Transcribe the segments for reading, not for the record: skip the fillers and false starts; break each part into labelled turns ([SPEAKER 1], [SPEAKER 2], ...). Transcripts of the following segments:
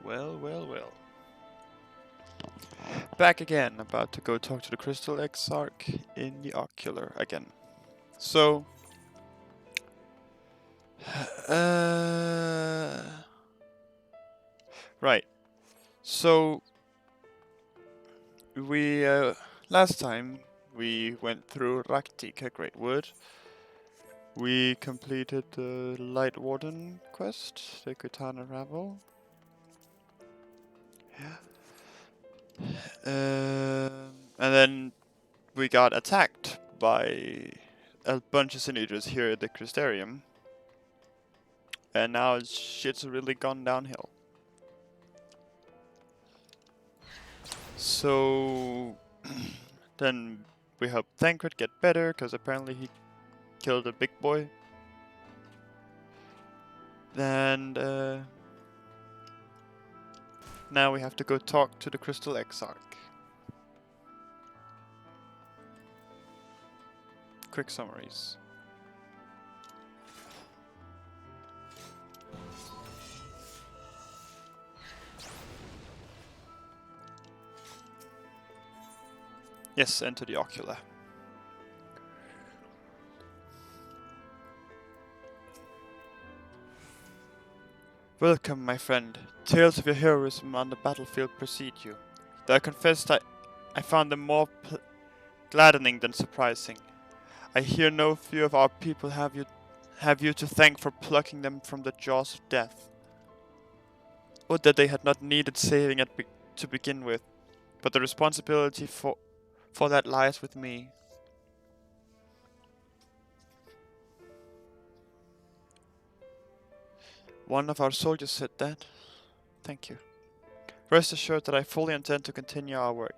[SPEAKER 1] Well, well, well. Back again, about to go talk to the Crystal Exarch in the Ocular again. So, uh, right. So, we, last time we went through Raktika Great Wood. We completed the Light Warden quest, the Katana Ravel. And then we got attacked by a bunch of Sinidras here at the Crystarium. And now shit's really gone downhill. So then we help Thancred get better, because apparently he killed a big boy. And now we have to go talk to the Crystal Exarch. Quick summaries. Yes, enter the Ocular. Welcome, my friend. Tales of your heroism on the battlefield precede you. Though I confess I found them more gladdening than surprising. I hear no few of our people have you to thank for plucking them from the jaws of death. Would that they had not needed saving to begin with, but the responsibility for that lies with me. One of our soldiers said that. Thank you. Rest assured that I fully intend to continue our work.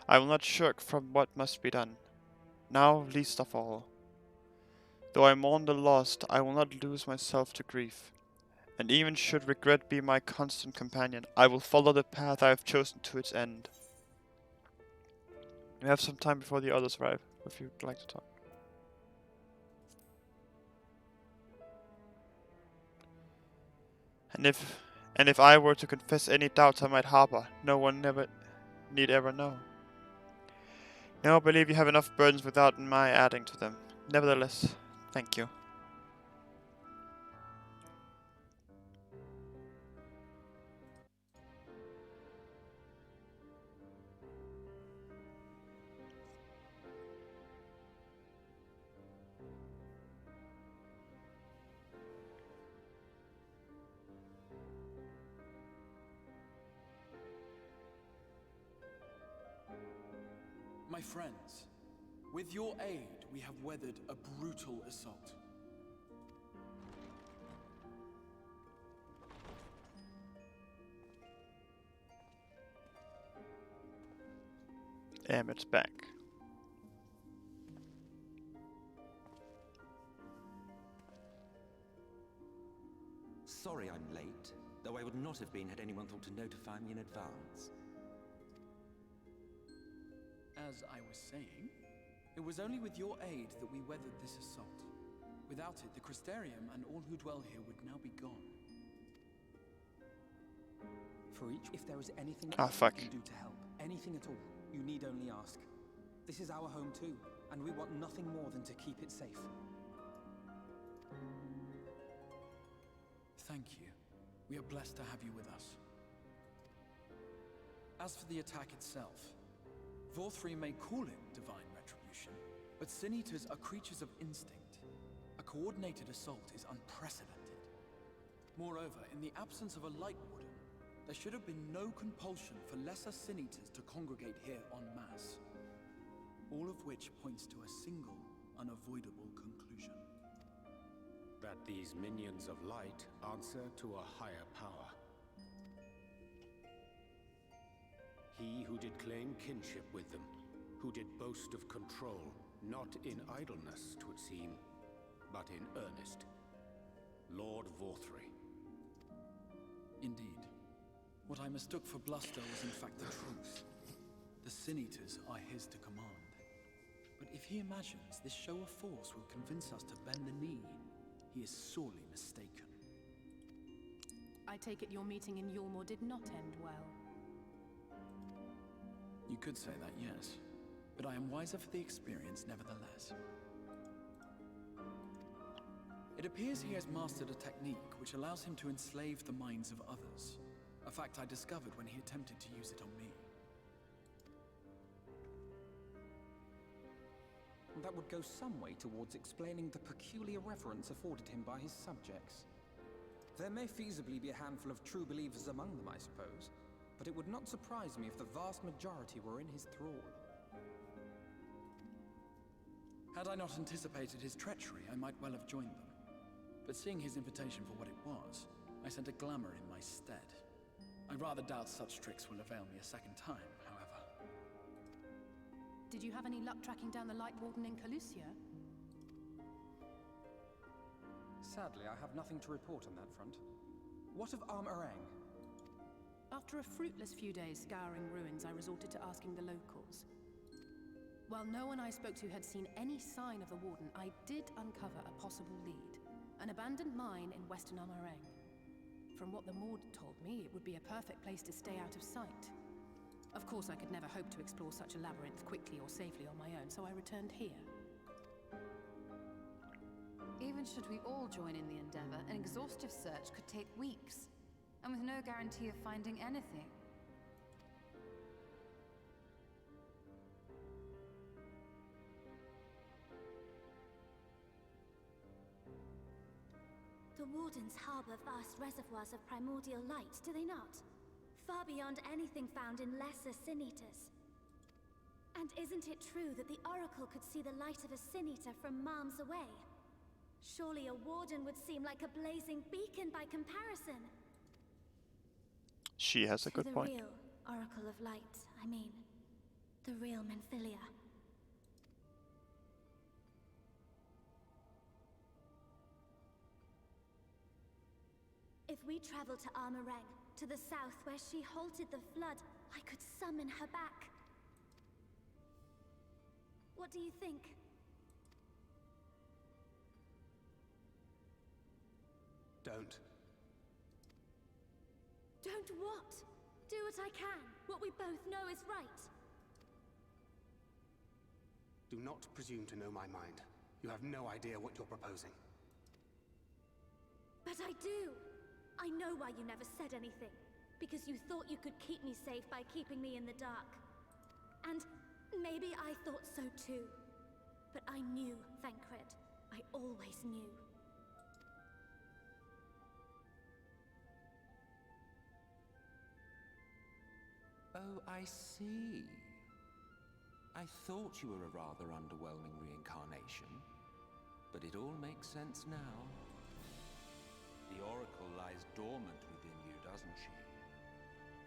[SPEAKER 1] I will not shirk from what must be done. Now, least of all. Though I mourn the lost, I will not lose myself to grief. And even should regret be my constant companion, I will follow the path I have chosen to its end. We have some time before the others arrive, if you'd like to talk. And if I were to confess any doubts I might harbor, no one need ever know. No, I believe you have enough burdens without my adding to them. Nevertheless, thank you.
[SPEAKER 2] My friends, with your aid, we have weathered a brutal assault.
[SPEAKER 1] Emmett's back.
[SPEAKER 3] Sorry I'm late, though I would not have been had anyone thought to notify me in advance.
[SPEAKER 2] As I was saying, it was only with your aid that we weathered this assault. Without it, the Crystarium and all who dwell here would now be gone.
[SPEAKER 4] For each, if there is anything
[SPEAKER 1] Ah, fuck.
[SPEAKER 4] you can do to help, anything at all, you need only ask. This is our home too, and we want nothing more than to keep it safe.
[SPEAKER 2] Thank you. We are blessed to have you with us. As for the attack itself, Vorthri may call it divine retribution, but Sin Eaters are creatures of instinct. A coordinated assault is unprecedented. Moreover, in the absence of a Light Warden, there should have been no compulsion for lesser Sin Eaters to congregate here en masse. All of which points to a single, unavoidable conclusion.
[SPEAKER 5] That these minions of light answer to a higher power. He who did claim kinship with them, who did boast of control, not in idleness, 'twould seem, but in earnest. Lord Vorthri.
[SPEAKER 2] Indeed. What I mistook for bluster was in fact the truth. The Sin Eaters are his to command. But if he imagines this show of force will convince us to bend the knee, he is sorely mistaken.
[SPEAKER 6] I take it your meeting in Yulmore did not end well.
[SPEAKER 2] You could say that, yes. But I am wiser for the experience nevertheless. It appears he has mastered a technique which allows him to enslave the minds of others. A fact I discovered when he attempted to use it on me.
[SPEAKER 4] That would go some way towards explaining the peculiar reverence afforded him by his subjects. There may feasibly be a handful of true believers among them, I suppose, but it would not surprise me if the vast majority were in his thrall.
[SPEAKER 2] Had I not anticipated his treachery, I might well have joined them. But seeing his invitation for what it was, I sent a glamour in my stead. I rather doubt such tricks will avail me a second time, however.
[SPEAKER 6] Did you have any luck tracking down the Light Warden in Calusia?
[SPEAKER 4] Sadly, I have nothing to report on that front. What of Armorang?
[SPEAKER 6] After a fruitless few days scouring ruins, I resorted to asking the locals. While no one I spoke to had seen any sign of the Warden, I did uncover a possible lead. An abandoned mine in western Armorang. From what the Maud told me, it would be a perfect place to stay out of sight. Of course, I could never hope to explore such a labyrinth quickly or safely on my own, so I returned here.
[SPEAKER 7] Even should we all join in the endeavor, an exhaustive search could take weeks, and with no guarantee of finding anything.
[SPEAKER 8] The Wardens harbor vast reservoirs of primordial light, do they not? Far beyond anything found in lesser sin-eaters. And isn't it true that the Oracle could see the light of a sin-eater from miles away? Surely a Warden would seem like a blazing beacon by comparison.
[SPEAKER 1] She has a good point.
[SPEAKER 8] The real Oracle of Light, I mean. The real Menphilia. If we travel to Armorang, to the south where she halted the flood, I could summon her back. What do you think?
[SPEAKER 5] Don't.
[SPEAKER 8] Don't what? Do what I can. What we both know is right.
[SPEAKER 5] Do not presume to know my mind. You have no idea what you're proposing.
[SPEAKER 8] But I do. I know why you never said anything. Because you thought you could keep me safe by keeping me in the dark. And maybe I thought so too. But I knew, Thancred. I always knew.
[SPEAKER 3] Oh, I see. I thought you were a rather underwhelming reincarnation, but it all makes sense now. The Oracle lies dormant within you, doesn't she?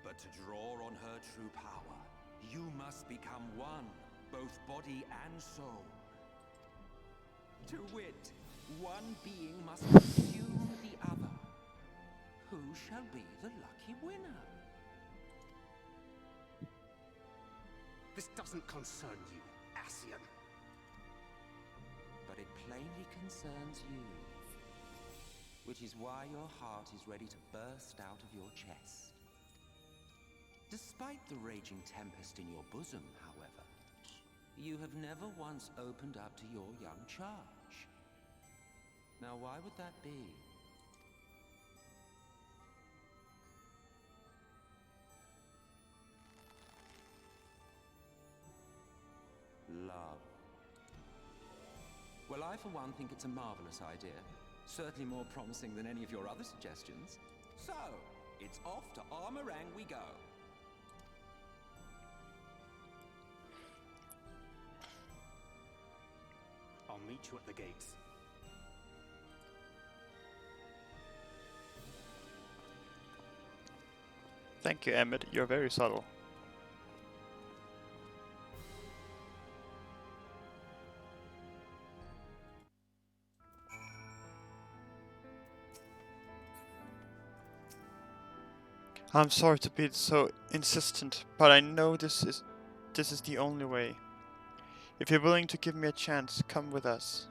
[SPEAKER 3] But to draw on her true power, you must become one, both body and soul. To wit, one being must consume the other. Who shall be the lucky winner?
[SPEAKER 5] This doesn't concern you, Ascian.
[SPEAKER 3] But it plainly concerns you. Which is why your heart is ready to burst out of your chest. Despite the raging tempest in your bosom, however, you have never once opened up to your young charge. Now, why would that be? Love. Well, I for one think it's a marvelous idea. Certainly more promising than any of your other suggestions. So, it's off to Armorang we go.
[SPEAKER 5] I'll meet you at the gates.
[SPEAKER 1] Thank you, Emmett. You're very subtle. I'm sorry to be so insistent, but I know this is the only way. If you're willing to give me a chance, come with us.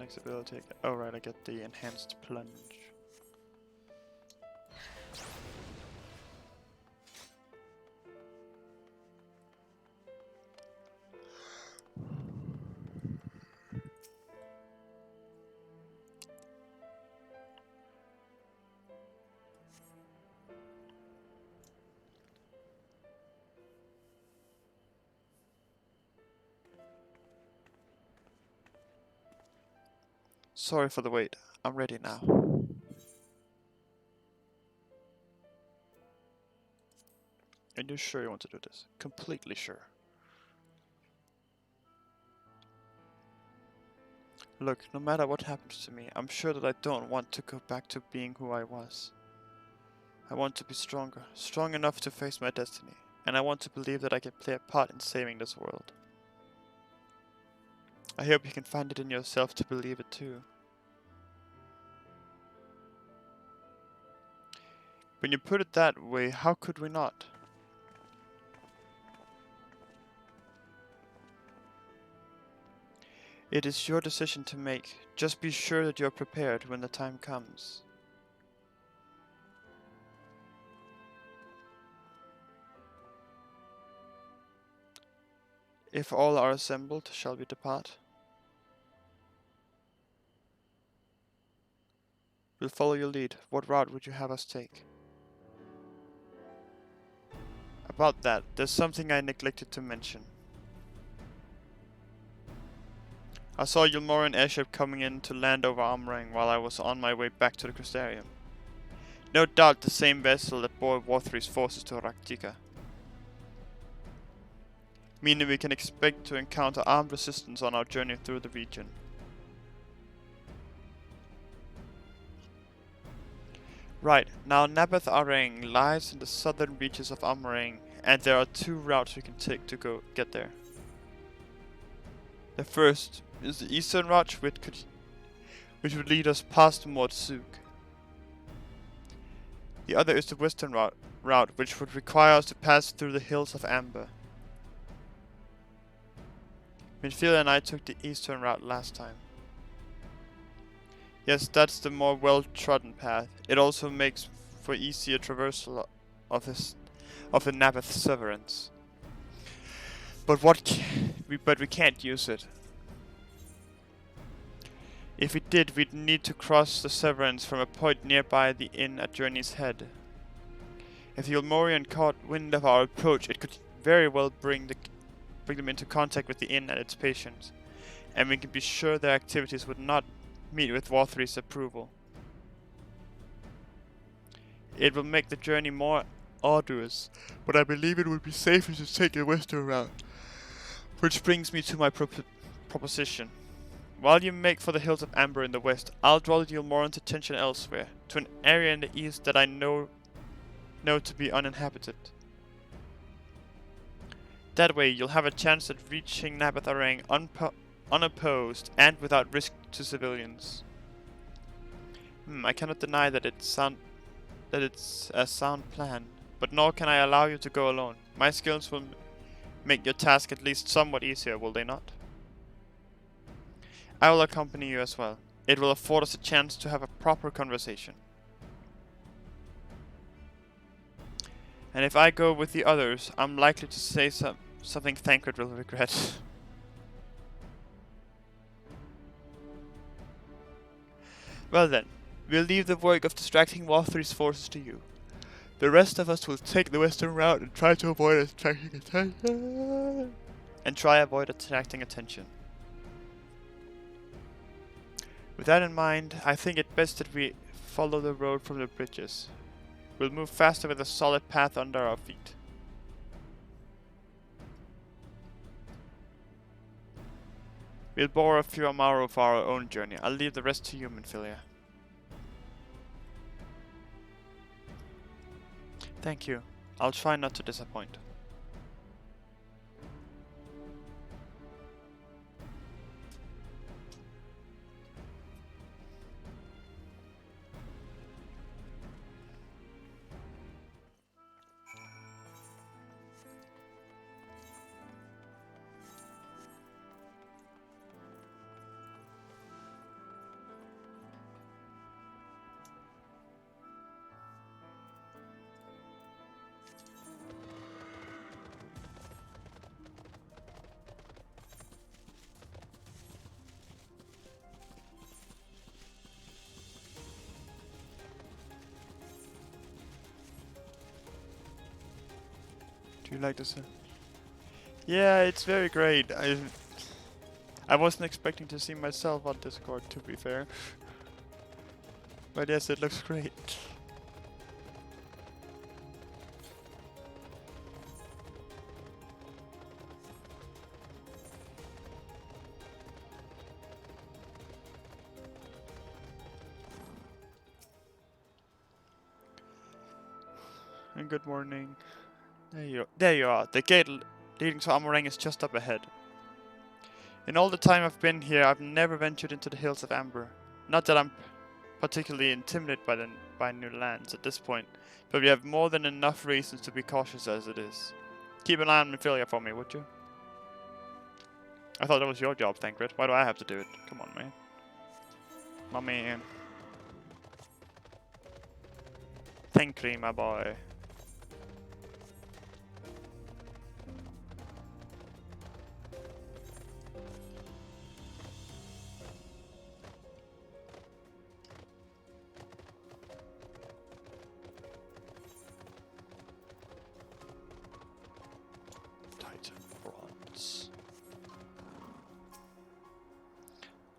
[SPEAKER 1] next ability. Oh right, I get the enhanced plunge. Sorry for the wait. I'm ready now. Are you sure you want to do this? Completely sure. Look, no matter what happens to me, I'm sure that I don't want to go back to being who I was. I want to be stronger, strong enough to face my destiny, and I want to believe that I can play a part in saving this world. I hope you can find it in yourself to believe it too. When you put it that way, how could we not? It is your decision to make. Just be sure that you're prepared when the time comes. If all are assembled, shall we depart? We'll follow your lead. What route would you have us take? About that, there's something I neglected to mention. I saw Yulmoran airship coming in to land over Amrang while I was on my way back to the Crystarium. No doubt the same vessel that bore War3's forces to Raktika. Meaning we can expect to encounter armed resistance on our journey through the region. Right, now Nabath Arang lies in the southern reaches of Amrang, and there are two routes we can take to get there. The first is the eastern route, which would lead us past Mordsuk. The other is the western route, which would require us to pass through the hills of Amber. Minfield and I took the eastern route last time. Yes, that's the more well-trodden path. It also makes for easier traversal of the Nabath Severance. But we can't use it. If we did, we'd need to cross the Severance from a point nearby the inn at Journey's Head. If the Ulmorian caught wind of our approach, it could very well bring them into contact with the inn and its patients, and we can be sure their activities would not meet with War3's approval. It will make the journey more arduous, but I believe it would be safer to take the western route. Which brings me to my proposition. While you make for the hills of Amber in the west, I'll draw Yulmoran's attention elsewhere, to an area in the east that I know to be uninhabited. That way, you'll have a chance at reaching Nabath Arang unopposed and without risk to civilians. I cannot deny that it's a sound plan, but nor can I allow you to go alone. My skills will make your task at least somewhat easier, will they not? I will accompany you as well. It will afford us a chance to have a proper conversation. And if I go with the others, I'm likely to say something Thancred will regret. Well then, we'll leave the work of distracting War3's forces to you. The rest of us will take the western route and try to avoid attracting attention. With that in mind, I think it best that we follow the road from the bridges. We'll move faster with a solid path under our feet. We'll bore a few Amaro for our own journey. I'll leave the rest to you, Minfilia. Thank you. I'll try not to disappoint. Do you like this? Yeah, it's very great. I wasn't expecting to see myself on Discord, to be fair. But yes, it looks great. And good morning. There you are. The gate leading to Amorang is just up ahead. In all the time I've been here, I've never ventured into the hills of Amber. Not that I'm particularly intimidated by new lands at this point, but we have more than enough reasons to be cautious as it is. Keep an eye on Mephilia for me, would you? I thought that was your job, Thancred. Why do I have to do it? Come on, man. My man. Thancred, my boy.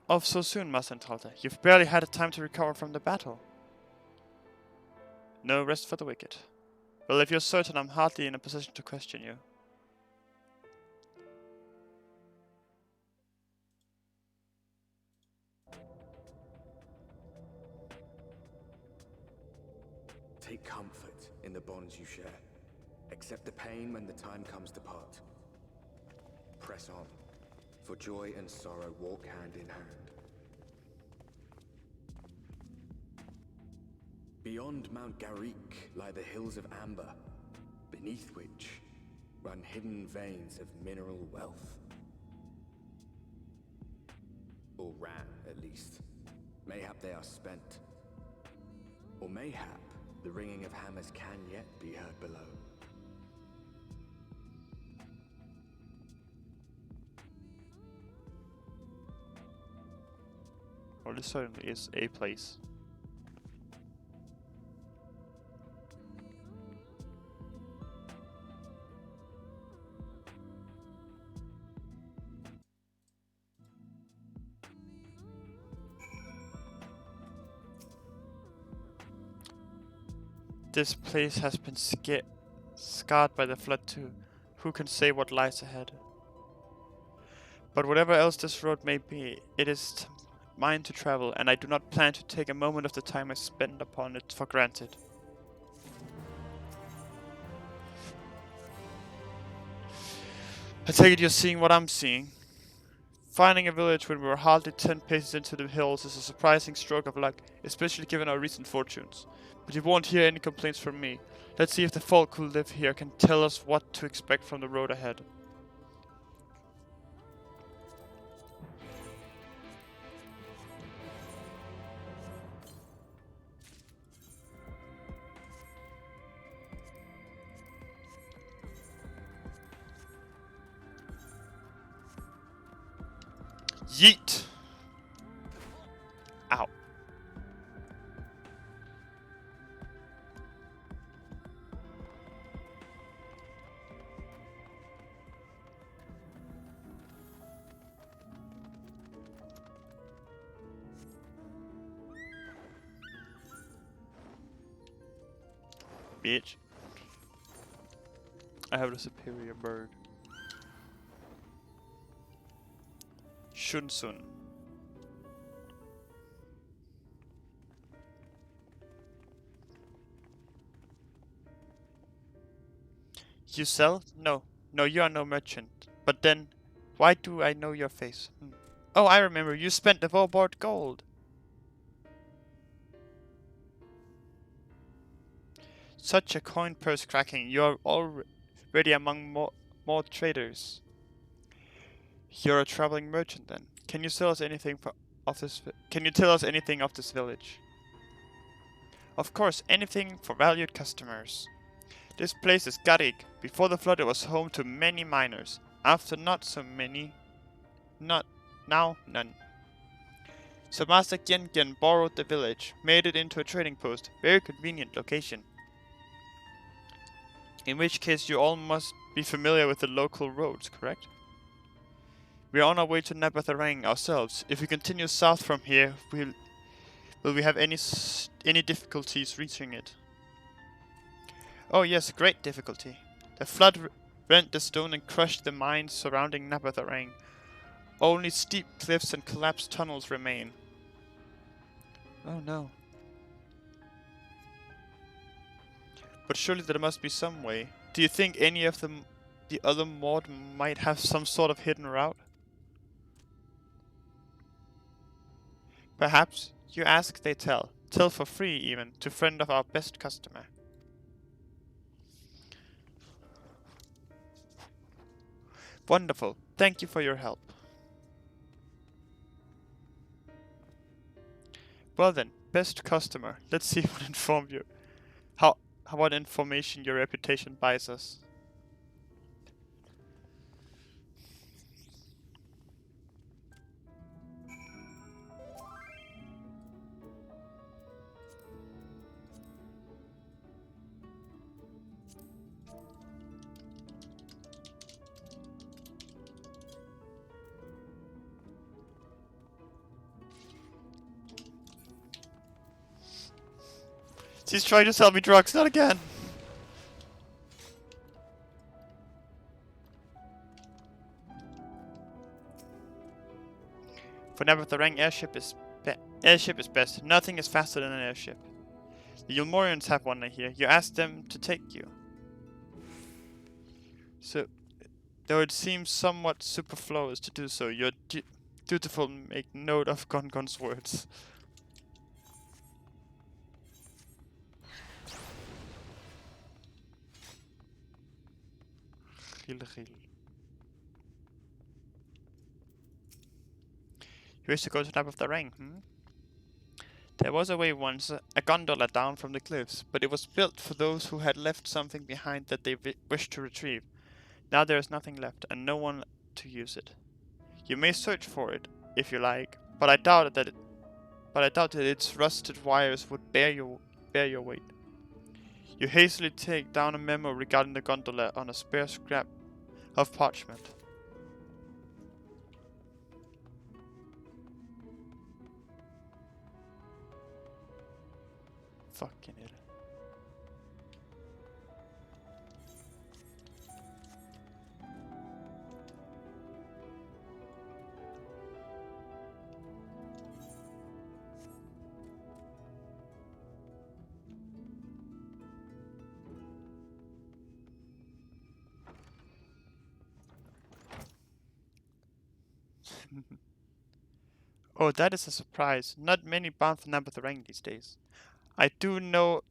[SPEAKER 1] Off so soon, Master Entalter. You've barely had a time to recover from the battle. No rest for the wicked. Well, if you're certain, I'm hardly in a position to question you.
[SPEAKER 9] Take comfort in the bonds you share. Accept the pain when the time comes to part. Press on, for joy and sorrow walk hand in hand. Beyond Mount Garrick lie the hills of Amber, beneath which run hidden veins of mineral wealth. Or ran, at least. Mayhap they are spent. Or mayhap the ringing of hammers can yet be heard below.
[SPEAKER 1] Well, this certainly is a place. This place has been scarred by the flood too. Who can say what lies ahead? But whatever else this road may be, it is mine to travel, and I do not plan to take a moment of the time I spend upon it for granted. I take it you're seeing what I'm seeing. Finding a village when we were hardly 10 paces into the hills is a surprising stroke of luck, especially given our recent fortunes. But you won't hear any complaints from me. Let's see if the folk who live here can tell us what to expect from the road ahead. Yeet! Ow. Bitch. I have the superior bird. Shunsun. You sell? No. No, you are no merchant. But then, why do I know your face? Oh, I remember. You spent the Vorboard gold. Such a coin purse cracking. You are already among more traders. You're a traveling merchant then. Can you tell us anything of this village? Of course, anything for valued customers. This place is Garrig. Before the flood it was home to many miners. After not so many. Now none. So Master Gen borrowed the village, made it into a trading post. Very convenient location. In which case you all must be familiar with the local roads, correct? We are on our way to Nabatharang ourselves. If we continue south from here, will we have any difficulties reaching it? Oh yes, great difficulty. The flood rent the stone and crushed the mines surrounding Nabatharang. Only steep cliffs and collapsed tunnels remain. Oh no. But surely there must be some way. Do you think any of the other mod might have some sort of hidden route? Perhaps. You ask, they tell. Tell for free even, to friend of our best customer. Wonderful. Thank you for your help. Well then, best customer. Let's see what information your reputation buys us. She's trying to sell me drugs, not again! For Nabatharang, airship is best. Nothing is faster than an airship. The Yulmorians have one, I hear. You asked them to take you. So, though it seems somewhat superfluous to do so, you're dutiful make note of Gongon's words. You wish to go to the top of the ring, There was a way once, a gondola down from the cliffs, but it was built for those who had left something behind that they wished to retrieve. Now there is nothing left, and no one to use it. You may search for it, if you like, but I doubt that its rusted wires would bear your weight. You hastily take down a memo regarding the gondola on a spare scrap of parchment. Fucking hell. Oh, that is a surprise. Not many bound for Nabatharang these days. I do know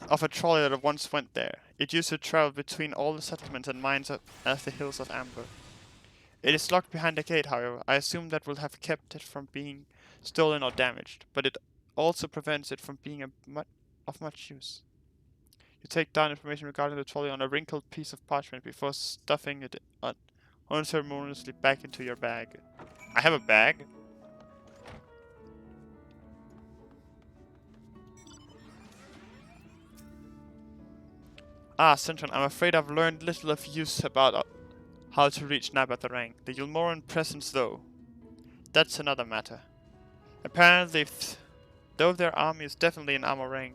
[SPEAKER 1] of a trolley that once went there. It used to travel between all the settlements and mines of the hills of Amber. It is locked behind a gate, however. I assume that will have kept it from being stolen or damaged, but it also prevents it from being of much use. You take down information regarding the trolley on a wrinkled piece of parchment before stuffing it unceremoniously back into your bag. I have a bag? Ah, Sentron, I'm afraid I've learned little of use about how to reach Nabatharang. The Yulmoran presence, though. That's another matter. Apparently, though their army is definitely in Amarang,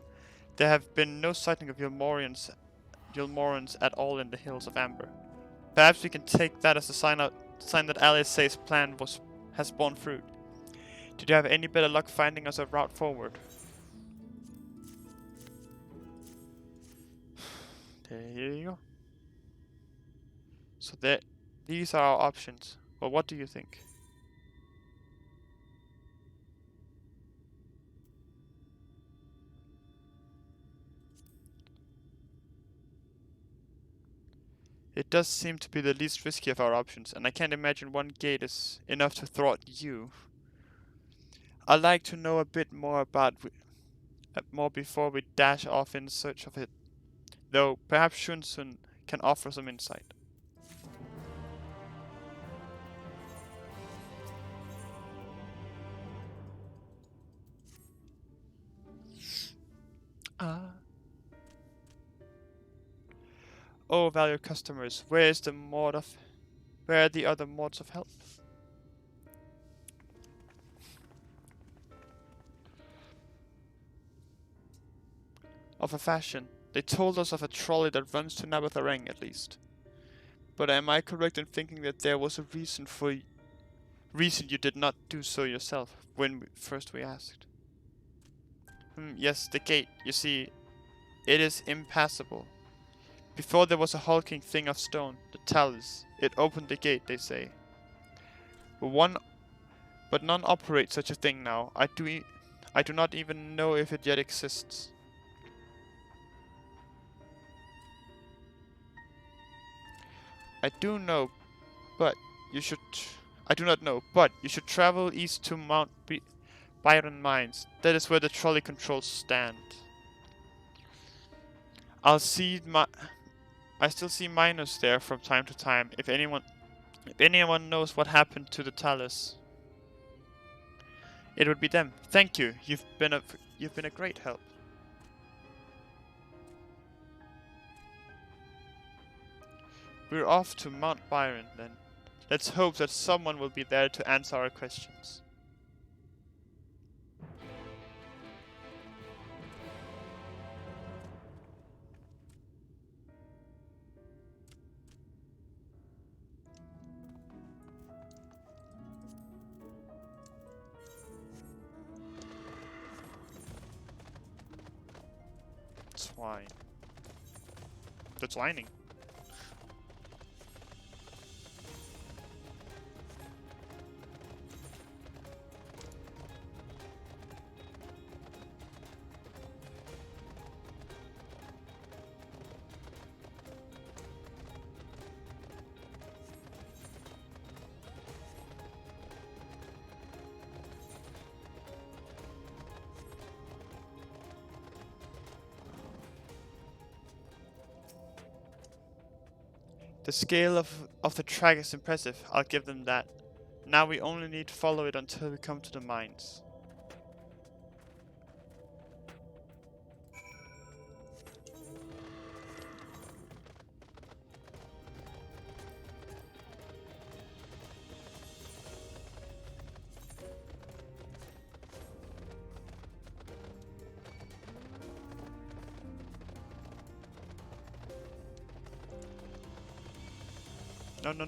[SPEAKER 1] there have been no sighting of Yulmorans at all in the hills of Amber. Perhaps we can take that as a sign that Alice's plan has borne fruit. Did you have any better luck finding us a route forward? There you go. So these are our options. Well, what do you think? It does seem to be the least risky of our options, and I can't imagine one gate is enough to thwart you. I'd like to know a bit more before we dash off in search of it. Though, perhaps Shunsun can offer some insight. Oh, valued customers, where are the other modes of help? Of a fashion. They told us of a trolley that runs to Nabatharang at least. But am I correct in thinking that there was a reason you did not do so yourself when first we asked? Yes, the gate. You see, it is impassable. Before there was a hulking thing of stone, the talus. It opened the gate, they say. But none operate such a thing now. I do not even know if it yet exists. I do know, but you should. I do not know, but you should travel east to Mount Byron Mines. That is where the trolley controls stand. I still see miners there from time to time. If anyone knows what happened to the talus, it would be them. Thank you. You've been a great help. We're off to Mount Byron then. Let's hope that someone will be there to answer our questions. Swine. That's whining. The scale of the track is impressive, I'll give them that. Now we only need to follow it until we come to the mines.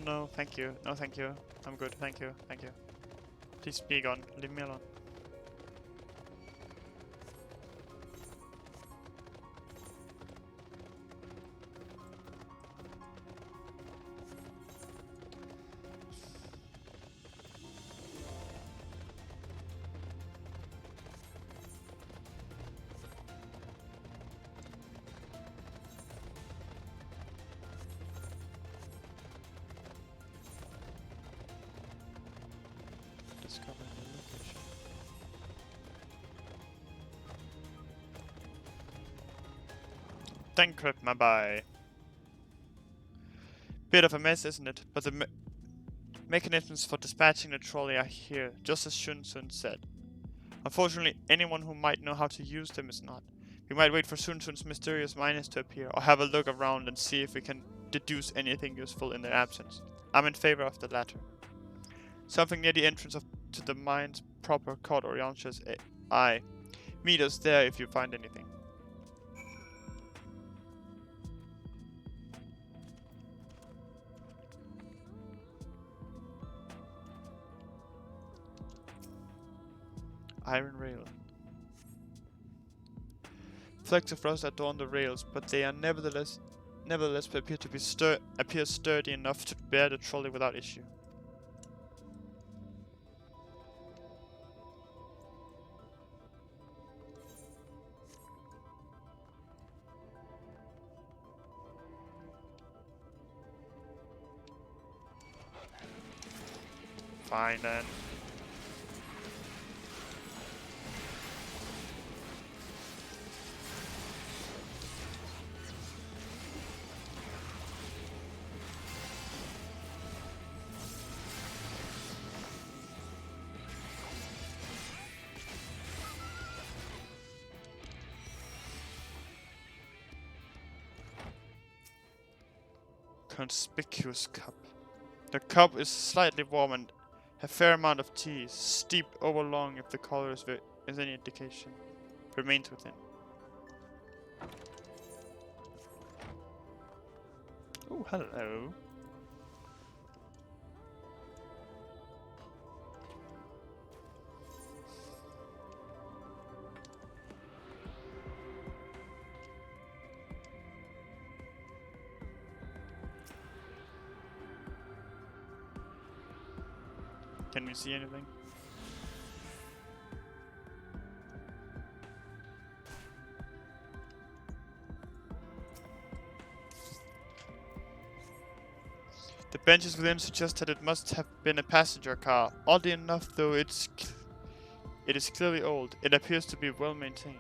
[SPEAKER 1] No, thank you. No, thank you. I'm good, thank you. Please be gone. Leave me alone. Discover the location. Thancred, my boy. Bit of a mess, isn't it? But the mechanisms for dispatching the trolley are here, just as Shun-Sun said. Unfortunately, anyone who might know how to use them is not. We might wait for Sun-Sun's mysterious miners to appear, or have a look around and see if we can deduce anything useful in their absence. I'm in favor of the latter. Something near the entrance to the mines proper called Oriancha's Eye. Meet us there if you find anything. Iron rail. Flecks of rust adorn the rails, but they are nevertheless appear to be sturdy enough to bear the trolley without issue. Fine then. conspicuous cup. The cup is slightly warm and a fair amount of tea, steeped over long if the color is any indication, remains within. Oh, hello. Can we see anything? The benches within suggest that it must have been a passenger car. Oddly enough, though it is clearly old, it appears to be well maintained.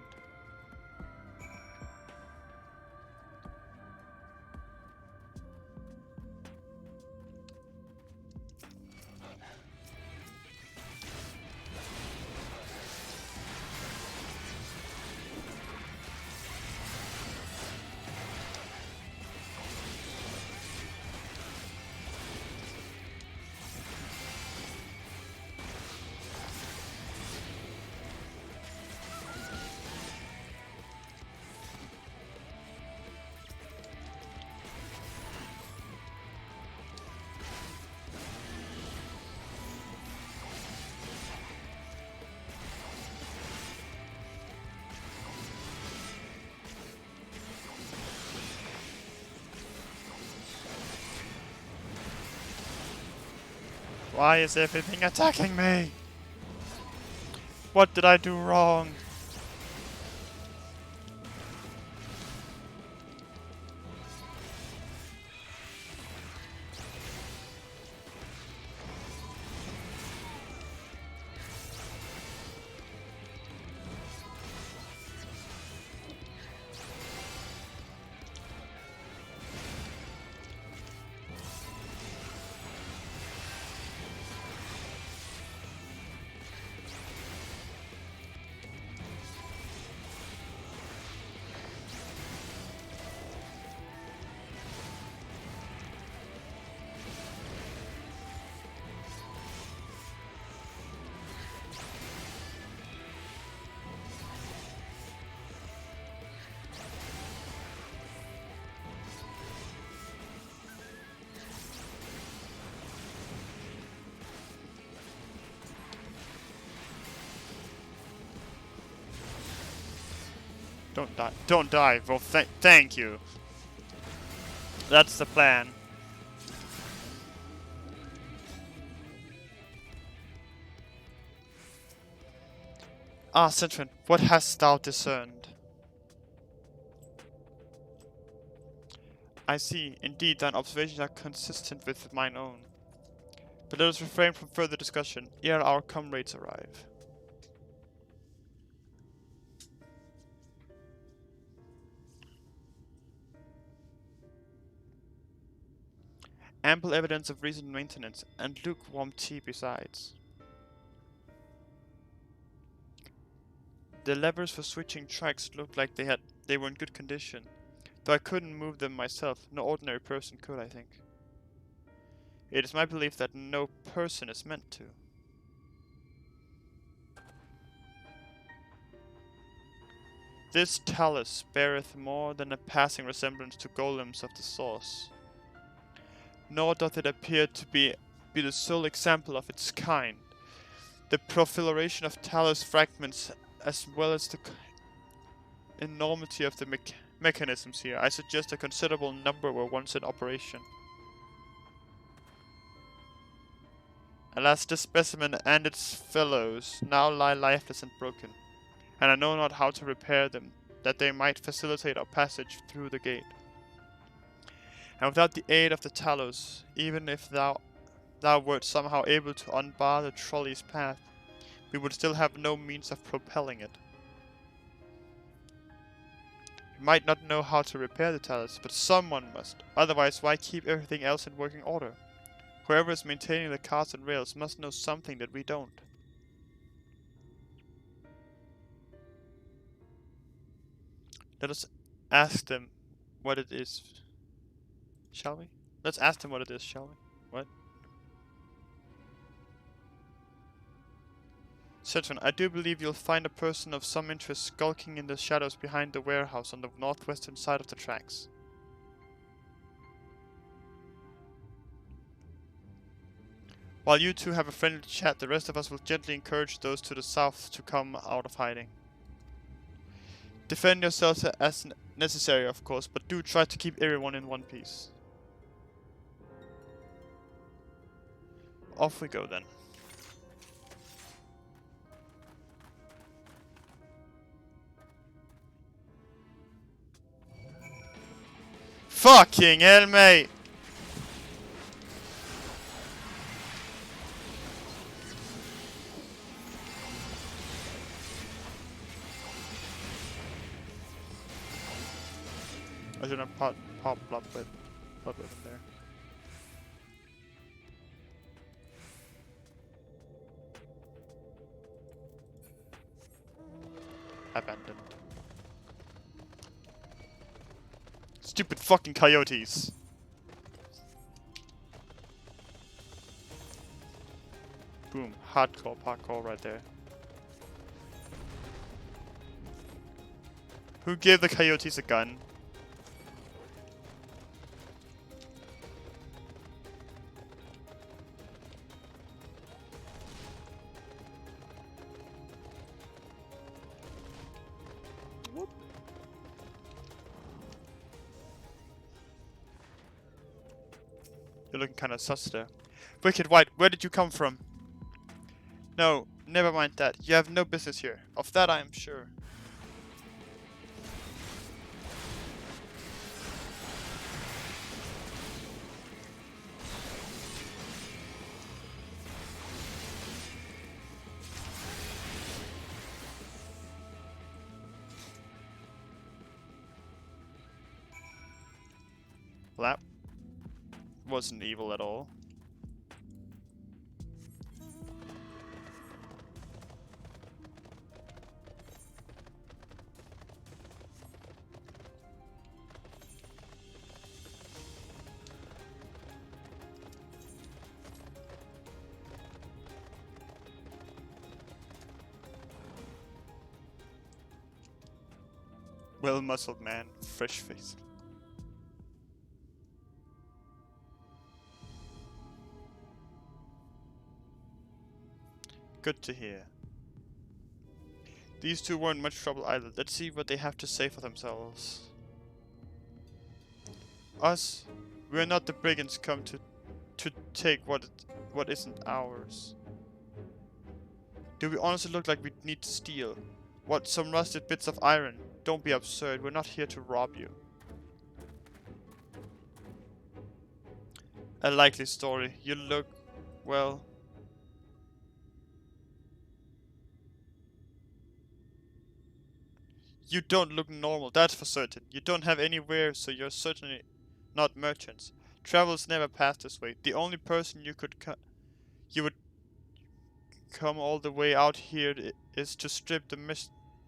[SPEAKER 1] Why is everything attacking me? What did I do wrong? Don't die. Don't die. Well, thank you. That's the plan. Ah, Cintron, what hast thou discerned? I see. Indeed, thine observations are consistent with mine own. But let us refrain from further discussion, ere our comrades arrive. Ample evidence of recent maintenance, and lukewarm tea besides. The levers for switching tracks looked like they were in good condition, though I couldn't move them myself. No ordinary person could, I think. It is my belief that no person is meant to. This talus beareth more than a passing resemblance to golems of the source. Nor doth it appear to be the sole example of its kind. The proliferation of talus fragments, as well as the enormity of the mechanisms here, I suggest a considerable number were once in operation. Alas, this specimen and its fellows now lie lifeless and broken, and I know not how to repair them, that they might facilitate our passage through the gate. And without the aid of the talus, even if thou wert somehow able to unbar the trolley's path, we would still have no means of propelling it. We might not know how to repair the talus, but someone must. Otherwise, why keep everything else in working order? Whoever is maintaining the cars and rails must know something that we don't. Let us ask them what it is, shall we? Let's ask them what it is, shall we? What? Citron, I do believe you'll find a person of some interest skulking in the shadows behind the warehouse on the northwestern side of the tracks. While you two have a friendly chat, the rest of us will gently encourage those to the south to come out of hiding. Defend yourselves as necessary, of course, but do try to keep everyone in one piece. Off we go then. Fucking hell, mate! I shouldn't have popped up with there. Abandoned. Stupid fucking coyotes. Boom. Hardcore parkour right there. Who gave the coyotes a gun? You're looking kinda sus there. Wicked White, where did you come from? No, never mind that. You have no business here. Of that I am sure. Well, that wasn't evil at all. Well-muscled man, fresh-faced. Good to hear. These two weren't much trouble either. Let's see what they have to say for themselves. Us? We're not the brigands come to take what isn't ours. Do we honestly look like we need to steal? What, some rusted bits of iron? Don't be absurd, we're not here to rob you. A likely story. You look, well... You don't look normal, that's for certain. You don't have anywhere, so you're certainly not merchants. Travelers never pass this way. The only person you would come all the way out here is to strip the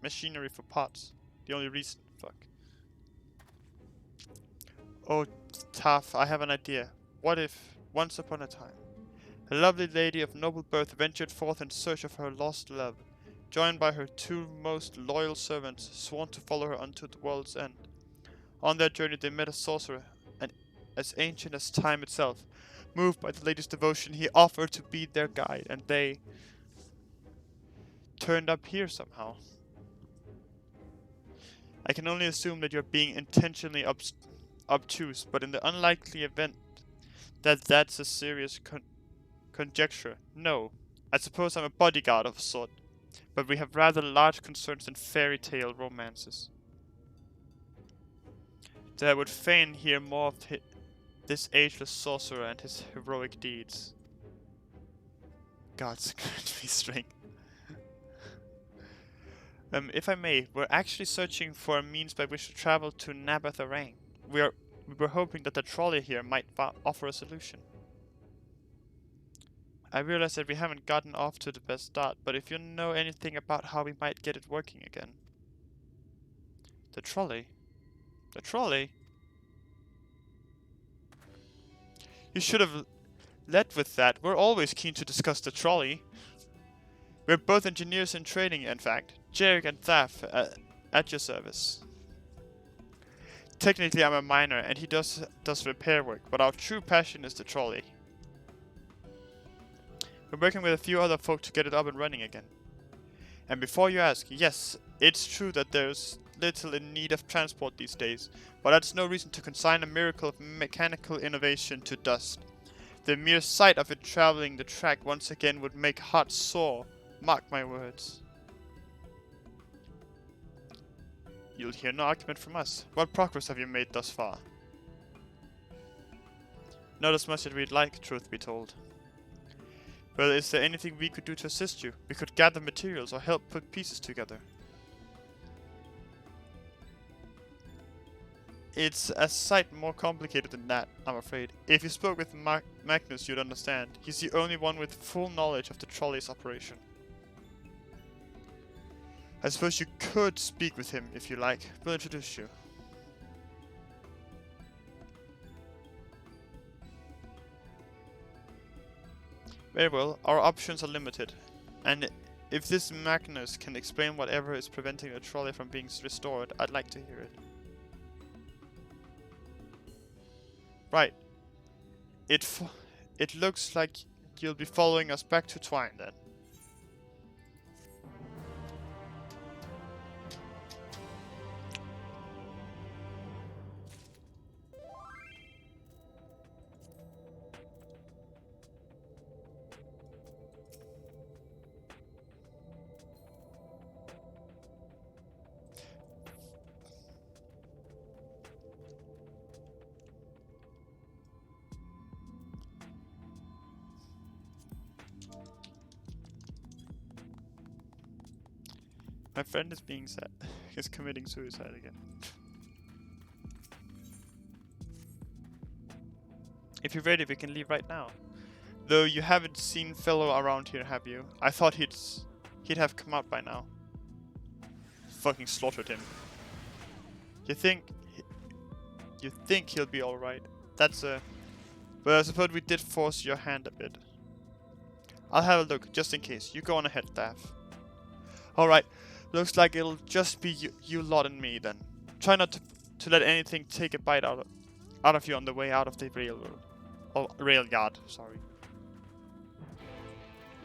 [SPEAKER 1] machinery for parts. The only reason. Fuck. Oh, tough. I have an idea. What if, once upon a time, a lovely lady of noble birth ventured forth in search of her lost love, joined by her two most loyal servants, sworn to follow her unto the world's end. On their journey they met a sorcerer, and as ancient as time itself. Moved by the lady's devotion, he offered to be their guide, and they turned up here somehow. I can only assume that you're being intentionally obtuse, but in the unlikely event that that's a serious conjecture, no. I suppose I'm a bodyguard of a sort, but we have rather large concerns than fairy tale romances. That I would fain hear more of this ageless sorcerer and his heroic deeds. Gods grant me strength. If I may, we're actually searching for a means by which to travel to Nabatharang. We were hoping that the trolley here might offer a solution. I realize that we haven't gotten off to the best start, but if you know anything about how we might get it working again. The trolley? The trolley? You should have led with that. We're always keen to discuss the trolley. We're both engineers in training, in fact. Jarek and Thaf, at your service. Technically, I'm a miner, and he does repair work, but our true passion is the trolley. We're working with a few other folk to get it up and running again. And before you ask, yes, it's true that there's little in need of transport these days, but that's no reason to consign a miracle of mechanical innovation to dust. The mere sight of it traveling the track once again would make hearts sore. Mark my words. You'll hear no argument from us. What progress have you made thus far? Not as much as we'd like, truth be told. Well, is there anything we could do to assist you? We could gather materials or help put pieces together. It's a sight more complicated than that, I'm afraid. If you spoke with Magnus, you'd understand. He's the only one with full knowledge of the trolley's operation. I suppose you could speak with him if you like. We'll introduce you. Very well, our options are limited. And if this Magnus can explain whatever is preventing the trolley from being restored, I'd like to hear it. Right. It looks like you'll be following us back to Twine then. My friend is being sad. He's committing suicide again. If you're ready, we can leave right now. Though you haven't seen fellow around here, have you? I thought he'd have come out by now. Fucking slaughtered him. You think he'll be alright? That's but I suppose we did force your hand a bit. I'll have a look, just in case. You go on ahead, Daff. Alright. Looks like it'll just be you lot and me then. Try not to let anything take a bite out of you on the way out of the railroad. Oh, rail yard, sorry.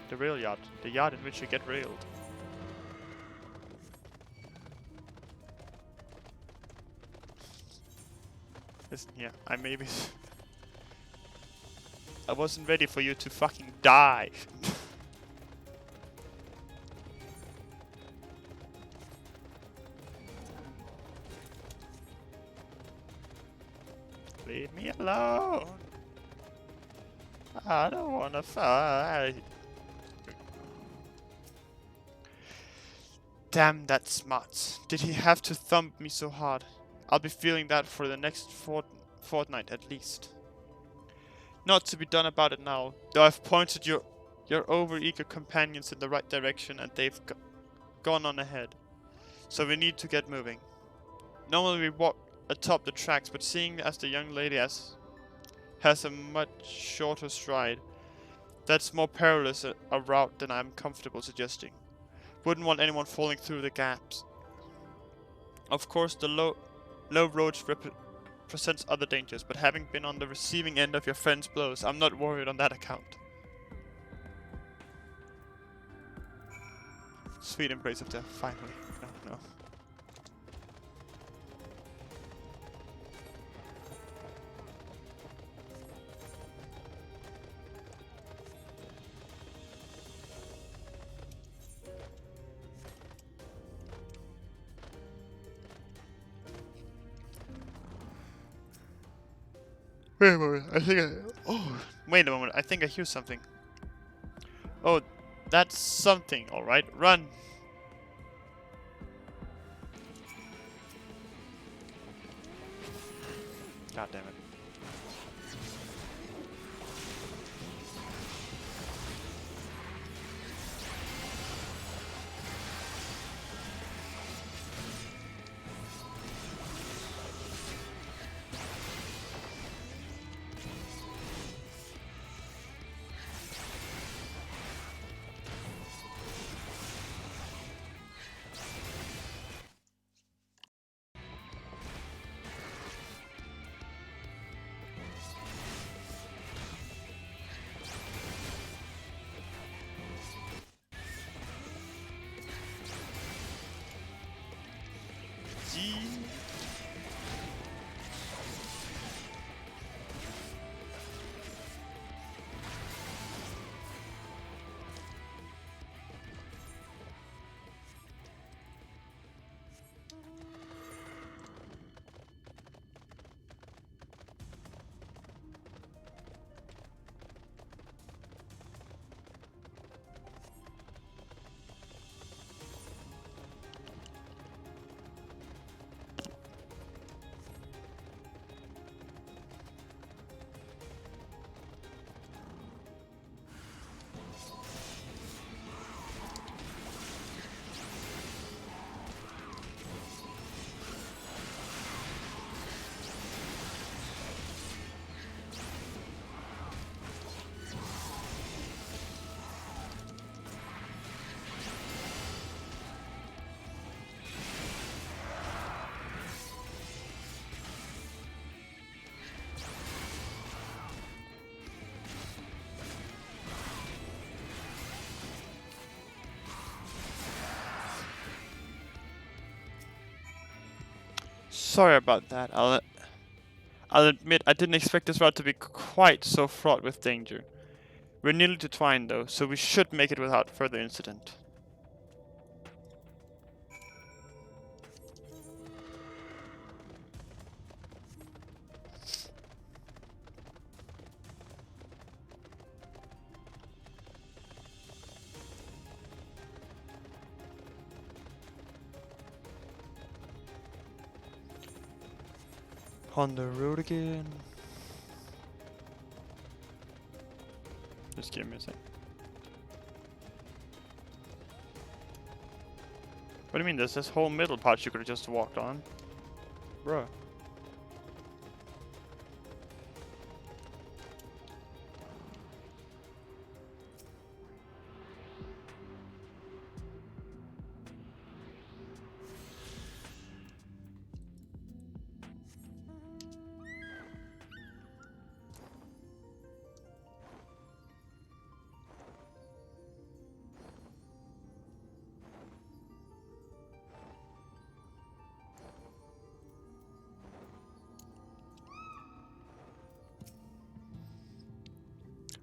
[SPEAKER 1] The rail yard. The yard in which you get railed. Listen here, I wasn't ready for you to fucking die. Leave me alone. I don't wanna fight. Damn that smarts. Did he have to thump me so hard? I'll be feeling that for the next fortnight at least. Not to be done about it now, though I've pointed your over-eager companions in the right direction and they've gone on ahead. So we need to get moving. Normally we walk atop the tracks, but seeing as the young lady has a much shorter stride, that's more perilous a route than I'm comfortable suggesting. Wouldn't want anyone falling through the gaps. Of course, the low roads presents other dangers, but having been on the receiving end of your friend's blows, I'm not worried on that account. Sweet embrace of death, finally. No. Wait a moment, wait a moment, I think I hear something. Oh, that's something, alright. Run! God damn it. Sorry about that. I'll admit I didn't expect this route to be quite so fraught with danger. We're nearly to Twine though, so we should make it without further incident. On the road again. Just give me a sec. What do you mean? There's this whole middle part you could have just walked on. Bruh.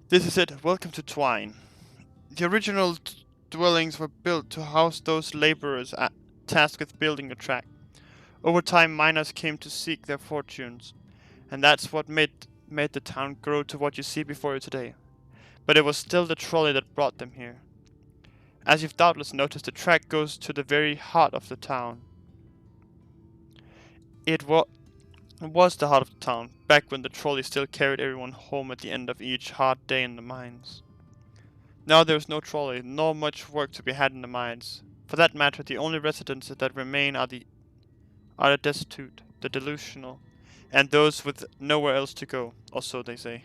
[SPEAKER 1] This is it. Welcome to Twine. The original dwellings were built to house those laborers tasked with building a track. Over time, miners came to seek their fortunes, and that's what made the town grow to what you see before you today. But it was still the trolley that brought them here. As you've doubtless noticed, the track goes to the very heart of the town. It was the heart of the town, back when the trolley still carried everyone home at the end of each hard day in the mines. Now there is no trolley, nor much work to be had in the mines. For that matter, the only residents that remain are the destitute, the delusional, and those with nowhere else to go, or so they say.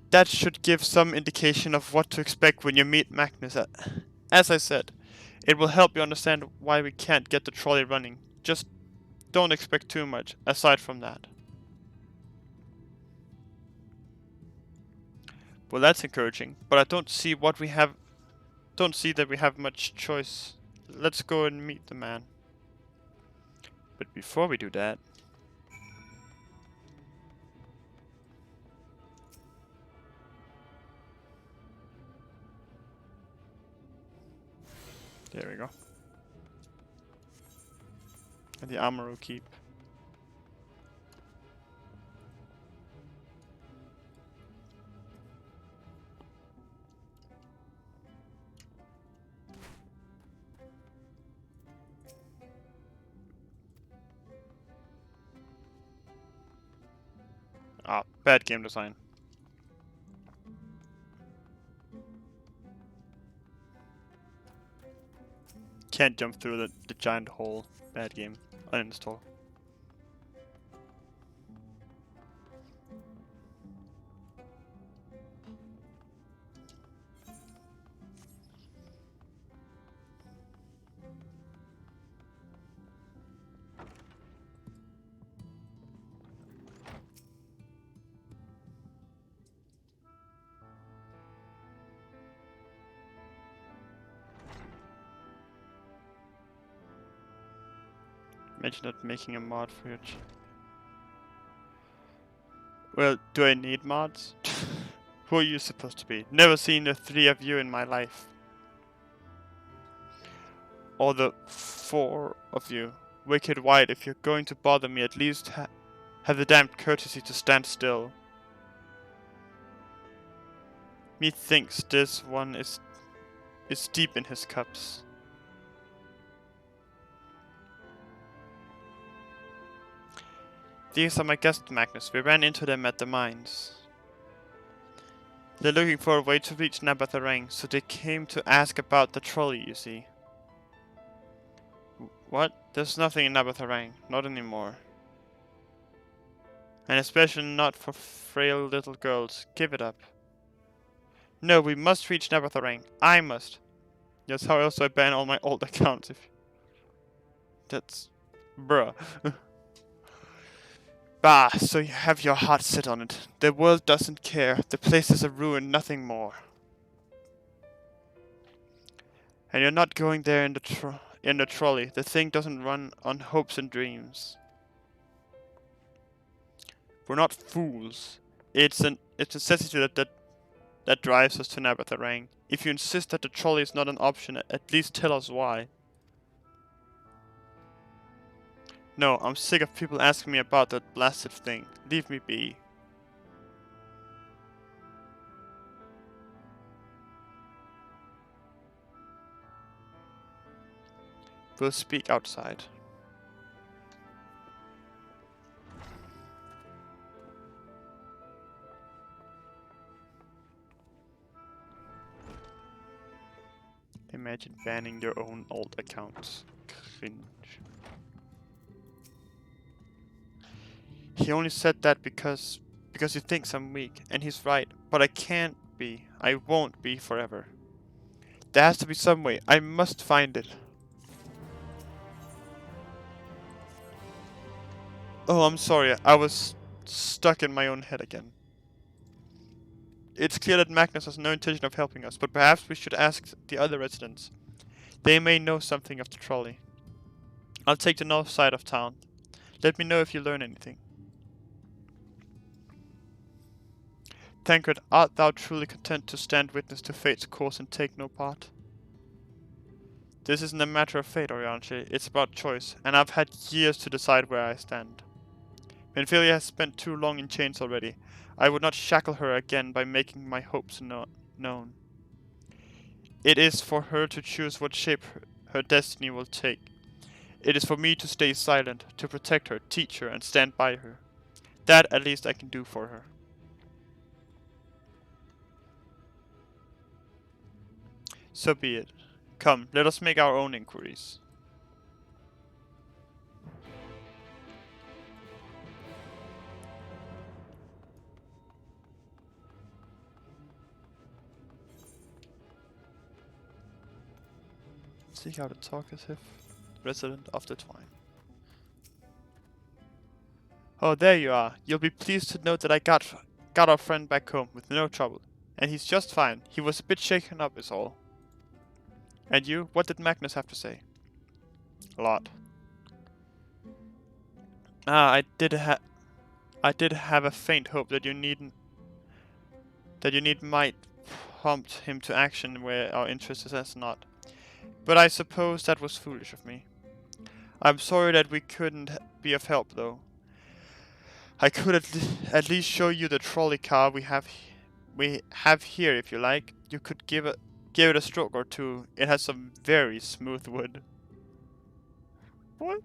[SPEAKER 1] That should give some indication of what to expect when you meet Magnus. As I said, it will help you understand why we can't get the trolley running. Just don't expect too much, aside from that. Well, that's encouraging, but I don't see that we have much choice. Let's go and meet the man. But before we do that, there we go. And the Amaro Keep. Ah, bad game design. Can't jump through the giant hole. Bad game. Uninstall. Imagine not making a mod for your Well, do I need mods? Who are you supposed to be? Never seen the three of you in my life. Or the four of you. Wicked White, if you're going to bother me, at least have the damned courtesy to stand still. Methinks this one is deep in his cups. These are my guests, Magnus. We ran into them at the mines. They're looking for a way to reach Nabatharang, so they came to ask about the trolley, you see. What? There's nothing in Nabatharang. Not anymore. And especially not for frail little girls. Give it up. No, we must reach Nabatharang. I must. Yes, how else do I ban all my old accounts if... That's... bruh. Bah, so you have your heart set on it. The world doesn't care. The place is a ruin, nothing more. And you're not going there in the trolley. The thing doesn't run on hopes and dreams. We're not fools. It's necessity that drives us to Nabatharang. If you insist that the trolley is not an option, at least tell us why. No, I'm sick of people asking me about that blasted thing. Leave me be. We'll speak outside. Imagine banning your own old accounts. Cringe. He only said that because he thinks I'm weak, and he's right. But I can't be. I won't be forever. There has to be some way. I must find it. Oh, I'm sorry. I was stuck in my own head again. It's clear that Magnus has no intention of helping us, but perhaps we should ask the other residents. They may know something of the trolley. I'll take the north side of town. Let me know if you learn anything. Tancred, art thou truly content to stand witness to fate's course and take no part? This isn't a matter of fate, Orianche. It's about choice, and I've had years to decide where I stand. Benfilia has spent too long in chains already. I would not shackle her again by making my hopes known. It is for her to choose what shape her destiny will take. It is for me to stay silent, to protect her, teach her, and stand by her. That at least I can do for her. So be it. Come, let us make our own inquiries. Seek out a talkative resident of the Twine. Oh, there you are. You'll be pleased to know that I got our friend back home with no trouble. And he's just fine. He was a bit shaken up is all. And you? What did Magnus have to say? A lot. I did have a faint hope that you need might prompt him to action where our interest is not. But I suppose that was foolish of me. I'm sorry that we couldn't be of help, though. I could at least show you the trolley car we have here if you like. You could give it a stroke or two. It has some very smooth wood. What?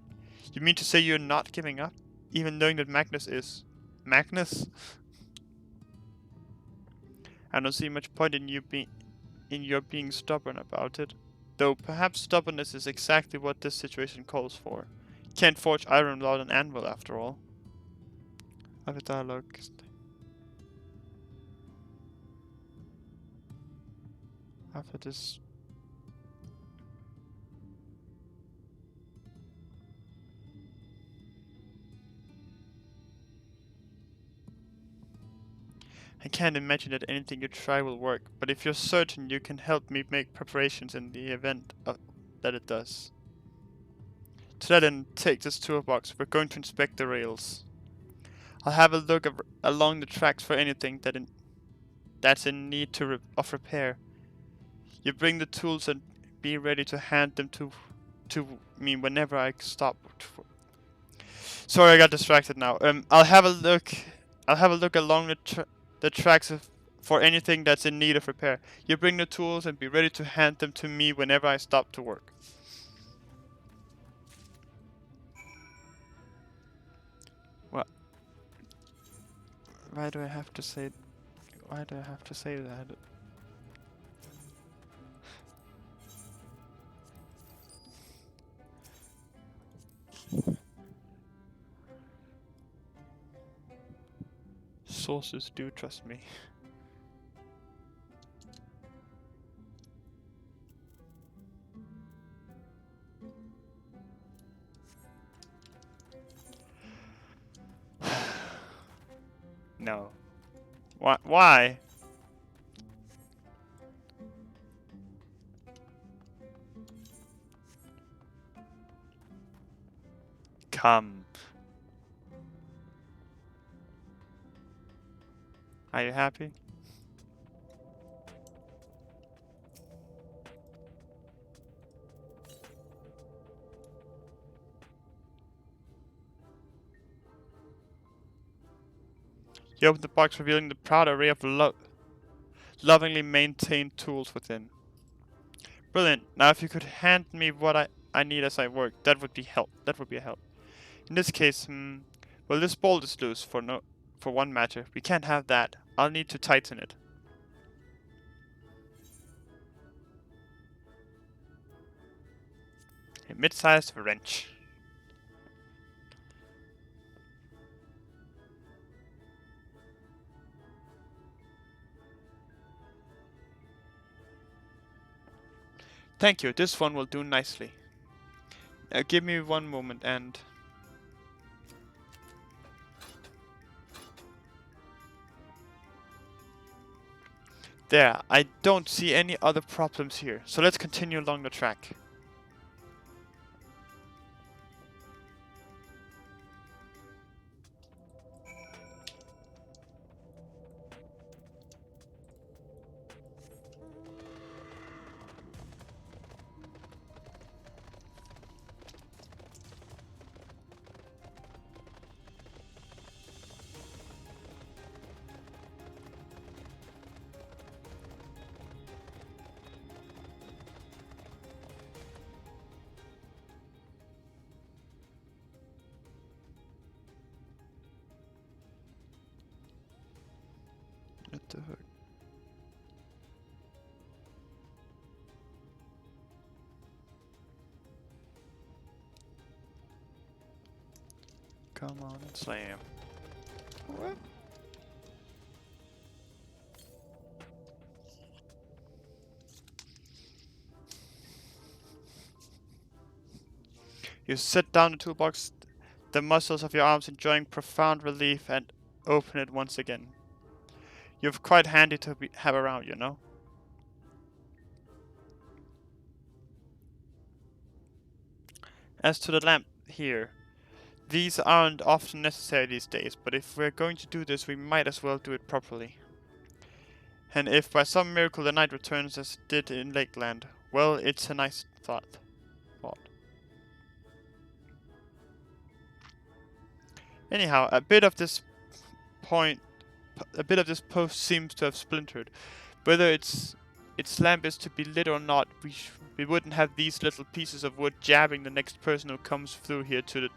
[SPEAKER 1] You mean to say you're not giving up? Even knowing that Magnus is... Magnus? I don't see much point in your being stubborn about it. Though perhaps stubbornness is exactly what this situation calls for. Can't forge iron without an anvil after all. I have a dialogue. After this... I can't imagine that anything you try will work, but if you're certain you can help me make preparations in the event that it does. To that end, take this toolbox. We're going to inspect the rails. I'll have a look along the tracks for anything that's in need of repair. You bring the tools and be ready to hand them to me whenever I stop. Sorry, I got distracted now. I'll have a look along the tracks for anything that's in need of repair. You bring the tools and be ready to hand them to me whenever I stop to work. What? Why do I have to say that? Sources do trust me. No. Why? Come. Are you happy? You open the box, revealing the proud array of lovingly maintained tools within. Brilliant. Now if you could hand me what I need as I work, that would be help. That would be a help. In this case, well, this bolt is loose for one matter. We can't have that. I'll need to tighten it. A mid-sized wrench. Thank you, this one will do nicely. Now give me one moment and... There, I don't see any other problems here, so let's continue along the track. What the fuck? Come on and slam. What? You set down the toolbox, the muscles of your arms enjoying profound relief, and open it once again. You're quite handy to have around, you know? As to the lamp here, these aren't often necessary these days, but if we're going to do this, we might as well do it properly. And if by some miracle the night returns as it did in Lakeland, well, it's a nice thought. Anyhow, a bit of this post seems to have splintered. Whether its lamp is to be lit or not, we wouldn't have these little pieces of wood jabbing the next person who comes through here to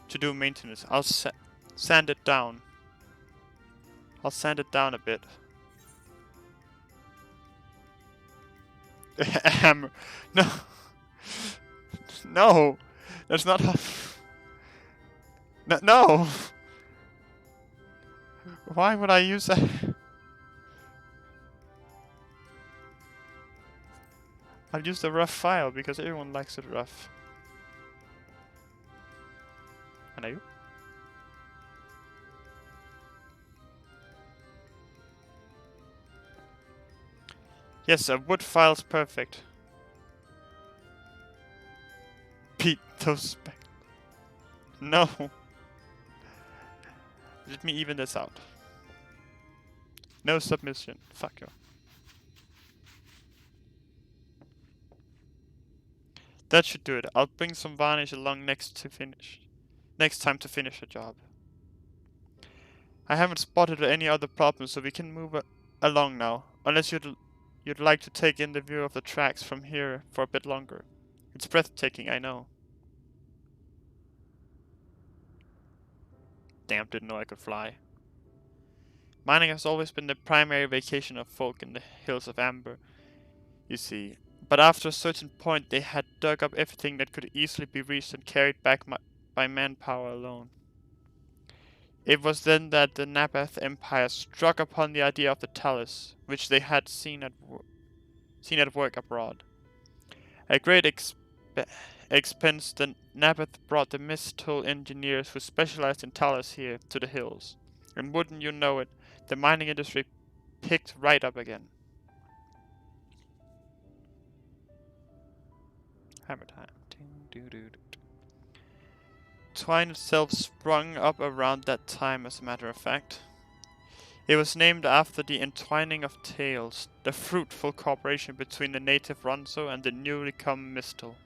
[SPEAKER 1] do maintenance. I'll sand it down. I'll sand it down a bit. Hammer. No. No. That's not how... No. Why would I use that? I'll use the rough file because everyone likes it rough. And are you? Yes, a wood file's perfect. Pete, those No. Let me even this out. No submission. Fuck you. That should do it. I'll bring some varnish along next time to finish the job. I haven't spotted any other problems, so we can move along now. Unless you'd like to take in the view of the tracks from here for a bit longer. It's breathtaking, I know. Damn, didn't know I could fly. Mining has always been the primary vacation of folk in the hills of Amber, you see. But after a certain point they had dug up everything that could easily be reached and carried back by manpower alone. It was then that the Nabath Empire struck upon the idea of the talus, which they had seen at work abroad. At great expense, the Nabath brought the Mistol engineers who specialized in talus here to the hills. And wouldn't you know it, the mining industry picked right up again. Hammer time. Twine itself sprung up around that time, as a matter of fact. It was named after the entwining of tales, the fruitful cooperation between the native Ronso and the newly come Mistle.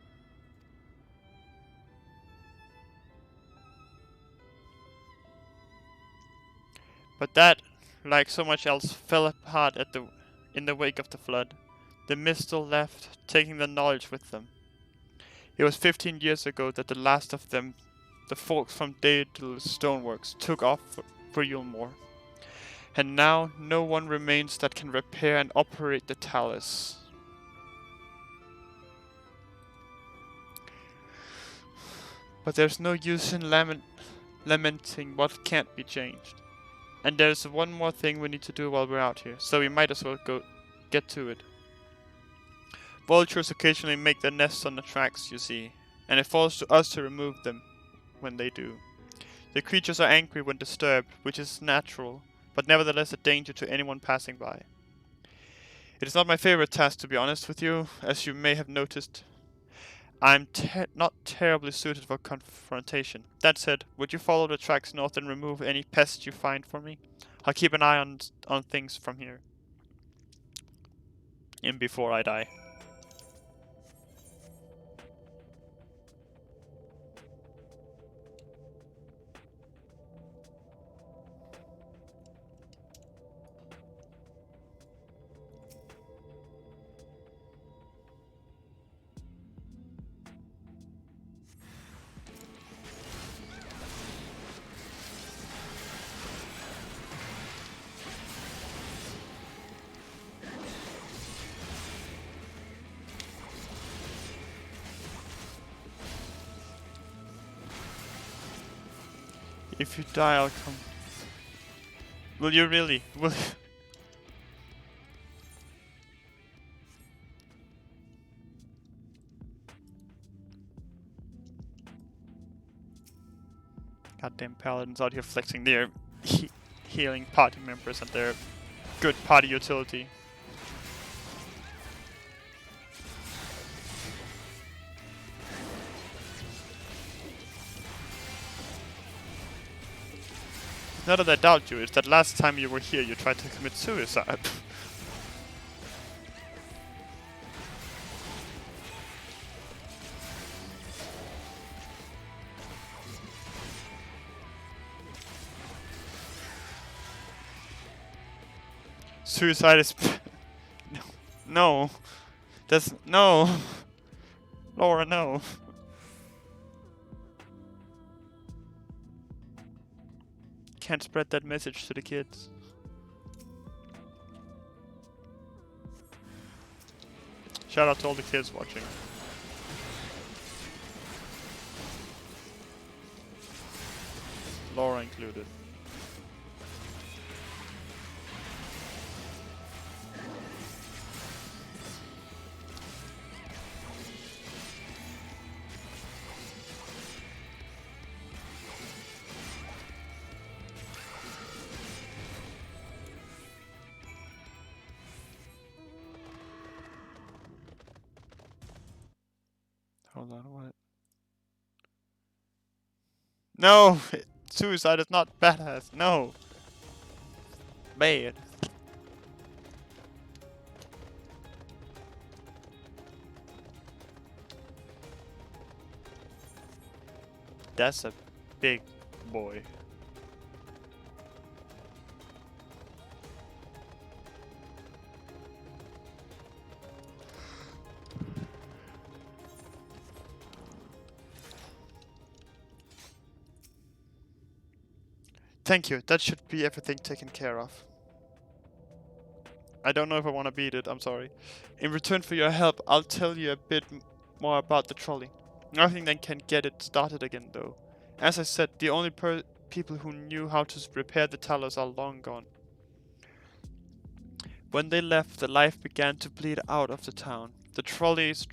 [SPEAKER 1] But that, like so much else, fell apart in the wake of the flood. The Mistle left, taking the knowledge with them. It was 15 years ago that the last of them, the folks from Daedalus Stoneworks, took off for Yulmore. And now no one remains that can repair and operate the Talus. But there's no use in lamenting what can't be changed. And there's one more thing we need to do while we're out here, so we might as well get to it. Vultures occasionally make their nests on the tracks, you see, and it falls to us to remove them when they do. The creatures are angry when disturbed, which is natural, but nevertheless a danger to anyone passing by. It is not my favorite task, to be honest with you, as you may have noticed. I'm not terribly suited for confrontation. That said, would you follow the tracks north and remove any pests you find for me? I'll keep an eye on things from here. And before I die. If you die, I'll come. Will you really? Will you? Goddamn paladins out here flexing their healing party members and their good party utility. Not that I doubt you, it's that last time you were here you tried to commit suicide. Suicide is... No. No. That's... No. Laura, no. Can't spread that message to the kids. Shout out to all the kids watching. Laura included. Hold on, what? No! Suicide is not badass, no! Bad. That's a big boy. Thank you, that should be everything taken care of. I don't know if I want to beat it, I'm sorry. In return for your help, I'll tell you a bit more about the trolley. Nothing that can get it started again, though. As I said, the only people who knew how to repair the Talos are long gone. When they left, the life began to bleed out of the town. The trolley's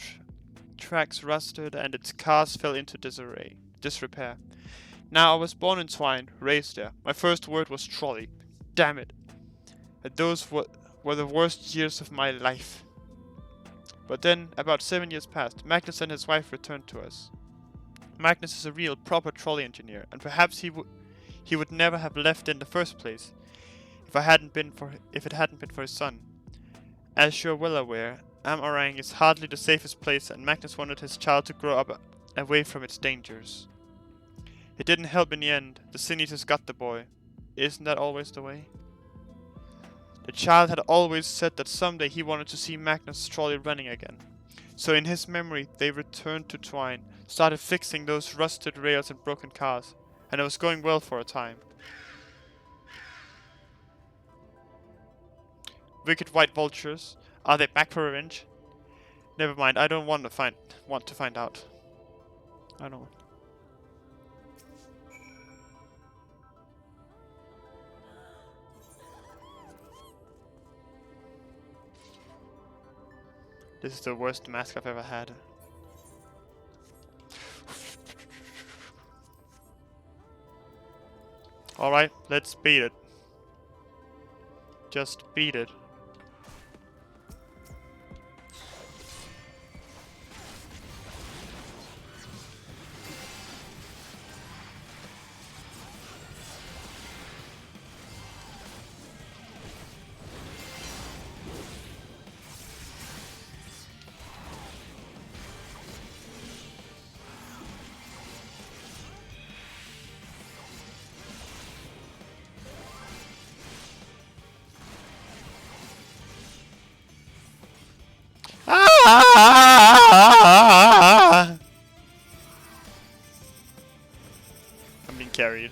[SPEAKER 1] tracks rusted and its cars fell into disrepair. Now, I was born in Twine, raised there. My first word was trolley. Damn it. And those were the worst years of my life. But then, about 7 years passed. Magnus and his wife returned to us. Magnus is a real, proper trolley engineer, and perhaps he would never have left in the first place if it hadn't been for his son. As you're well aware, Am Orang is hardly the safest place, and Magnus wanted his child to grow up away from its dangers. It didn't help in the end. The Sin Eaters got the boy. Isn't that always the way? The child had always said that someday he wanted to see Magnus' trolley running again. So in his memory, they returned to Twine, started fixing those rusted rails and broken cars, and it was going well for a time. Wicked white vultures, are they back for revenge? Never mind, I don't want to find out. I don't. This is the worst mask I've ever had. Alright, let's beat it. Just beat it. I'm being carried.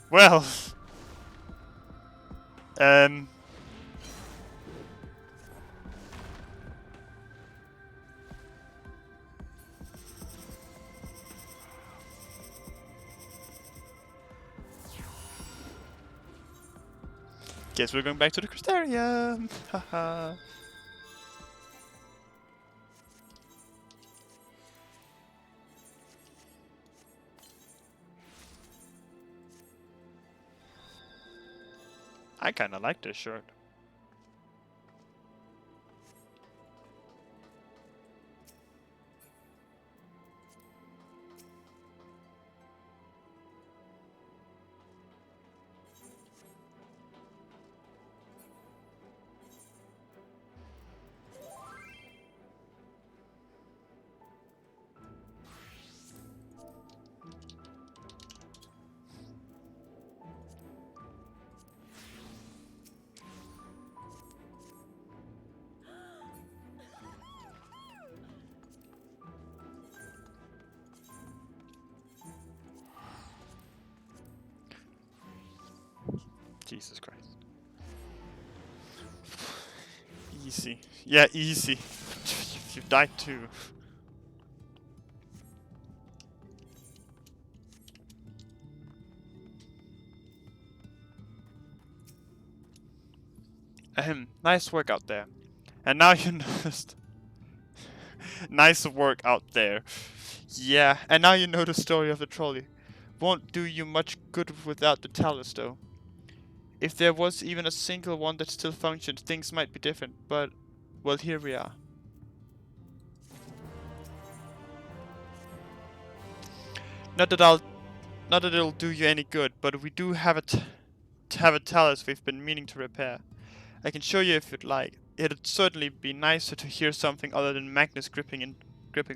[SPEAKER 1] Well, guess we're going back to the Crystarium. Haha. I kinda like this shirt. Jesus Christ. Easy. Yeah, easy. You died too. Ahem. Nice work out there. And now you noticed. Nice work out there. Yeah, and now you know the story of the trolley. Won't do you much good without the talus, though. If there was even a single one that still functioned, things might be different, but, well, here we are. Not that it'll do you any good, but we do have a talus we've been meaning to repair. I can show you if you'd like. It'd certainly be nicer to hear something other than Magnus gripping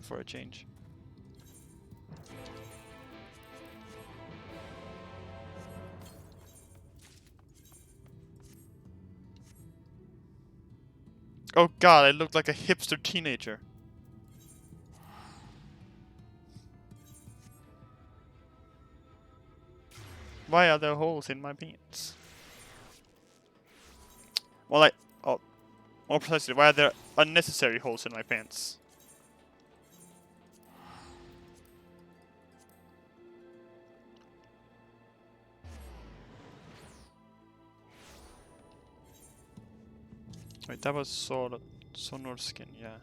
[SPEAKER 1] for a change. Oh god, I look like a hipster teenager. Why are there holes in my pants? Well, more precisely, why are there unnecessary holes in my pants? Wait, that was Sonor skin, yeah.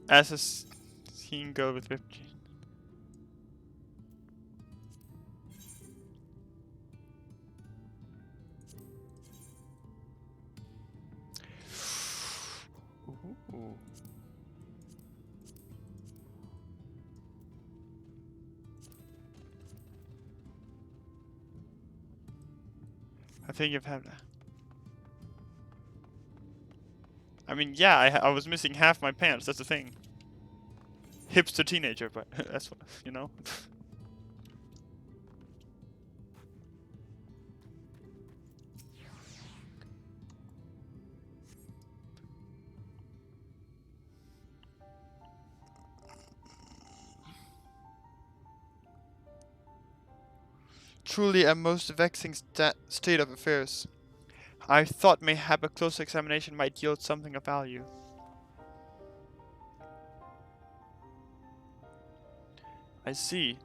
[SPEAKER 1] As a scene go with Whip. Ooh. I think you've had that. I mean, yeah, I was missing half my pants, that's the thing. Hipster teenager, but that's what, you know? Truly a most vexing state of affairs. I thought mayhap a closer examination might yield something of value. I see.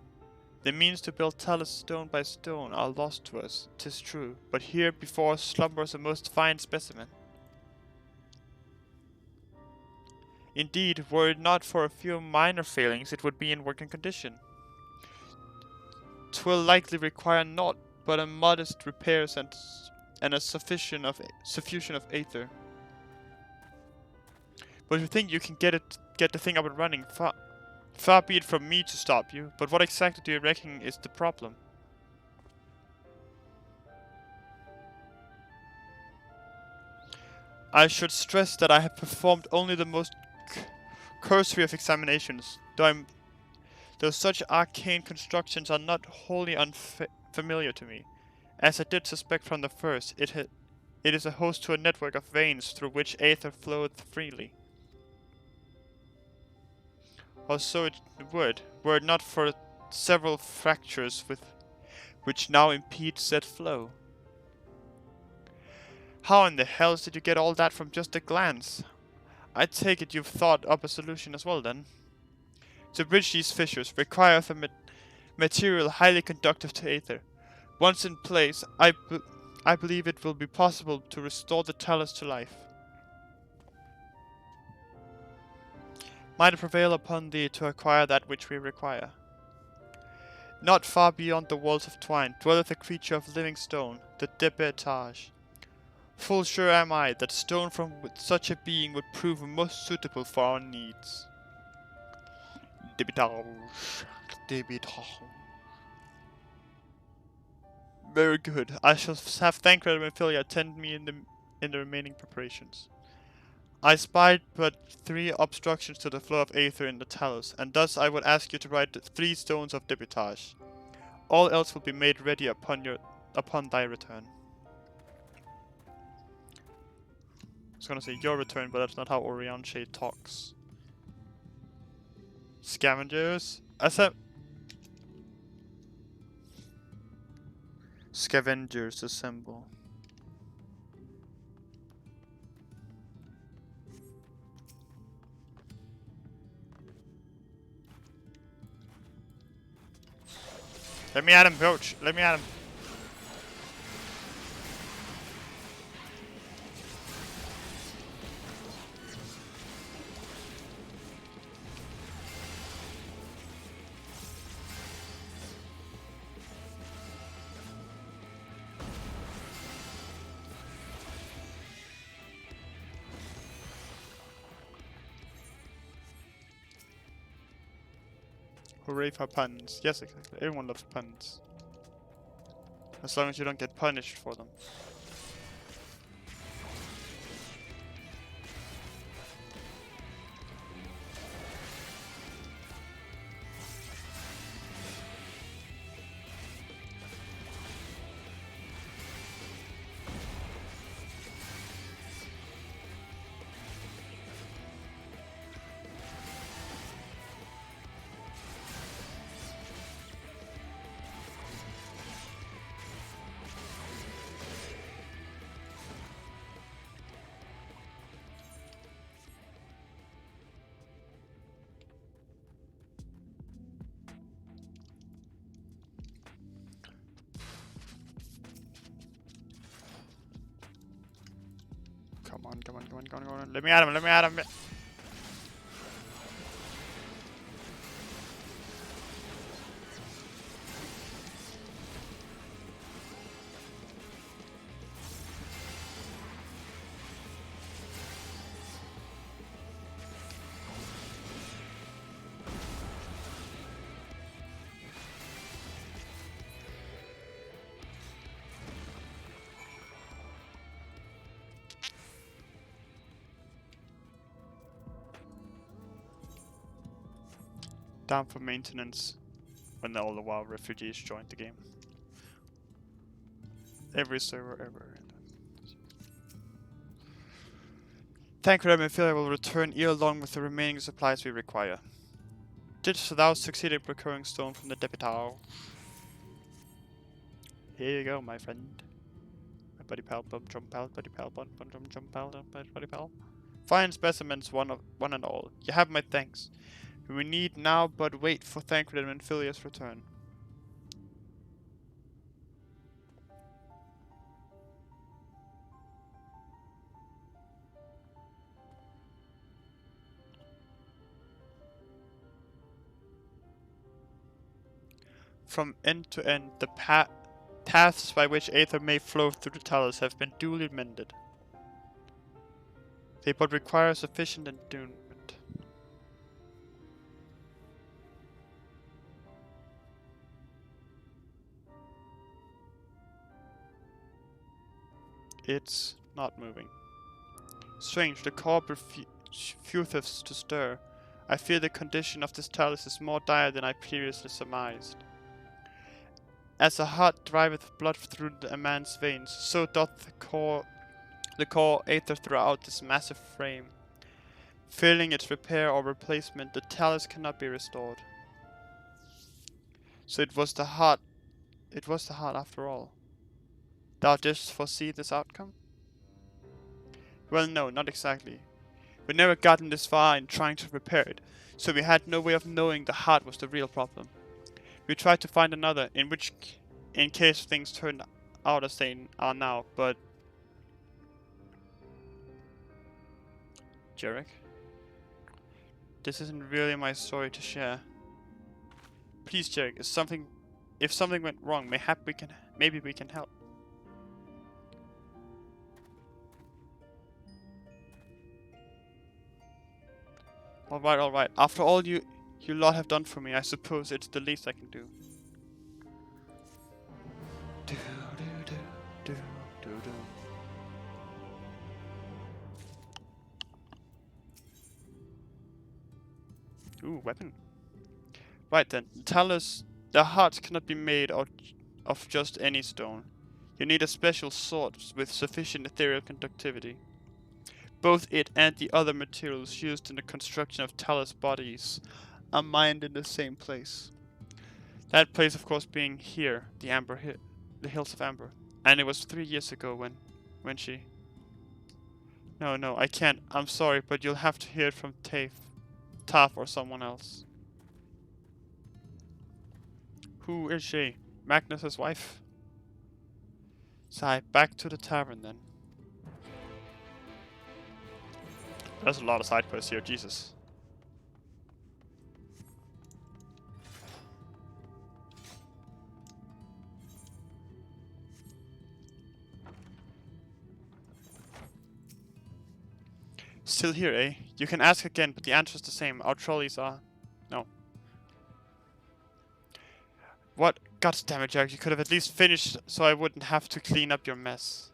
[SPEAKER 1] The means to build talus stone by stone are lost to us, 'tis true, but here before us slumbers a most fine specimen. Indeed, were it not for a few minor failings, it would be in working condition. 'Twill likely require naught but a modest repairs and a suffusion of aether. But you think you can get the thing up and running? Far be it from me to stop you, but what exactly do you reckon is the problem? I should stress that I have performed only the most cursory of examinations, though such arcane constructions are not wholly unfamiliar to me. As I did suspect from the first, it is a host to a network of veins through which aether floweth freely. Or so it would, were it not for several fractures which now impede said flow. How in the hells did you get all that from just a glance? I take it you've thought up a solution as well then. To bridge these fissures requireth a material highly conductive to aether. Once in place, I believe it will be possible to restore the talus to life. Might it prevail upon thee to acquire that which we require? Not far beyond the walls of twine dwelleth a creature of living stone, the Debetage. Full sure am I that stone from such a being would prove most suitable for our needs. Debetage. Very good. I shall have Thancred and Ophelia attend me in the remaining preparations. I spied but 3 obstructions to the flow of aether in the talus, and thus I would ask you to write 3 stones of debitage. All else will be made ready upon thy return. I was gonna say your return, but that's not how Orianche talks. Scavengers? Scavengers assemble. Let me at him, coach. Let me at him. Hooray for puns. Yes, exactly. Everyone loves puns. As long as you don't get punished for them. Come on, come on, come on, come on, come on. Let me at him, let me at him. Down for maintenance when all the WoW refugees joined the game. Every server ever. Thank you, Remifil. Will return here along with the remaining supplies we require. Didst thou succeed in procuring stone from the Depitar? Here you go, my friend. My buddy pal, bum jump pal, buddy pal, bum jump pal, buddy pal. Fine specimens, one and all. You have my thanks. We need now but wait for Thancred and Philius' return. From end to end, the paths by which Aether may flow through the talus have been duly mended. They but require sufficient endowment. It's not moving. Strange, the core refuseth to stir. I fear the condition of this talus is more dire than I previously surmised. As a heart driveth blood through a man's veins, so doth the core aether throughout this massive frame. Failing its repair or replacement, the talus cannot be restored. So it was the heart after all. Thou didst foresee this outcome? Well, no, not exactly. We never gotten this far in trying to repair it, so we had no way of knowing the heart was the real problem. We tried to find another, in case things turned out as they are now, but... Jarek? This isn't really my story to share. Please, Jarek, if something went wrong, maybe we can help. Alright. After all you lot have done for me, I suppose it's the least I can do. Ooh, weapon. Right then, talus. The hearts cannot be made out of just any stone. You need a special sword with sufficient ethereal conductivity. Both it and the other materials used in the construction of talus bodies are mined in the same place. That place, of course, being here, the Hills of Amber. And it was 3 years ago when she... No, I can't. I'm sorry, but you'll have to hear it from Taff or someone else. Who is she? Magnus's wife? Sigh, back to the tavern then. There's a lot of side quests here, Jesus. Still here, eh? You can ask again, but the answer's the same. Our trolleys are... No. What? God damn it, Jack. You could have at least finished so I wouldn't have to clean up your mess.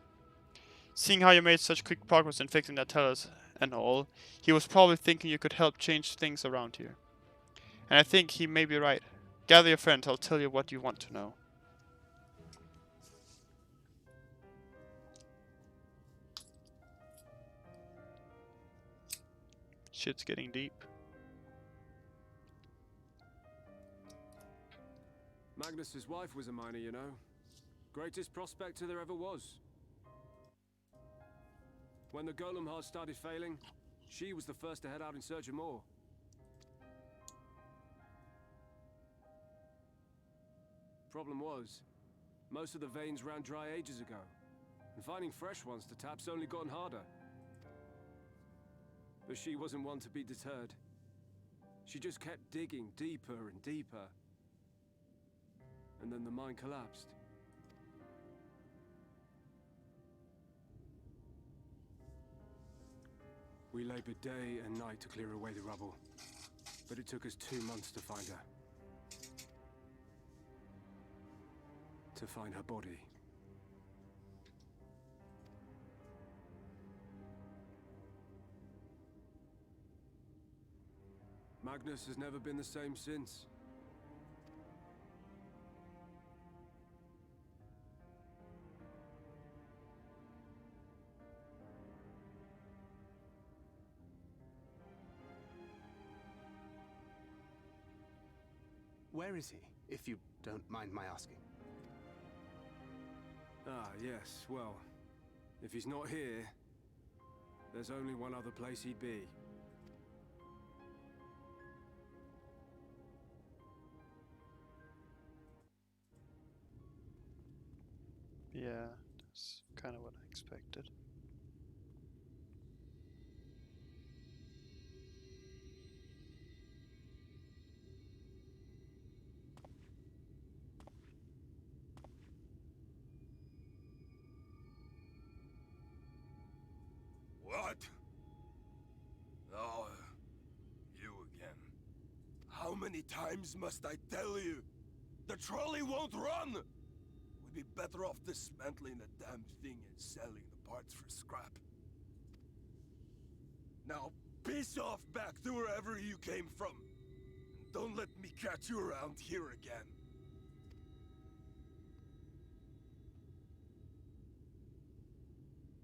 [SPEAKER 1] Seeing how you made such quick progress in fixing that talus and all, he was probably thinking you could help change things around here. And I think he may be right. Gather your friends, I'll tell you what you want to know. Shit's getting deep.
[SPEAKER 10] Magnus's wife was a miner, you know. Greatest prospector there ever was. When the golem heart started failing, she was the first to head out in search of more. Problem was, most of the veins ran dry ages ago, and finding fresh ones to tap's only gotten harder. But she wasn't one to be deterred. She just kept digging deeper and deeper. And then the mine collapsed. We labored day and night to clear away the rubble, but it took us 2 months to find her. To find her body. Magnus has never been the same since.
[SPEAKER 11] Where is he, if you don't mind my asking?
[SPEAKER 10] Ah, yes, well, if he's not here, there's only one other place he'd be.
[SPEAKER 1] Yeah, that's kind of what I expected.
[SPEAKER 12] What? Oh, you again. How many times must I tell you? The trolley won't run! We'd be better off dismantling the damn thing and selling the parts for scrap. Now, piss off back to wherever you came from. And don't let me catch you around here again.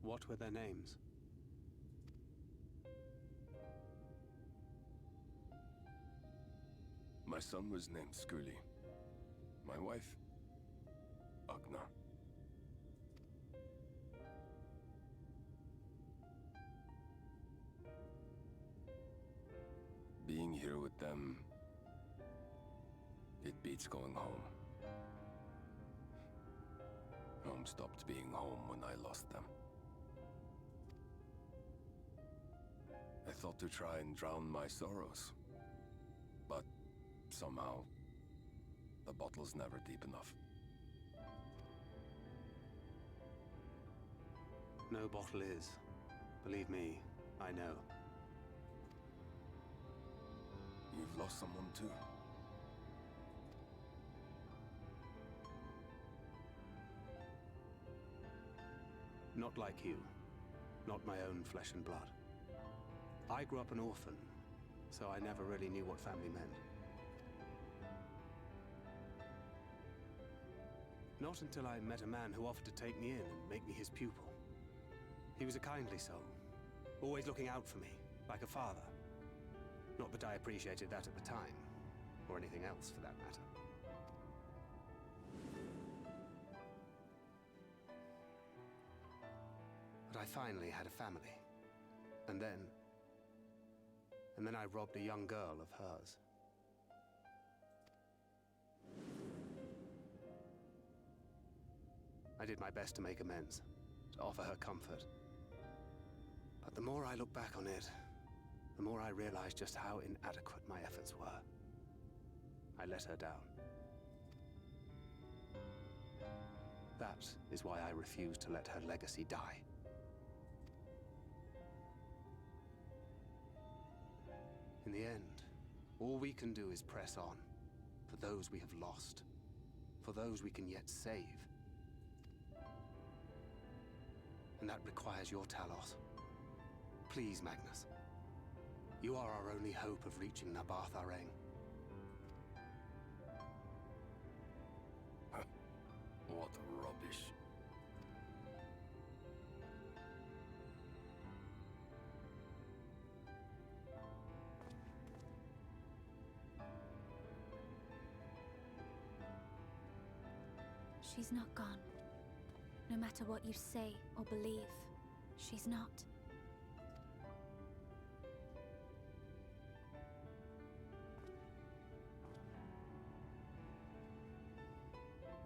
[SPEAKER 11] What were their names?
[SPEAKER 12] My son was named Skuli. My wife, Agna. Being here with them, it beats going home. Home stopped being home when I lost them. I thought to try and drown my sorrows, but somehow, the bottle's never deep enough.
[SPEAKER 11] No bottle is. Believe me, I know.
[SPEAKER 12] You've lost someone too.
[SPEAKER 11] Not like you. Not my own flesh and blood. I grew up an orphan, so I never really knew what family meant. Not until I met a man who offered to take me in and make me his pupil. He was a kindly soul, always looking out for me, like a father. Not that I appreciated that at the time, or anything else for that matter. But I finally had a family. And then I robbed a young girl of hers. I did my best to make amends, to offer her comfort. But the more I look back on it, the more I realize just how inadequate my efforts were. I let her down. That is why I refuse to let her legacy die. In the end, all we can do is press on, for those we have lost, for those we can yet save. And that requires your Talos. Please, Magnus. You are our only hope of reaching Nabarth Areng.
[SPEAKER 12] What rubbish.
[SPEAKER 8] She's not gone. No matter what you say or believe, she's not.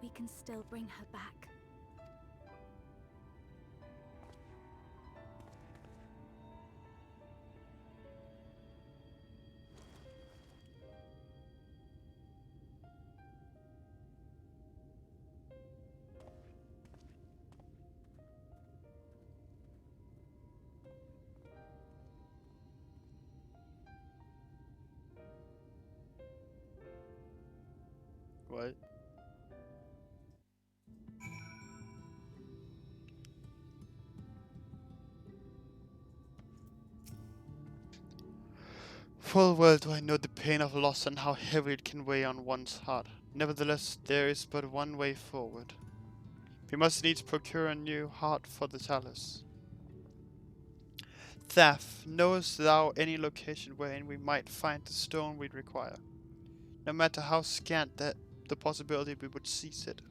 [SPEAKER 8] We can still bring her back.
[SPEAKER 1] Full well do I know the pain of loss and how heavy it can weigh on one's heart. Nevertheless, there is but one way forward. We must needs procure a new heart for the chalice. Thaf, knowest thou any location wherein we might find the stone we require? No matter how scant the possibility we would seize it.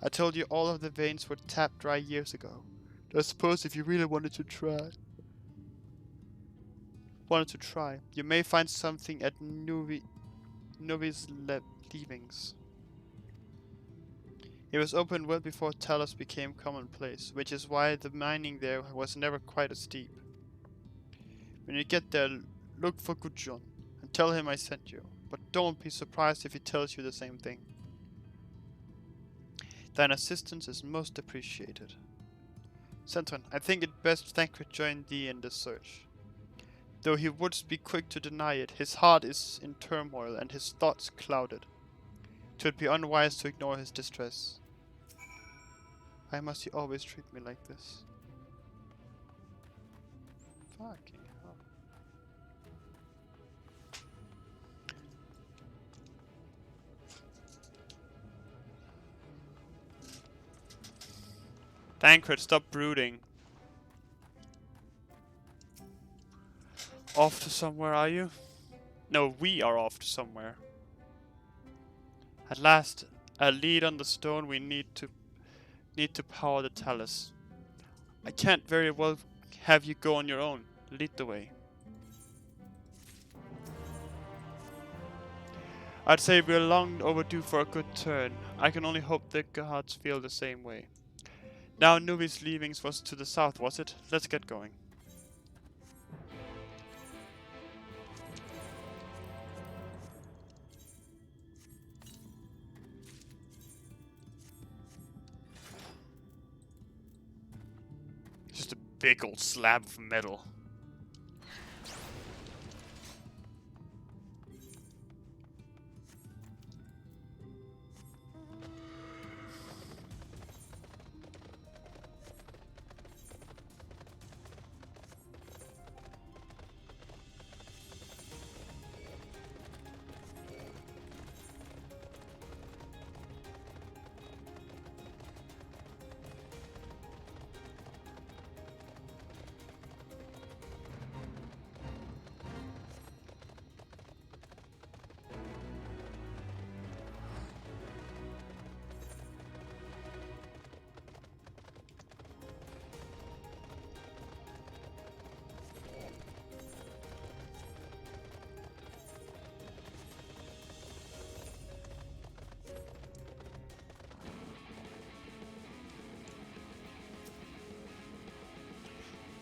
[SPEAKER 1] I told you all of the veins were tapped dry years ago. I suppose if you really wanted to try, you may find something at Nuvi's leavings. It was opened well before Talos became commonplace, which is why the mining there was never quite as deep. When you get there, look for Gudjon and tell him I sent you, but don't be surprised if he tells you the same thing. Thine assistance is most appreciated. Centron, I think it best Thancred join thee in this search. Though he would be quick to deny it, his heart is in turmoil and his thoughts clouded. 'Twould be unwise to ignore his distress. Why must he always treat me like this? Fucking hell. Thancred, stop brooding. Off to somewhere, are you? No, we are off to somewhere. At last, a lead on the stone we need to power the Talus. I can't very well have you go on your own. Lead the way. I'd say we're long overdue for a good turn. I can only hope the gods feel the same way. Now Nuvi's leavings was to the south, was it? Let's get going. Just a big old slab of metal.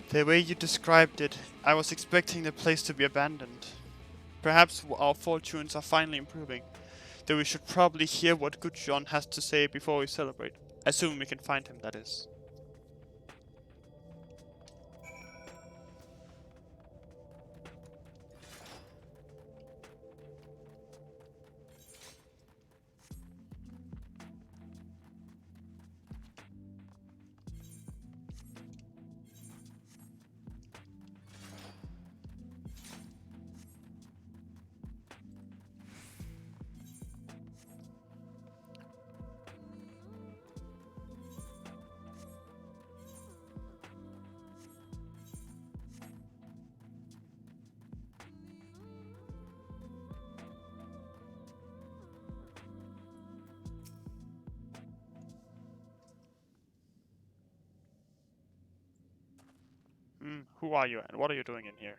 [SPEAKER 1] The way you described it, I was expecting the place to be abandoned. Perhaps our fortunes are finally improving, though we should probably hear what Gudjon has to say before we celebrate. Assuming we can find him, that is. Who are you and what are you doing in here?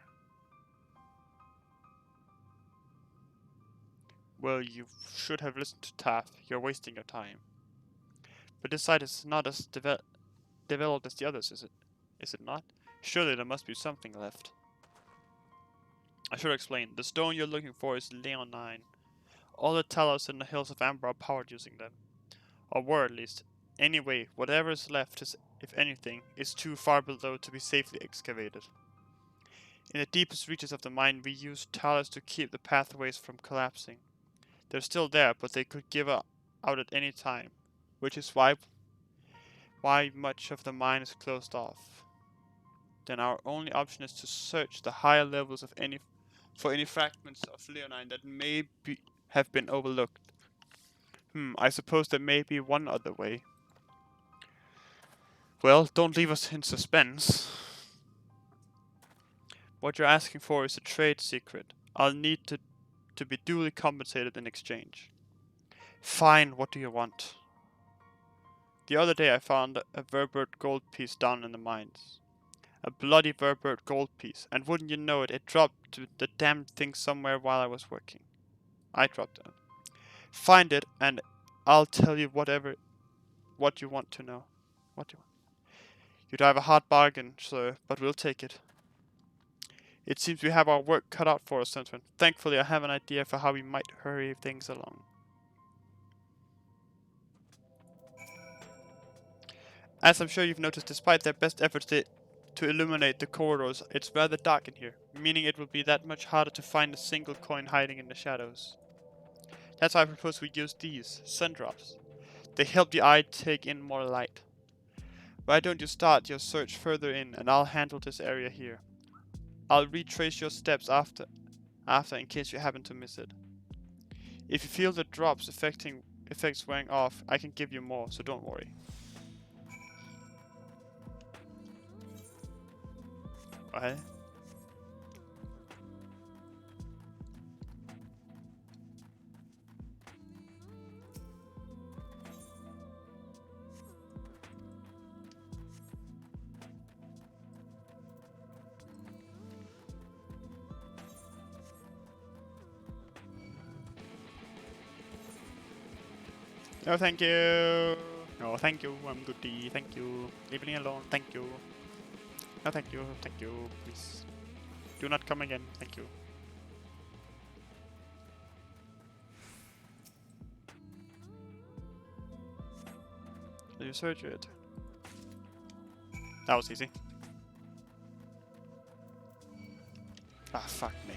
[SPEAKER 1] Well, you should have listened to Taff. You're wasting your time. But this site is not as developed as the others, is it? Is it not? Surely there must be something left. I should explain. The stone you're looking for is Leonine. All the Talos in the hills of Amber are powered using them. Or were at least. Anyway, whatever is left is, if anything, is too far below to be safely excavated. In the deepest reaches of the mine, we used Talos to keep the pathways from collapsing. They're still there, but they could give out at any time, which is why much of the mine is closed off. then our only option is to search the higher levels of for any fragments of Leonine that have been overlooked. I suppose there may be one other way. Well, don't leave us in suspense. What you're asking for is a trade secret. I'll need to be duly compensated in exchange. Fine, what do you want? The other day I found a Verbert gold piece down in the mines. A bloody Verbert gold piece, and wouldn't you know it, it dropped to the damned thing somewhere while I was working. I dropped it. Find it, and I'll tell you what you want to know. What do you want? You'd have a hard bargain, sir, but we'll take it. It seems we have our work cut out for us, gentlemen. Thankfully, I have an idea for how we might hurry things along. As I'm sure you've noticed, despite their best efforts to illuminate the corridors, it's rather dark in here, meaning it will be that much harder to find a single coin hiding in the shadows. That's why I propose we use these, sun drops. They help the eye take in more light. Why don't you start your search further in, and I'll handle this area here. I'll retrace your steps after in case you happen to miss it. If you feel the drops effects wearing off, I can give you more, so don't worry. What? No, thank you. No, thank you. I'm goody. Thank you. Leave me alone. Thank you. No, thank you. Thank you. Please. Do not come again. Thank you. Did you search it? That was easy. Ah, fuck me.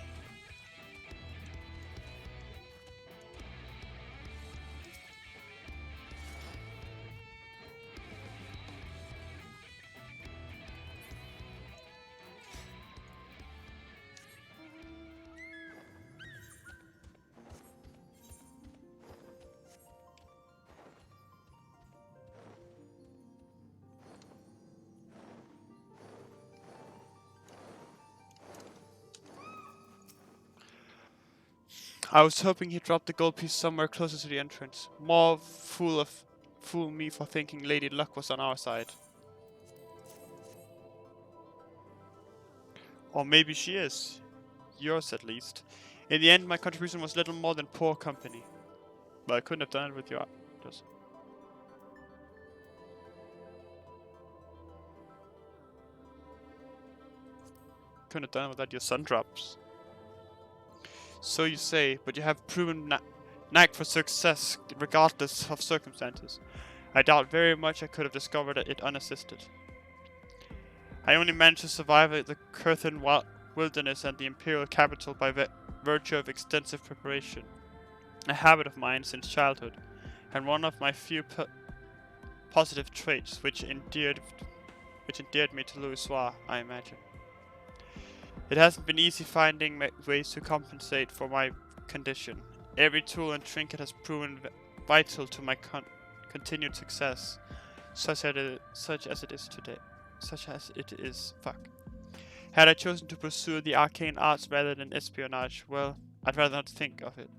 [SPEAKER 1] I was hoping he dropped the gold piece somewhere closer to the entrance. More fool me for thinking Lady Luck was on our side. Or maybe she is. Yours at least. In the end, my contribution was little more than poor company. But I couldn't have done it with your just. Couldn't have done it without your sun drops. So you say, but you have proven knack for success regardless of circumstances. I doubt very much I could have discovered it unassisted. I only managed to survive the Kurthan wilderness and the imperial capital by virtue of extensive preparation. A habit of mine since childhood, and one of my few positive traits which endeared me to Louisoix, I imagine. It hasn't been easy finding ways to compensate for my condition. Every tool and trinket has proven vital to my continued success, such as it is today. Had I chosen to pursue the arcane arts rather than espionage, well, I'd rather not think on it.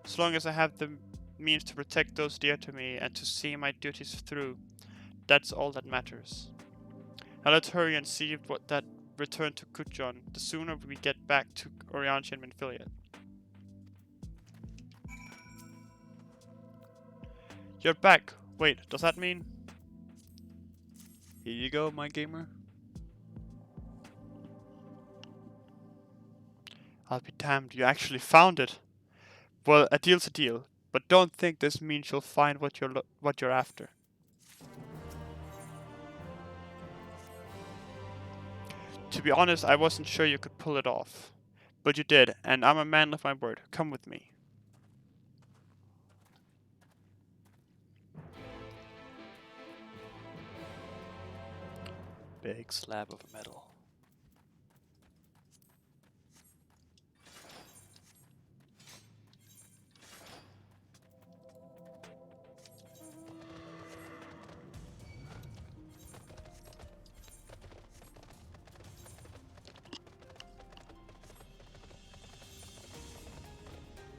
[SPEAKER 1] As long as I have the means to protect those dear to me and to see my duties through, that's all that matters. Now let's hurry and see what that return to Kutjon. The sooner we get back to Orianti and Minfilia. You're back. Wait, does that mean? Here you go, my gamer. I'll be damned, you actually found it. Well, a deal's a deal, but don't think this means you'll find what you're after. To be honest, I wasn't sure you could pull it off. But you did, and I'm a man of my word. Come with me. Big slab of metal.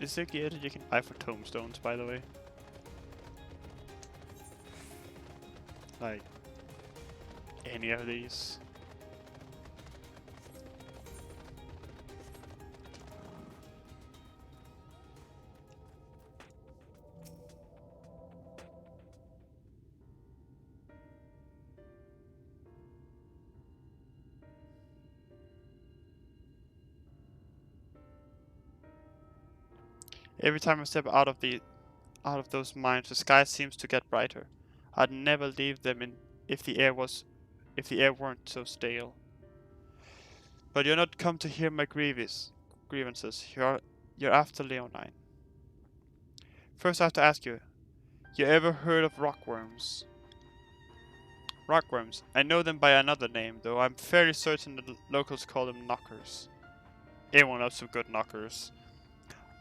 [SPEAKER 1] Is there gear that you can buy for tombstones, by the way? Like, any of these? Every time I step out of those mines, the sky seems to get brighter. I'd never leave them in if the air weren't so stale. But you're not come to hear my grievances. You're after Leonine. First I have to ask you, you ever heard of rockworms? Rockworms. I know them by another name, though I'm fairly certain the locals call them knockers. Everyone loves some good knockers.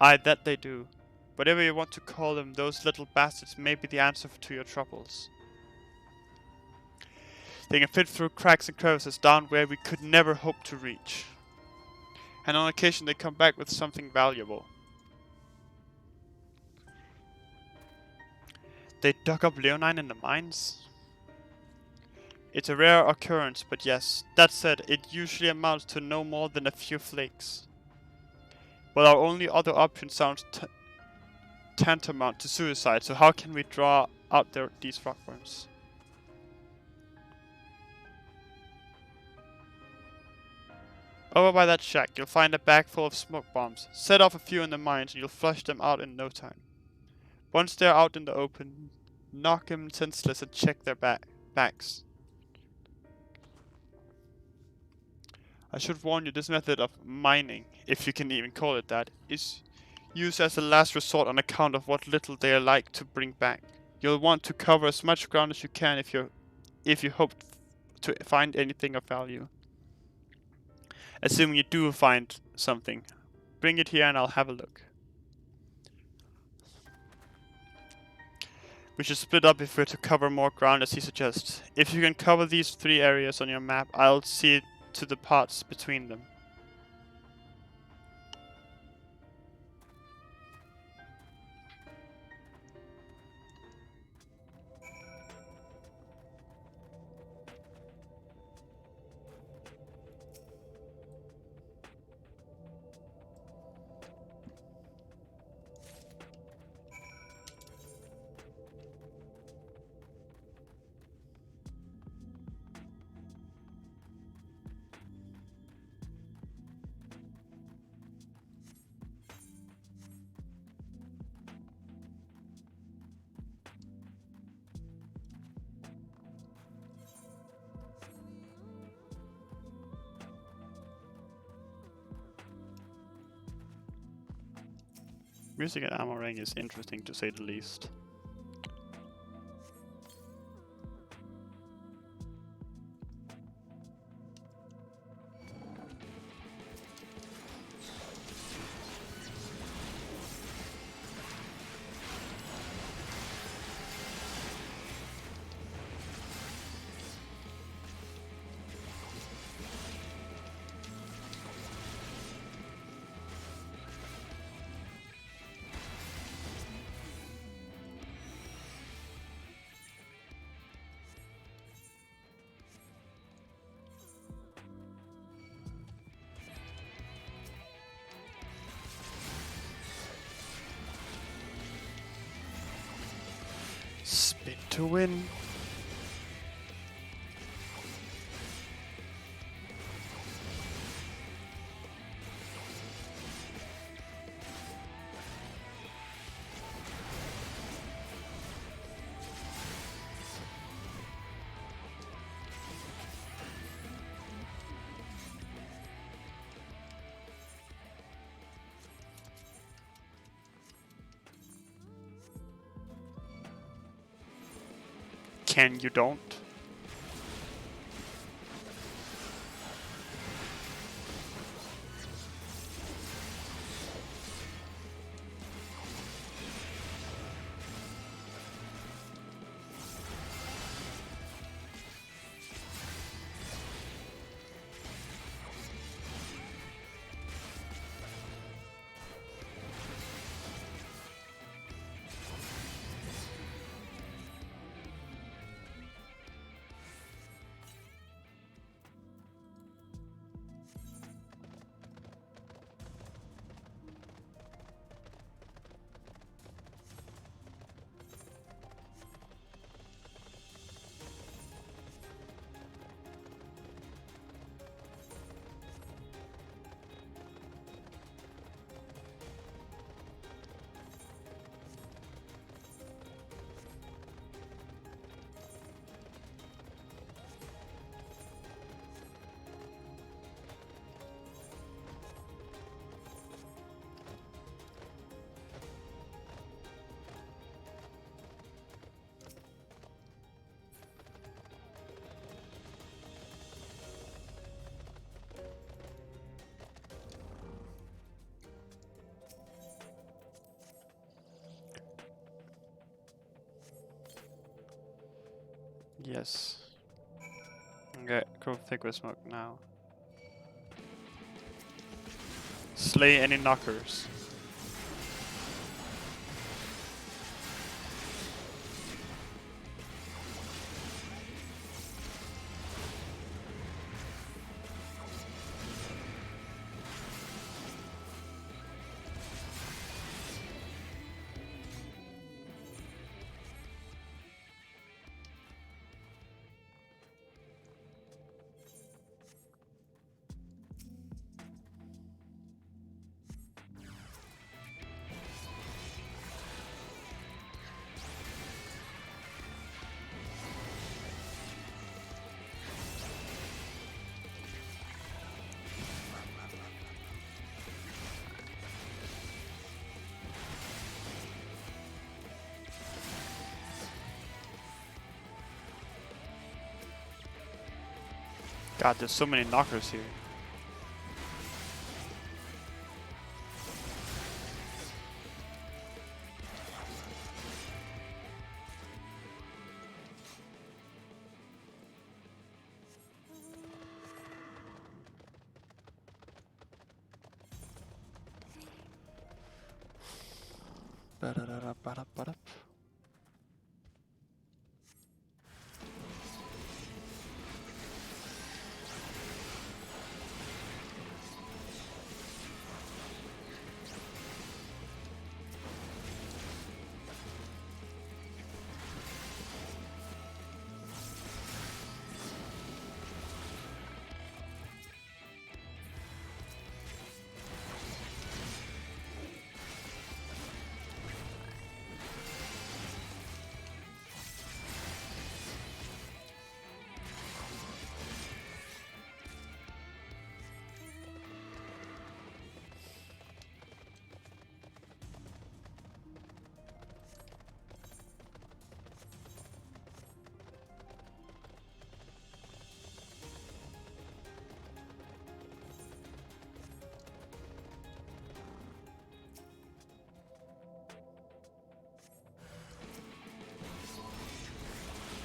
[SPEAKER 1] Aye, that they do. Whatever you want to call them, those little bastards may be the answer to your troubles. They can fit through cracks and crevices down where we could never hope to reach. And on occasion they come back with something valuable. They dug up Leonine in the mines? It's a rare occurrence, but yes. That said, it usually amounts to no more than a few flakes. Well, our only other option sounds tantamount to suicide, so how can we draw out these rockworms? Over by that shack, you'll find a bag full of smoke bombs. Set off a few in the mines and you'll flush them out in no time. Once they're out in the open, knock them senseless and check their backs. I should warn you, this method of mining, if you can even call it that, is used as a last resort on account of what little they are like to bring back. You'll want to cover as much ground as you can if you hope to find anything of value. Assuming you do find something, bring it here and I'll have a look. We should split up if we're to cover more ground as he suggests. If you can cover these 3 areas on your map, I'll see to the parts between them. Music at Amarang is interesting to say the least. Spin to win. Can you don't? Yes. Okay, go thick with smoke now. Slay any knockers. God, there's so many knockers here. Ba-da-da-da-ba-da-ba-da.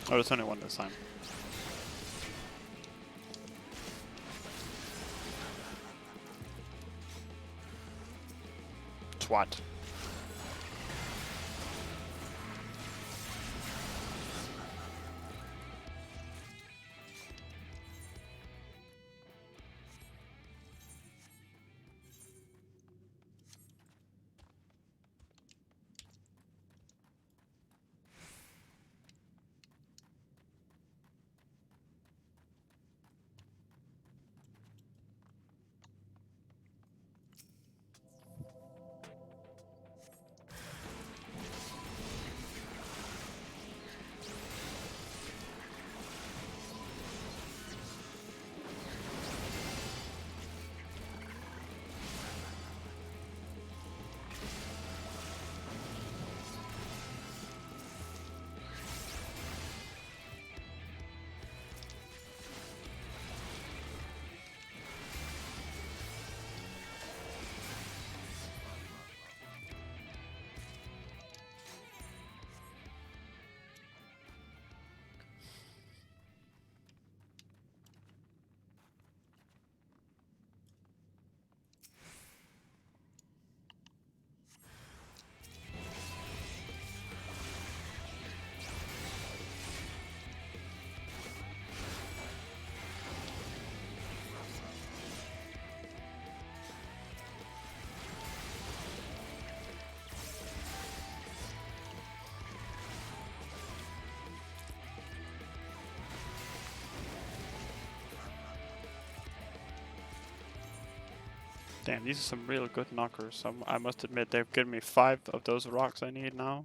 [SPEAKER 1] Oh, there's only one this time. Twat. Damn, these are some real good knockers. I must admit, they've given me 5 of those rocks I need now.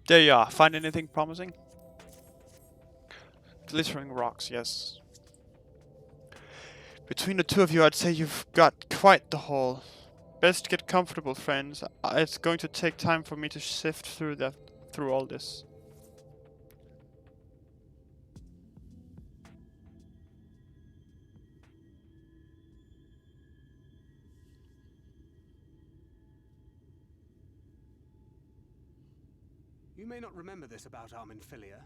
[SPEAKER 1] There you are. Find anything promising? Glittering rocks, yes. Between the two of you, I'd say you've got quite the haul. Best get comfortable, friends. It's going to take time for me to sift through all this.
[SPEAKER 11] You may not remember this about Arminfilia,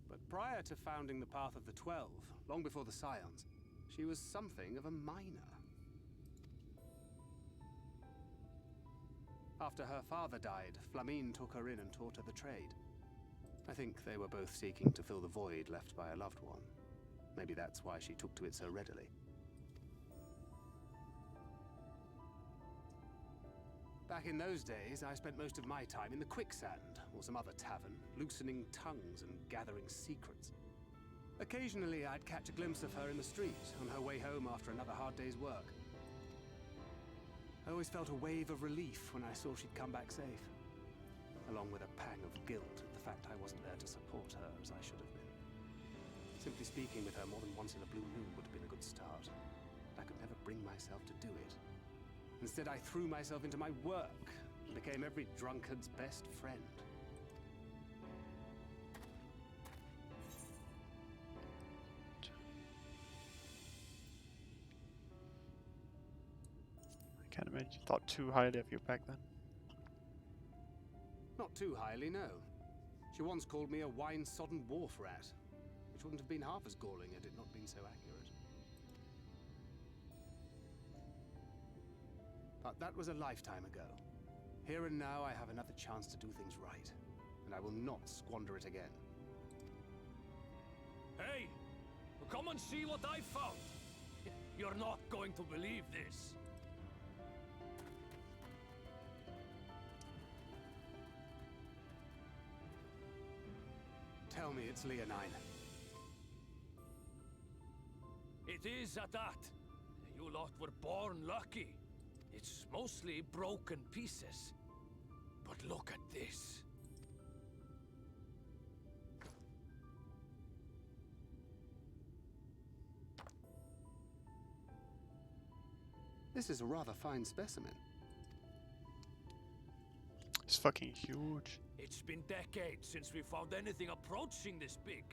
[SPEAKER 11] but prior to founding the Path of the 12, long before the Scions, she was something of a miner. After her father died, Flamine took her in and taught her the trade. I think they were both seeking to fill the void left by a loved one. Maybe that's why she took to it so readily. Back in those days, I spent most of my time in the Quicksand, or some other tavern, loosening tongues and gathering secrets. Occasionally, I'd catch a glimpse of her in the street, on her way home after another hard day's work. I always felt a wave of relief when I saw she'd come back safe, along with a pang of guilt at the fact I wasn't there to support her as I should have been. Simply speaking with her more than once in a blue moon would have been a good start. I could never bring myself to do it. Instead, I threw myself into my work and became every drunkard's best friend.
[SPEAKER 1] I can't imagine you thought too highly of you back then.
[SPEAKER 11] Not too highly, no. She once called me a wine-sodden wharf rat, which wouldn't have been half as galling had it not been so accurate. But that was a lifetime ago. Here and now I have another chance to do things right, and I will not squander it again.
[SPEAKER 13] Hey! Come and see what I found! You're not going to believe this.
[SPEAKER 11] Tell me it's Leonine.
[SPEAKER 13] It is at that. You lot were born lucky. It's mostly broken pieces. But look at this.
[SPEAKER 11] This is a rather fine specimen.
[SPEAKER 1] It's fucking huge.
[SPEAKER 13] It's been decades since we found anything approaching this big.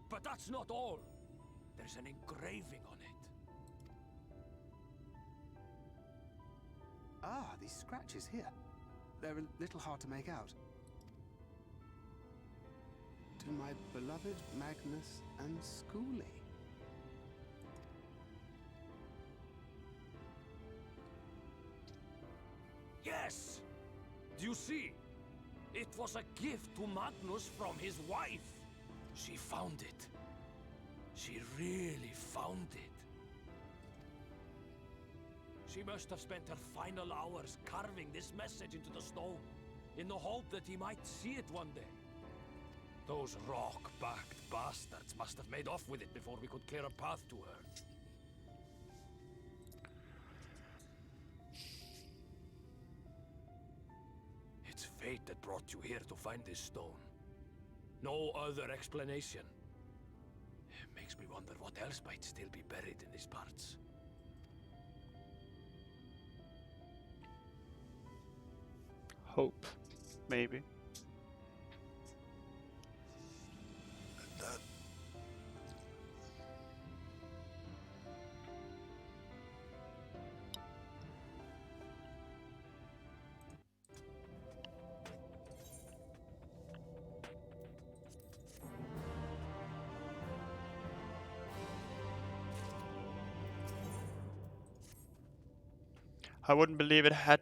[SPEAKER 13] But that's not all. There's an engraving on it.
[SPEAKER 11] Ah, these scratches here. They're a little hard to make out. To my beloved Magnus and Schoolie.
[SPEAKER 13] Yes! Do you see? It was a gift to Magnus from his wife. She found it. She really found it. She must have spent her final hours carving this message into the stone, in the hope that he might see it one day. Those rock-backed bastards must have made off with it before we could clear a path to her. It's fate that brought you here to find this stone. No other explanation. It makes me wonder what else might still be buried in these parts.
[SPEAKER 1] Hope. Maybe. I wouldn't believe it had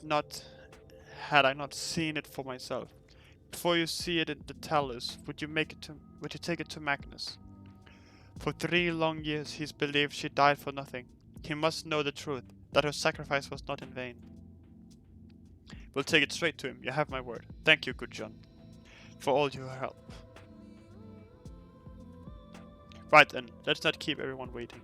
[SPEAKER 1] I not seen it for myself. Before you see it in the talus, would you take it to Magnus? For 3 long years he's believed she died for nothing. He must know the truth, that her sacrifice was not in vain. We'll take it straight to him, you have my word. Thank you, good John, for all your help. Right then, let's not keep everyone waiting.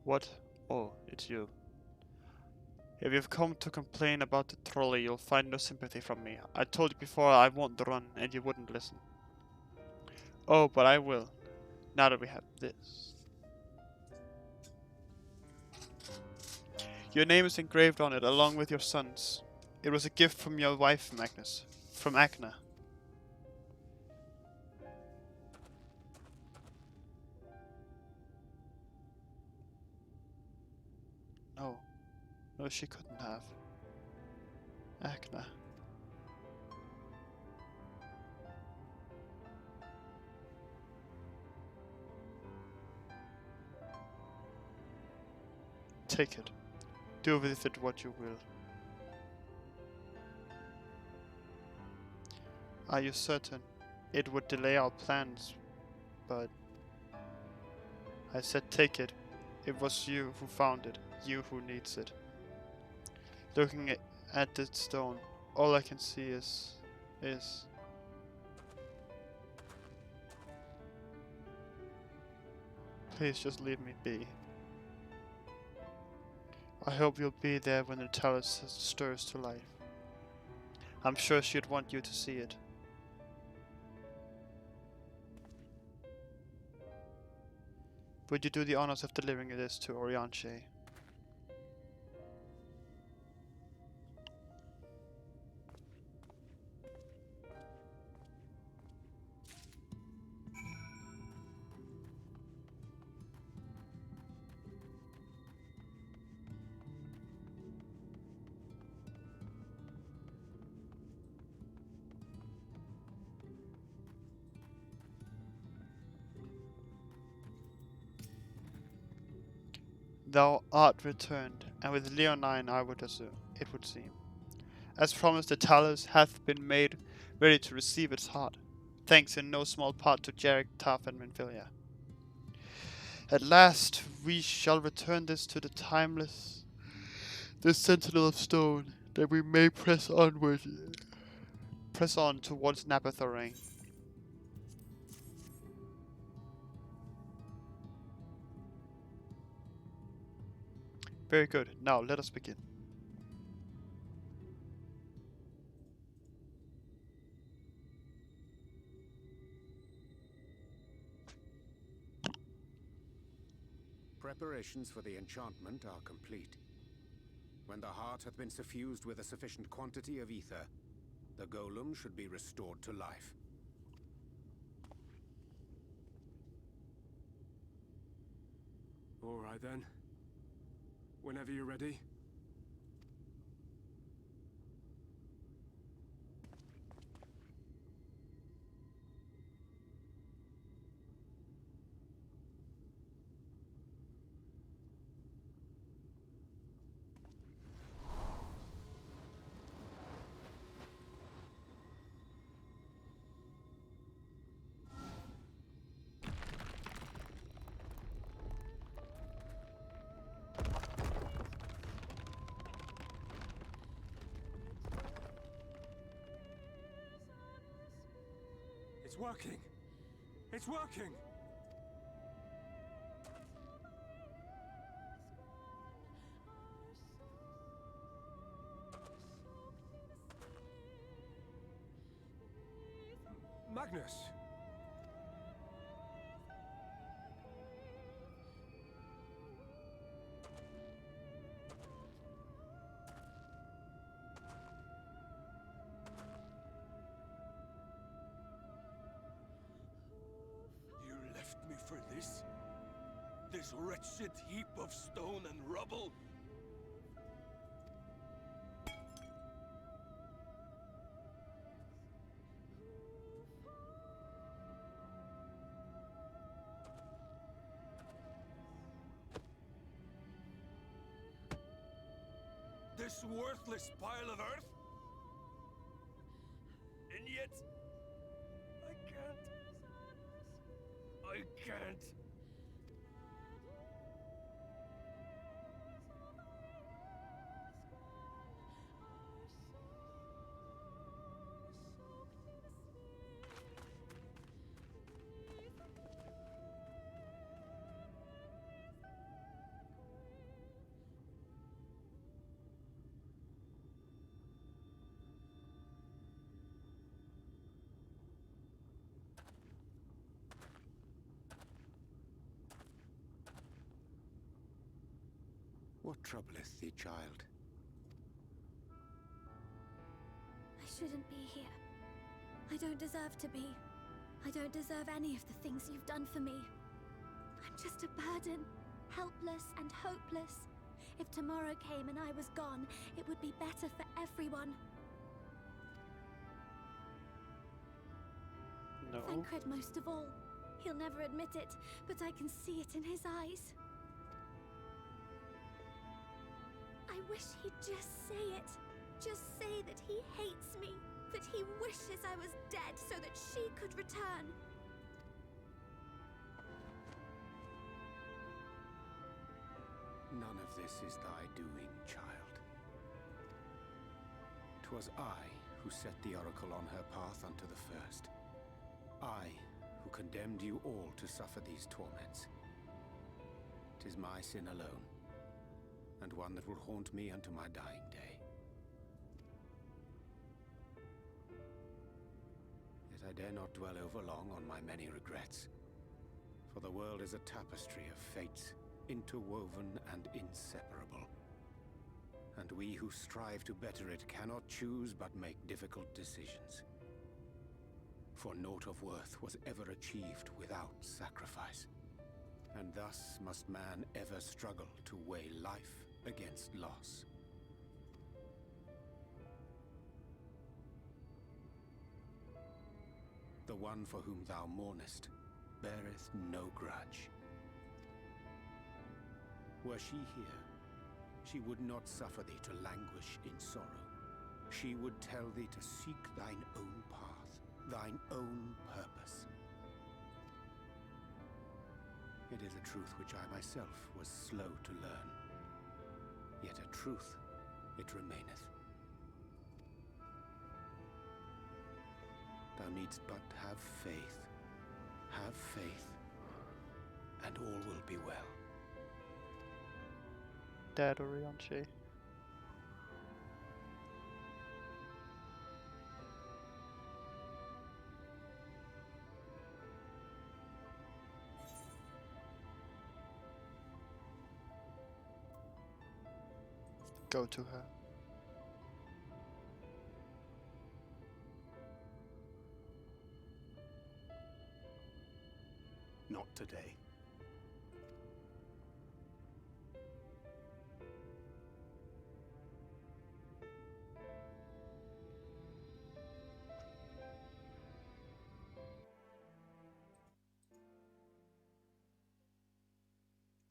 [SPEAKER 1] What? Oh, it's you. If you've come to complain about the trolley, you'll find no sympathy from me. I told you before I won't run, and you wouldn't listen. Oh, but I will, now that we have this. Your name is engraved on it, along with your son's. It was a gift from your wife, Magnus. From Agna. No. No, she couldn't have. Agna. Take it. Do with it what you will. Are you certain? It would delay our plans, but... I said take it. It was you who found it. You who needs it. Looking at the stone, all I can see is... Please just leave me be. I hope you'll be there when the talus stirs to life. I'm sure she'd want you to see it. Would you do the honors of delivering this to Orianche? Thou art returned, and with Leonine I would assume, it would seem. As promised, the talus hath been made ready to receive its heart, thanks in no small part to Jarek, Taff, and Minfilia. At last we shall return this to the timeless, this sentinel of stone, that we may press on towards Napathorane. Very good. Now let us begin.
[SPEAKER 5] Preparations for the enchantment are complete. When the heart hath been suffused with a sufficient quantity of ether, the golem should be restored to life.
[SPEAKER 10] All right then. Whenever you're ready. It's working! It's working! Magnus!
[SPEAKER 12] For this? This wretched heap of stone and rubble? This worthless pile of earth? And yet, I can't I can't.
[SPEAKER 5] What troubleth thee, child?
[SPEAKER 8] I shouldn't be here. I don't deserve to be. I don't deserve any of the things you've done for me. I'm just a burden, helpless and hopeless. If tomorrow came and I was gone, it would be better for everyone.
[SPEAKER 1] No.
[SPEAKER 8] Thancred most of all. He'll never admit it, but I can see it in his eyes. I wish he'd just say it. Just say that he hates me, that he wishes I was dead so that she could return.
[SPEAKER 5] None of this is thy doing, child. 'Twas I who set the Oracle on her path unto the first. I who condemned you all to suffer these torments. 'Tis my sin alone, and one that will haunt me unto my dying day. Yet I dare not dwell overlong on my many regrets, for the world is a tapestry of fates, interwoven and inseparable. And we who strive to better it cannot choose but make difficult decisions. For naught of worth was ever achieved without sacrifice. And thus must man ever struggle to weigh life against loss. The one for whom thou mournest beareth no grudge. Were she here, she would not suffer thee to languish in sorrow. She would tell thee to seek thine own path, thine own purpose. It is a truth which I myself was slow to learn. Yet a truth it remaineth. Thou needst but have faith, and all will be well.
[SPEAKER 1] Dad Orianche. Go to her.
[SPEAKER 5] Not today.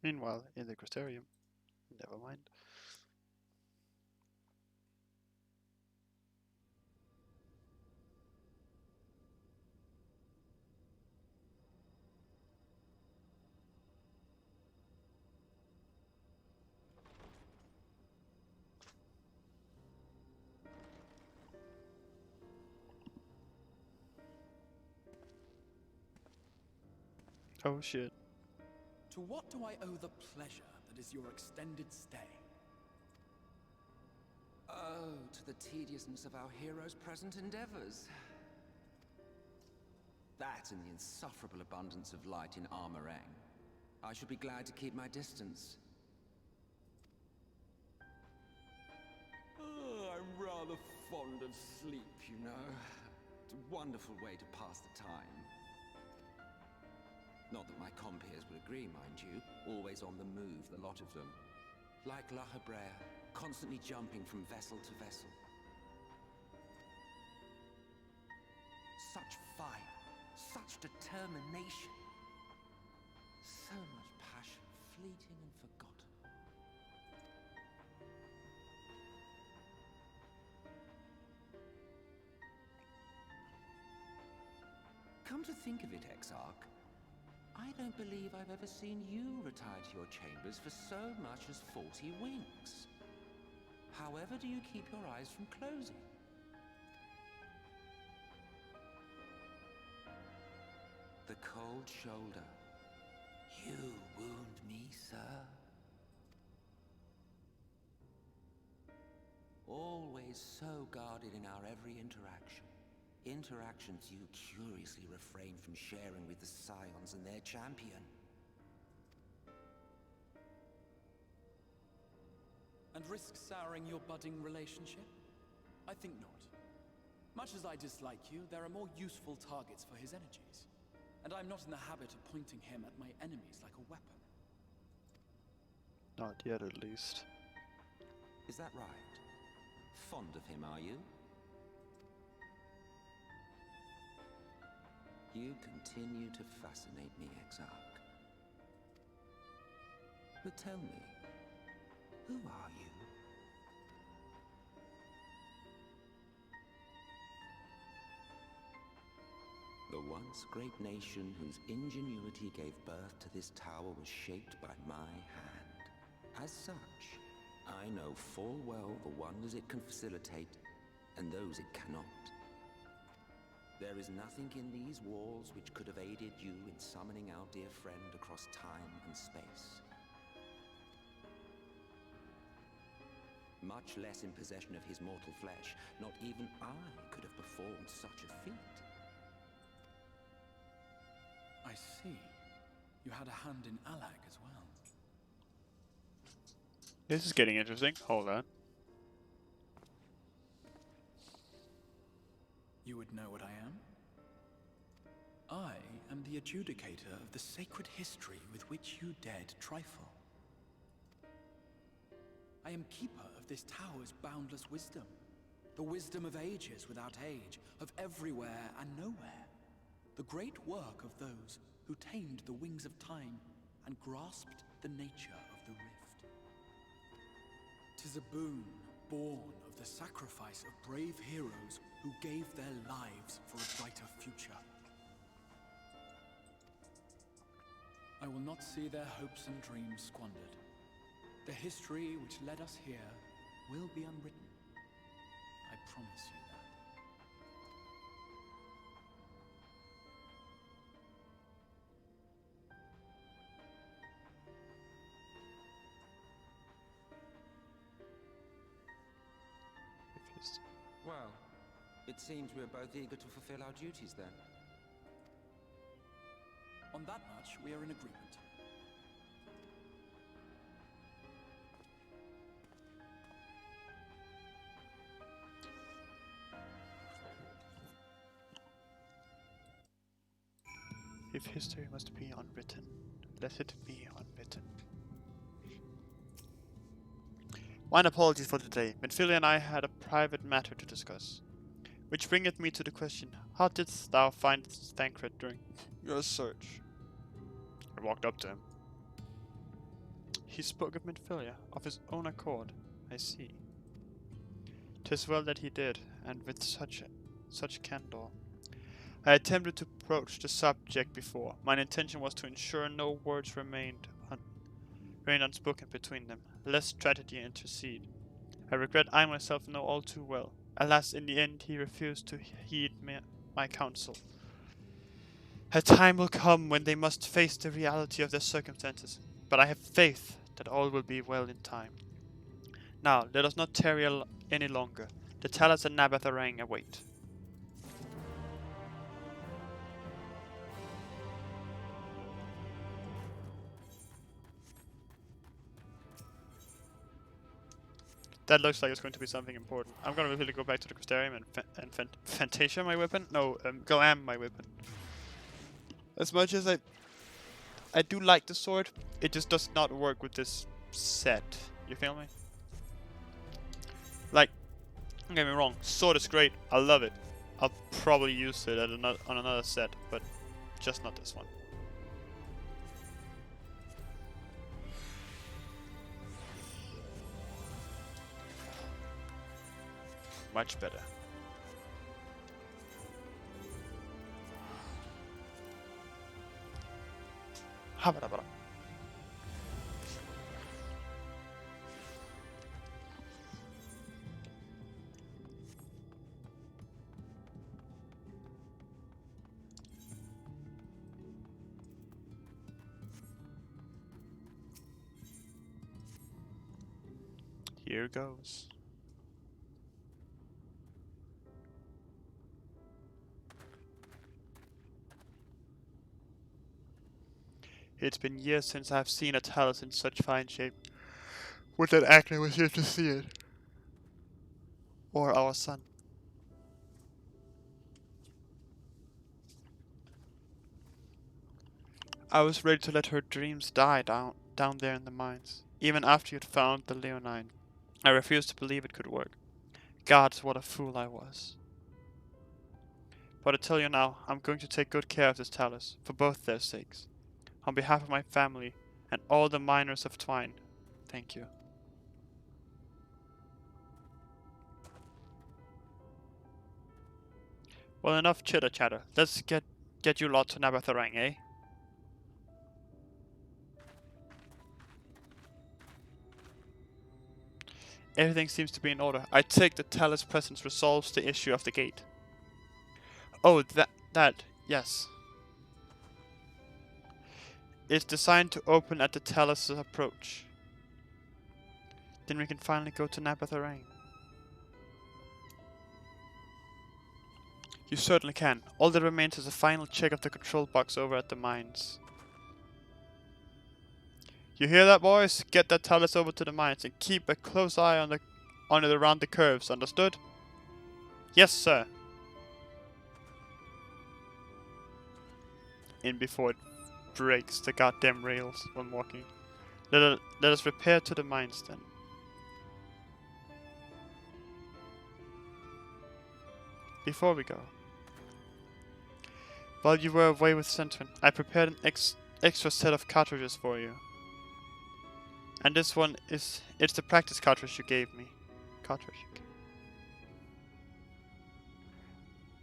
[SPEAKER 1] Meanwhile, in the Crystarium. Never mind. Oh shit.
[SPEAKER 2] To what do I owe the pleasure that is your extended stay?
[SPEAKER 3] Oh, to the tediousness of our hero's present endeavors. That and the insufferable abundance of light in Armorang. I should be glad to keep my distance. Oh, I'm rather fond of sleep, you know. It's a wonderful way to pass the time. Not that my compeers would agree, mind you. Always on the move, the lot of them. Like La Hebrea, constantly jumping from vessel to vessel. Such fire, such determination. So much passion, fleeting and forgotten. Come to think of it, Exarch, I don't believe I've ever seen you retire to your chambers for so much as 40 winks. However do you keep your eyes from closing? The cold shoulder. You wound me, sir. Always so guarded in our every interaction. Interactions you curiously refrain from sharing with the Scions and their champion.
[SPEAKER 2] And risk souring your budding relationship? I think not. Much as I dislike you, there are more useful targets for his energies. And I'm not in the habit of pointing him at my enemies like a weapon.
[SPEAKER 1] Not yet, at least.
[SPEAKER 3] Is that right? Fond of him, are you? You continue to fascinate me, Exarch. But tell me, who are you? The once great nation whose ingenuity gave birth to this tower was shaped by my hand. As such, I know full well the wonders it can facilitate and those it cannot. There is nothing in these walls which could have aided you in summoning our dear friend across time and space. Much less in possession of his mortal flesh, not even I could have performed such a feat.
[SPEAKER 2] I see. You had a hand in Alag as well.
[SPEAKER 1] This is getting interesting. Hold on.
[SPEAKER 2] You would know what I am? I am the adjudicator of the sacred history with which you dared trifle. I am keeper of this tower's boundless wisdom. The wisdom of ages without age, of everywhere and nowhere. The great work of those who tamed the wings of time and grasped the nature of the rift. 'Tis a boon born of the sacrifice of brave heroes who gave their lives for a brighter future. I will not see their hopes and dreams squandered. The history which led us here will be unwritten. I promise you that.
[SPEAKER 3] Well, it seems we are both eager to fulfill our duties then.
[SPEAKER 2] On that much, we are in agreement.
[SPEAKER 1] If history must be unwritten, let it be unwritten. Mine apologies for today. Minfilia and I had a private matter to discuss. Which bringeth me to the question, how didst thou find Thancred during your search? I walked up to him. He spoke of Minfilia, of his own accord, I see. 'Tis well that he did, and with such candor. I attempted to broach the subject before. Mine intention was to ensure no words remained unspoken between them, lest tragedy intercede. I regret I myself know all too well. Alas, in the end he refused to heed my counsel. A time will come when they must face the reality of their circumstances, but I have faith that all will be well in time. Now, let us not tarry any longer. The Talas and Nabatharang await. That looks like it's going to be something important. I'm gonna really go back to the Crystarium and Fantasia my weapon? No, Glam my weapon. As much as I do like the sword, it just does not work with this set. You feel me? Like, don't get me wrong, sword is great. I love it. I'll probably use it on another set, but just not this one. Much better. Habadabada. Here goes. It's been years since I've seen a talus in such fine shape. Would that Acne was here to see it. Or our son. I was ready to let her dreams die down there in the mines, even after you'd found the Leonine. I refused to believe it could work. Gods, what a fool I was. But I tell you now, I'm going to take good care of this talus, for both their sakes. On behalf of my family, and all the miners of Twine. Thank you. Well, enough chitter-chatter. Let's get you lot to Nabatharang, eh? Everything seems to be in order. I take the talus presence resolves the issue of the gate. Oh, yes. It's designed to open at the talus' approach. Then we can finally go to Nabatharang. You certainly can. All that remains is a final check of the control box over at the mines. You hear that, boys? Get that talus over to the mines and keep a close eye on it around the curves, understood? Yes, sir. In before it breaks the goddamn rails when walking. Let us repair to the mines then. Before we go, while you were away with Centrin, I prepared an extra set of cartridges for you. And this one it's the practice cartridge you gave me.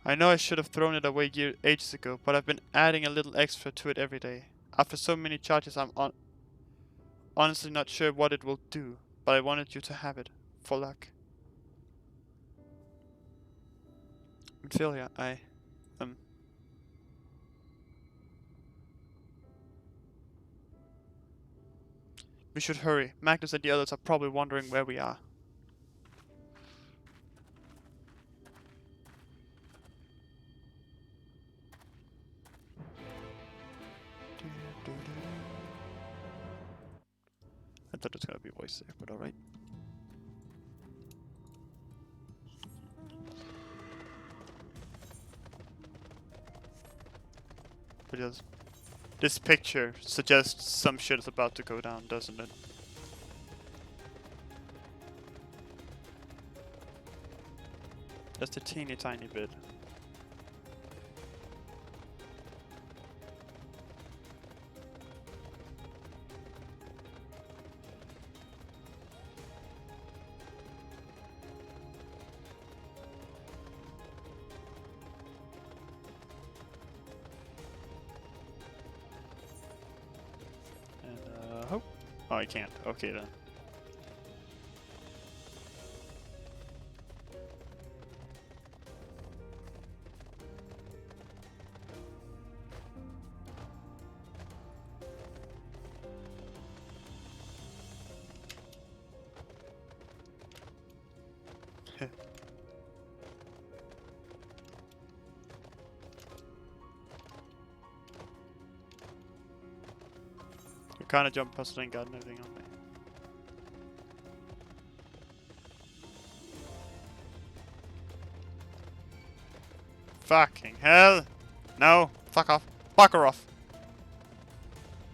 [SPEAKER 1] I know I should have thrown it away ages ago, but I've been adding a little extra to it every day. After so many charges, I'm honestly not sure what it will do, but I wanted you to have it, for luck. Ophelia, we should hurry. Magnus and the others are probably wondering where we are. I thought it was gonna be voice there, but alright. But yes, this picture suggests some shit is about to go down, doesn't it? Just a teeny tiny bit. And oh, I can't. Okay then. I kinda jumped past it and got anything on me. Fucking hell! No! Fuck off! Bugger off!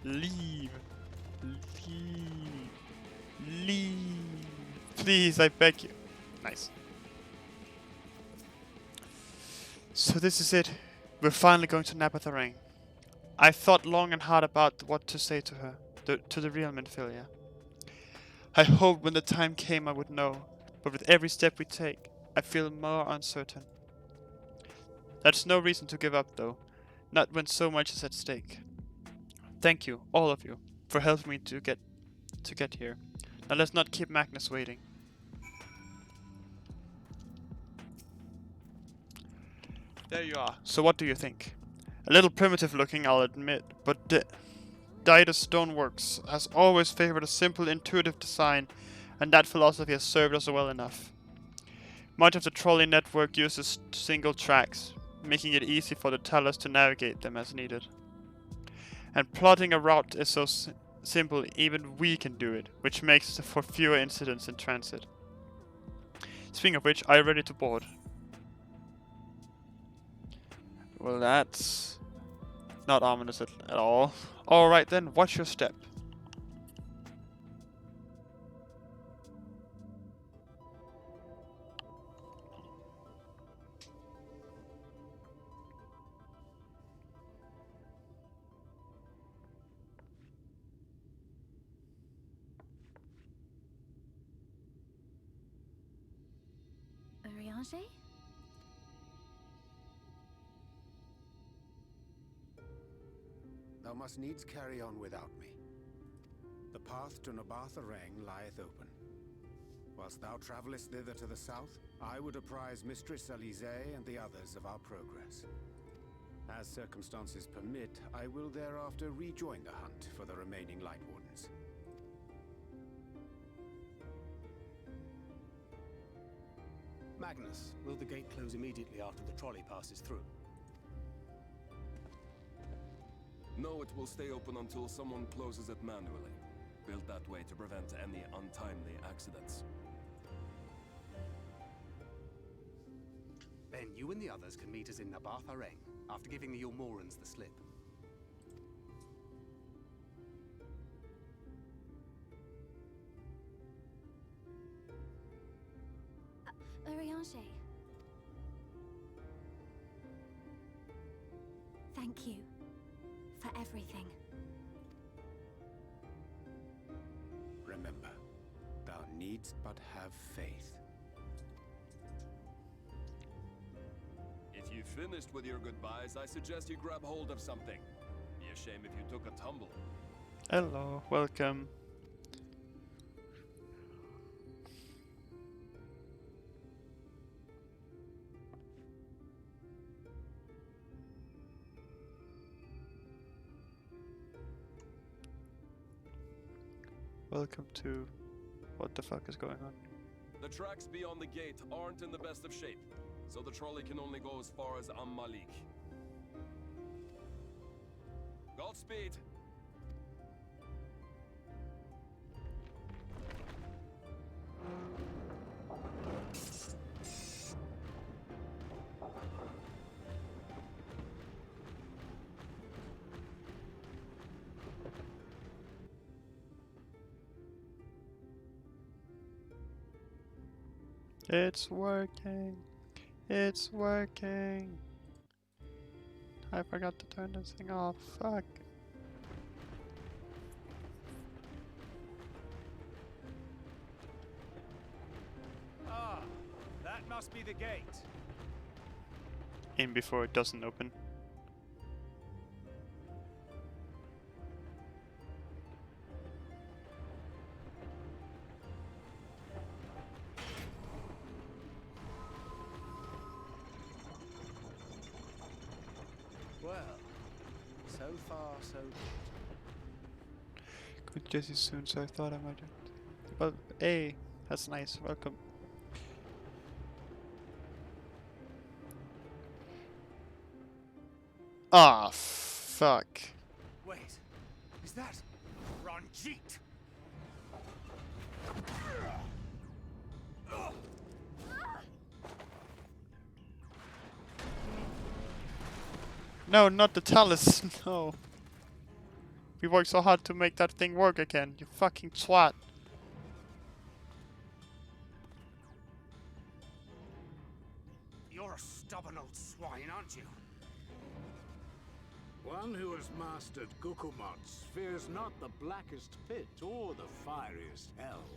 [SPEAKER 1] Leave! Leave! Leave! Please, I beg you. Nice. So this is it. We're finally going to Nabatharang. I thought long and hard about what to say to her, to the real Minfilia. I hoped when the time came I would know, but with every step we take, I feel more uncertain. That's no reason to give up though, not when so much is at stake. Thank you, all of you, for helping me to get here. Now let's not keep Magnus waiting. There you are. So what do you think? A little primitive looking, I'll admit, but Daida's Stoneworks has always favored a simple, intuitive design, and that philosophy has served us well enough. Much of the trolley network uses single tracks, making it easy for the tellers to navigate them as needed. And plotting a route is so simple, even we can do it, which makes for fewer incidents in transit. Speaking of which, are you ready to board? Well, that's not ominous at all. Alright then, watch your step.
[SPEAKER 8] Urianger?
[SPEAKER 5] Thou must needs carry on without me. The path to Nabatha Rang lieth open. Whilst thou travellest thither to the south, I would apprise Mistress Elise and the others of our progress. As circumstances permit, I will thereafter rejoin the hunt for the remaining Light Wardens.
[SPEAKER 11] Magnus, will the gate close immediately after the trolley passes through?
[SPEAKER 12] No, it will stay open until someone closes it manually. Built that way to prevent any untimely accidents.
[SPEAKER 11] Then you and the others can meet us in Nabatha Rang, after giving the Yulmorans the slip.
[SPEAKER 8] Urianger. Thank you for everything.
[SPEAKER 5] Remember, thou needst but have faith.
[SPEAKER 12] If you finished with your goodbyes, I suggest you grab hold of something. Be a shame if you took a tumble.
[SPEAKER 1] Hello, welcome. Welcome to... What the fuck is going on?
[SPEAKER 12] The tracks beyond the gate aren't in the best of shape, so the trolley can only go as far as Malik. Godspeed!
[SPEAKER 1] It's working. It's working. I forgot to turn this thing off. Fuck.
[SPEAKER 11] Ah, that must be the gate.
[SPEAKER 1] In before it doesn't open.
[SPEAKER 11] Well, so far so good.
[SPEAKER 1] Good Jesse soon, so I thought I might. Well, hey, that's nice. Welcome. Ah, fuck.
[SPEAKER 11] Wait, is that Ranjit?
[SPEAKER 1] No, not the Talus. No. We worked so hard to make that thing work again. You fucking twat.
[SPEAKER 11] You're a stubborn old swine, aren't you?
[SPEAKER 14] One who has mastered Gukumots fears not the blackest pit or the fieriest hell.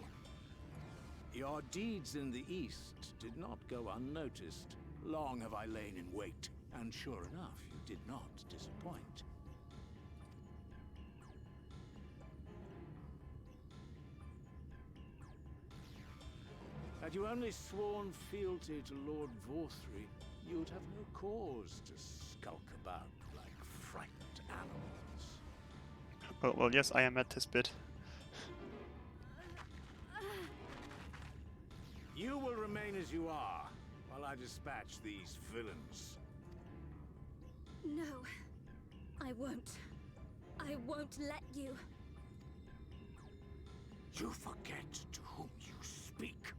[SPEAKER 14] Your deeds in the east did not go unnoticed. Long have I lain in wait, and sure enough, you did not disappoint. Had you only sworn fealty to Lord Vorthry, you'd have no cause to skulk about like frightened animals.
[SPEAKER 1] Well, yes, I am at this bit.
[SPEAKER 14] You will remain as you are, while I dispatch these villains.
[SPEAKER 8] No, I won't. I won't let you.
[SPEAKER 14] You forget to whom you speak.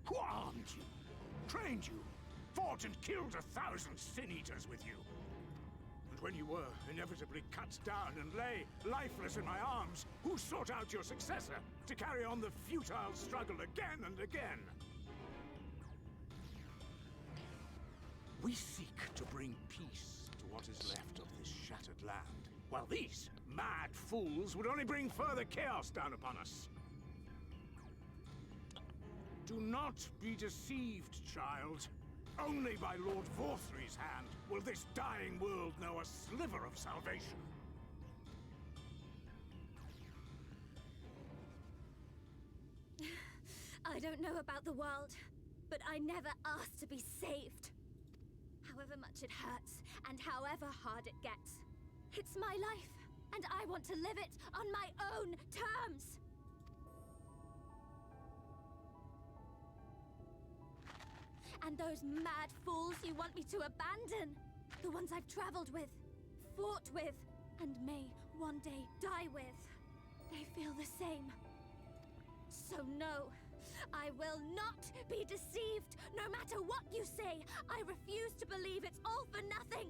[SPEAKER 14] Who armed you, trained you, fought and killed 1,000 sin-eaters with you. And when you were inevitably cut down and lay lifeless in my arms, who sought out your successor to carry on the futile struggle again and again? We seek to bring peace to what is left of this shattered land, while these mad fools would only bring further chaos down upon us. Do not be deceived, child. Only by Lord Vorthry's hand will this dying world know a sliver of salvation.
[SPEAKER 8] I don't know about the world, but I never asked to be saved. However much it hurts, and however hard it gets. It's my life, and I want to live it on my own terms! And those mad fools you want me to abandon, the ones I've traveled with, fought with, and may one day die with, they feel the same. So no, I will not be deceived, no matter what you say. I refuse to believe it's all for nothing.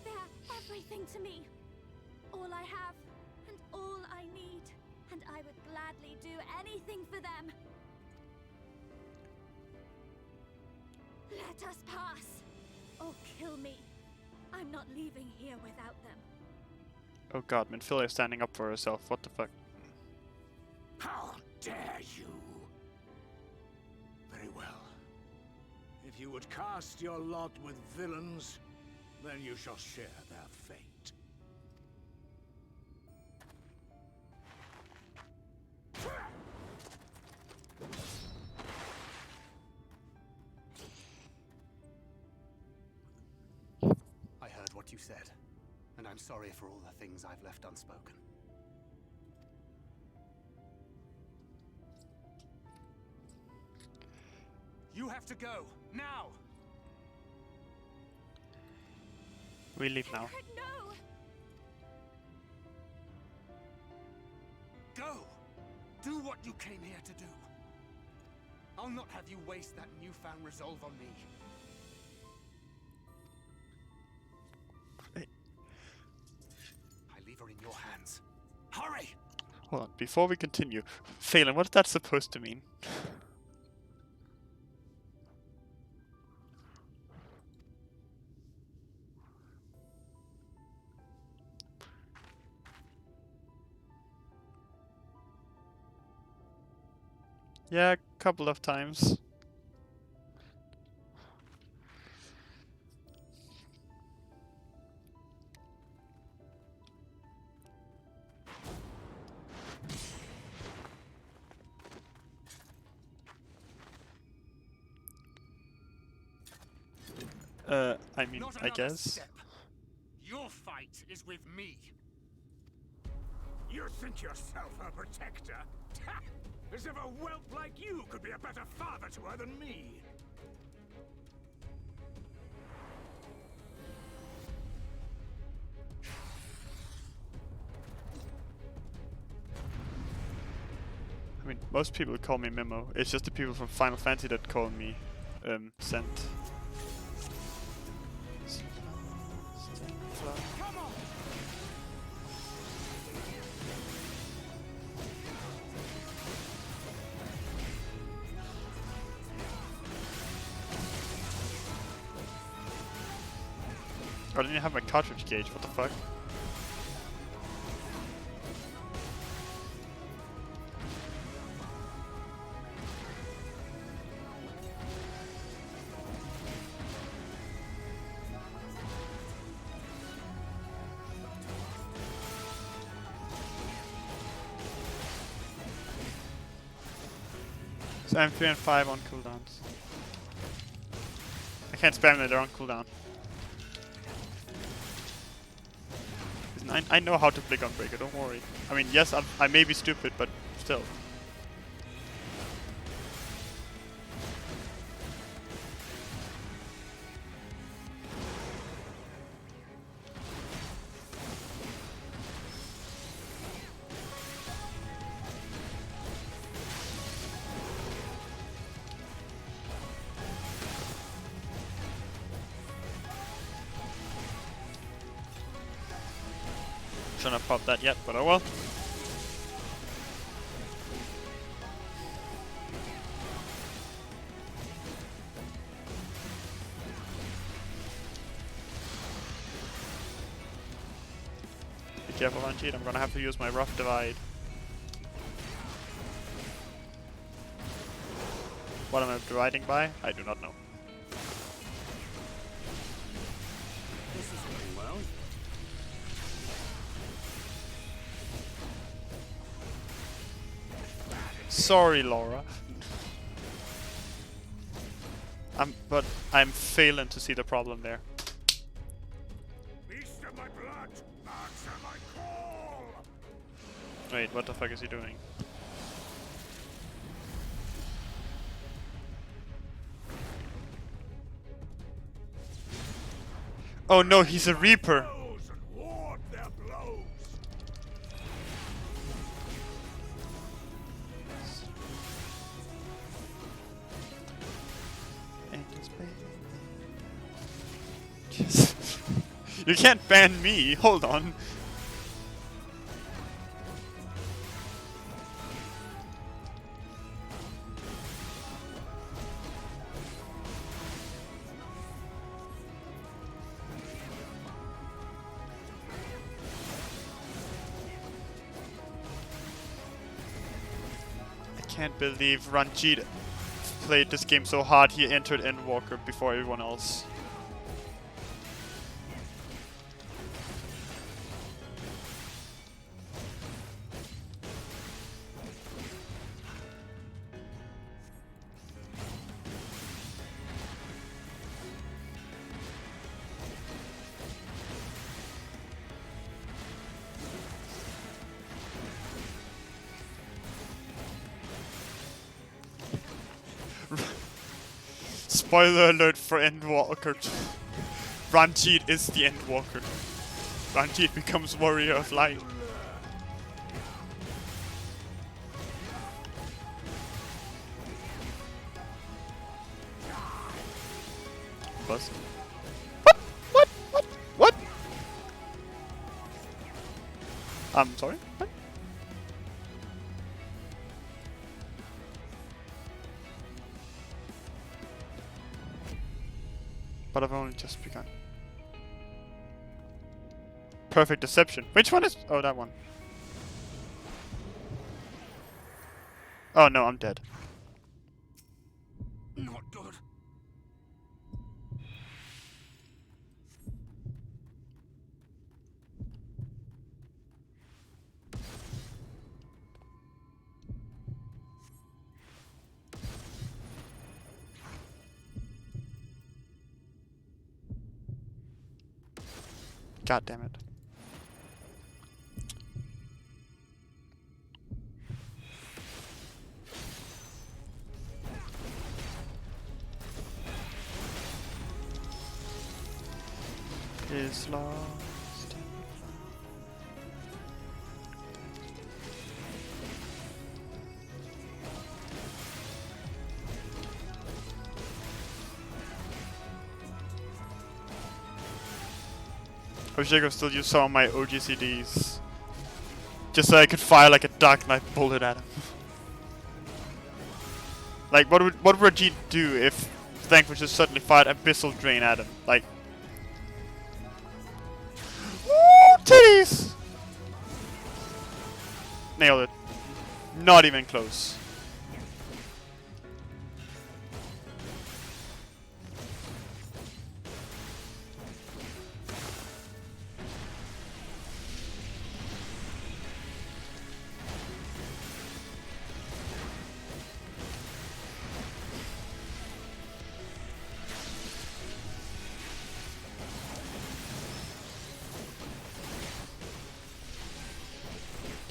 [SPEAKER 8] They're everything to me. All I have, and all I need. And I would gladly do anything for them. Let us pass, or kill me. I'm not leaving here without them.
[SPEAKER 1] Oh god, Minfilia is standing up for herself. What the fuck?
[SPEAKER 14] How dare you? Very well. If you would cast your lot with villains, then you shall share their fate.
[SPEAKER 11] I heard what you said, and I'm sorry for all the things I've left unspoken. You have to go, now!
[SPEAKER 1] We leave now.
[SPEAKER 8] No!
[SPEAKER 11] Go! Do what you came here to do. I'll not have you waste that newfound resolve on me.
[SPEAKER 1] Hey.
[SPEAKER 11] I leave her in your hands. Hurry!
[SPEAKER 1] Hold on, before we continue, Phelan, what's that supposed to mean? Yeah, a couple of times. I mean,
[SPEAKER 11] Not
[SPEAKER 1] I
[SPEAKER 11] another
[SPEAKER 1] guess.
[SPEAKER 11] step. Your fight is with me.
[SPEAKER 14] You think yourself her protector? As if a whelp like you could be a better father to her than me.
[SPEAKER 1] I mean, most people call me Memo. It's just the people from Final Fantasy that call me Sent.
[SPEAKER 14] Come on!
[SPEAKER 1] I didn't have my cartridge gauge, what the fuck? So I'm 3 and 5 on cooldowns. I can't spam them, they're on cooldown. Listen, I know how to flick on Breaker, don't worry. I mean, yes, I may be stupid, but still. Shouldn't have popped that yet, but oh well. Be careful, Ranjit. I'm gonna have to use my rough divide. What am I dividing by? I do not know.
[SPEAKER 14] This is going well.
[SPEAKER 1] Sorry, Laura. But I'm failing to see the problem there.
[SPEAKER 12] Beast of my blood, answer my call.
[SPEAKER 1] Wait, what the fuck is he doing? Oh no, he's a Reaper! Yes. You can't ban me, hold on. I can't believe Ranjit played this game so hard he entered Endwalker before everyone else. Spoiler alert for Endwalker. Ranjit is the Endwalker. Ranjit becomes Warrior of Light. Bust. What? I'm sorry? What? But I've only just begun. Perfect Deception. Which one is... Oh, that one. Oh no, I'm dead.
[SPEAKER 12] Not good.
[SPEAKER 1] God damn it. Is lost. I wish I could still use some of my OGCDs. Just so I could fire like a Dark Knight bullet at him. Like, what would Rajit do if Vanquish just suddenly fired Abyssal Drain at him? Like... Ooh, titties! Nailed it. Not even close.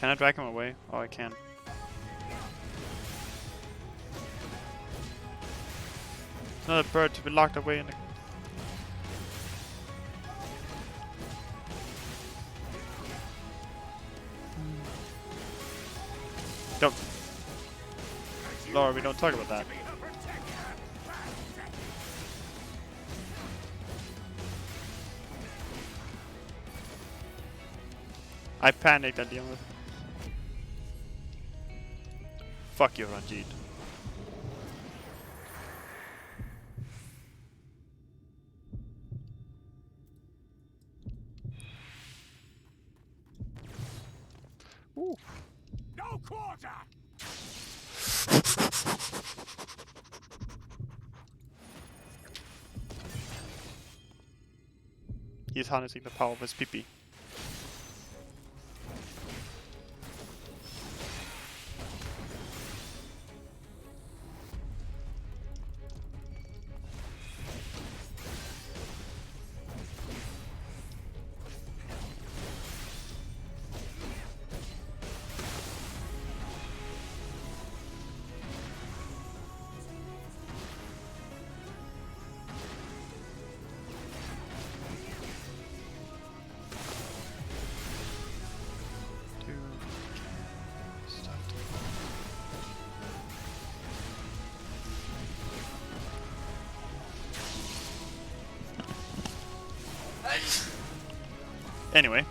[SPEAKER 1] Can I drag him away? Oh, I can. Another bird to be locked away in the... Don't... Laura, we don't talk about that. I panicked at the end. Fuck you, Ranjit. Ooh.
[SPEAKER 12] No quarter!
[SPEAKER 1] He's harnessing the power of his pee-pee. Anyway.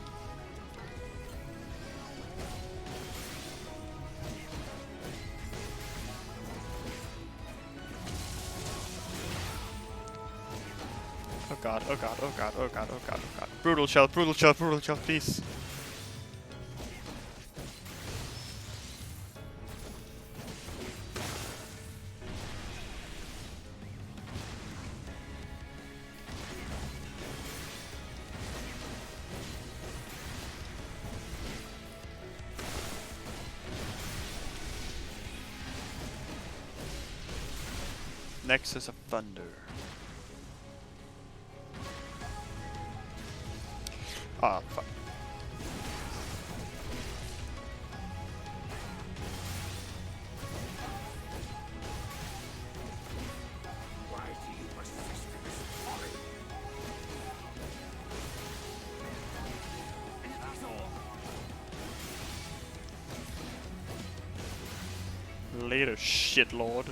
[SPEAKER 1] Oh god, oh god, oh god, oh god, oh god, oh god. Brutal shell, please. Nexus of Thunder. Ah, fuck.
[SPEAKER 12] Why do you persist in this folly? Is that all?
[SPEAKER 1] Later, shitlord.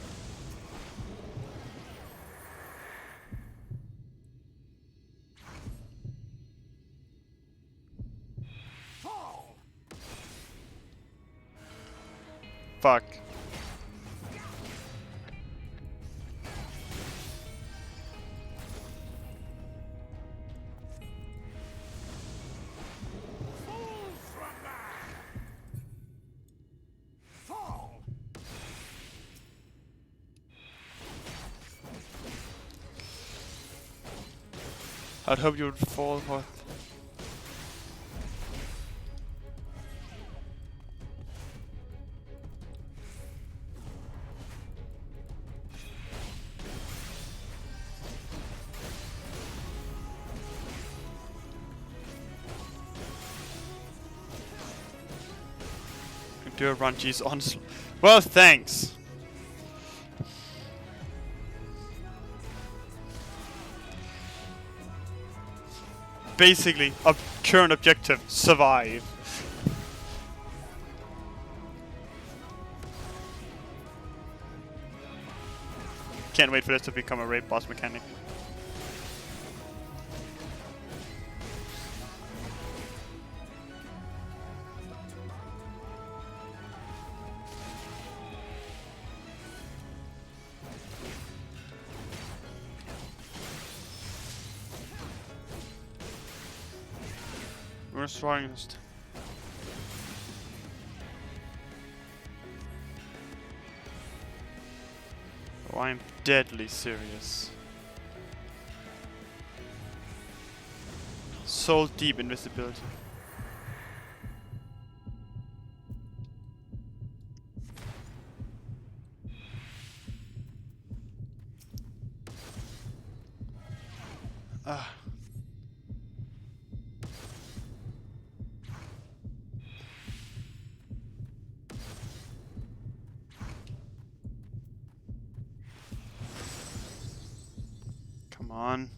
[SPEAKER 1] Fuck. I'd hope you would fall for. Endure Ranji's onslaught. Well, thanks. Basically, current objective: survive. Can't wait for this to become a raid boss mechanic. We're strongest. Oh, I'm deadly serious. Soul deep invisibility. Ah. on.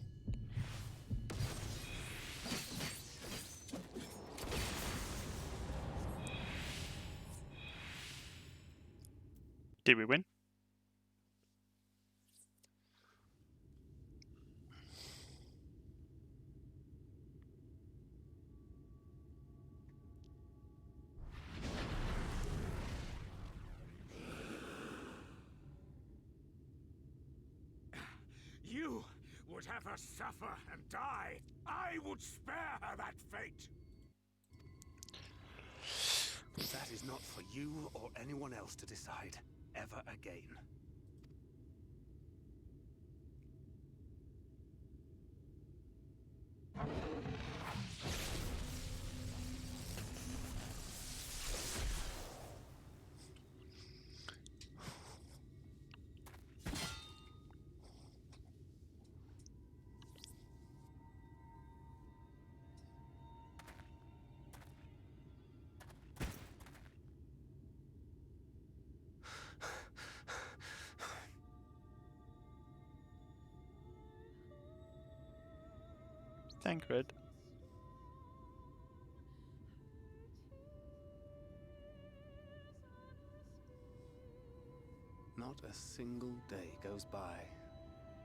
[SPEAKER 1] Did we win?
[SPEAKER 14] You would have her suffer and die. I would spare her that fate.
[SPEAKER 11] That is not for you or anyone else to decide ever again.
[SPEAKER 1] Thancred.
[SPEAKER 11] Not a single day goes by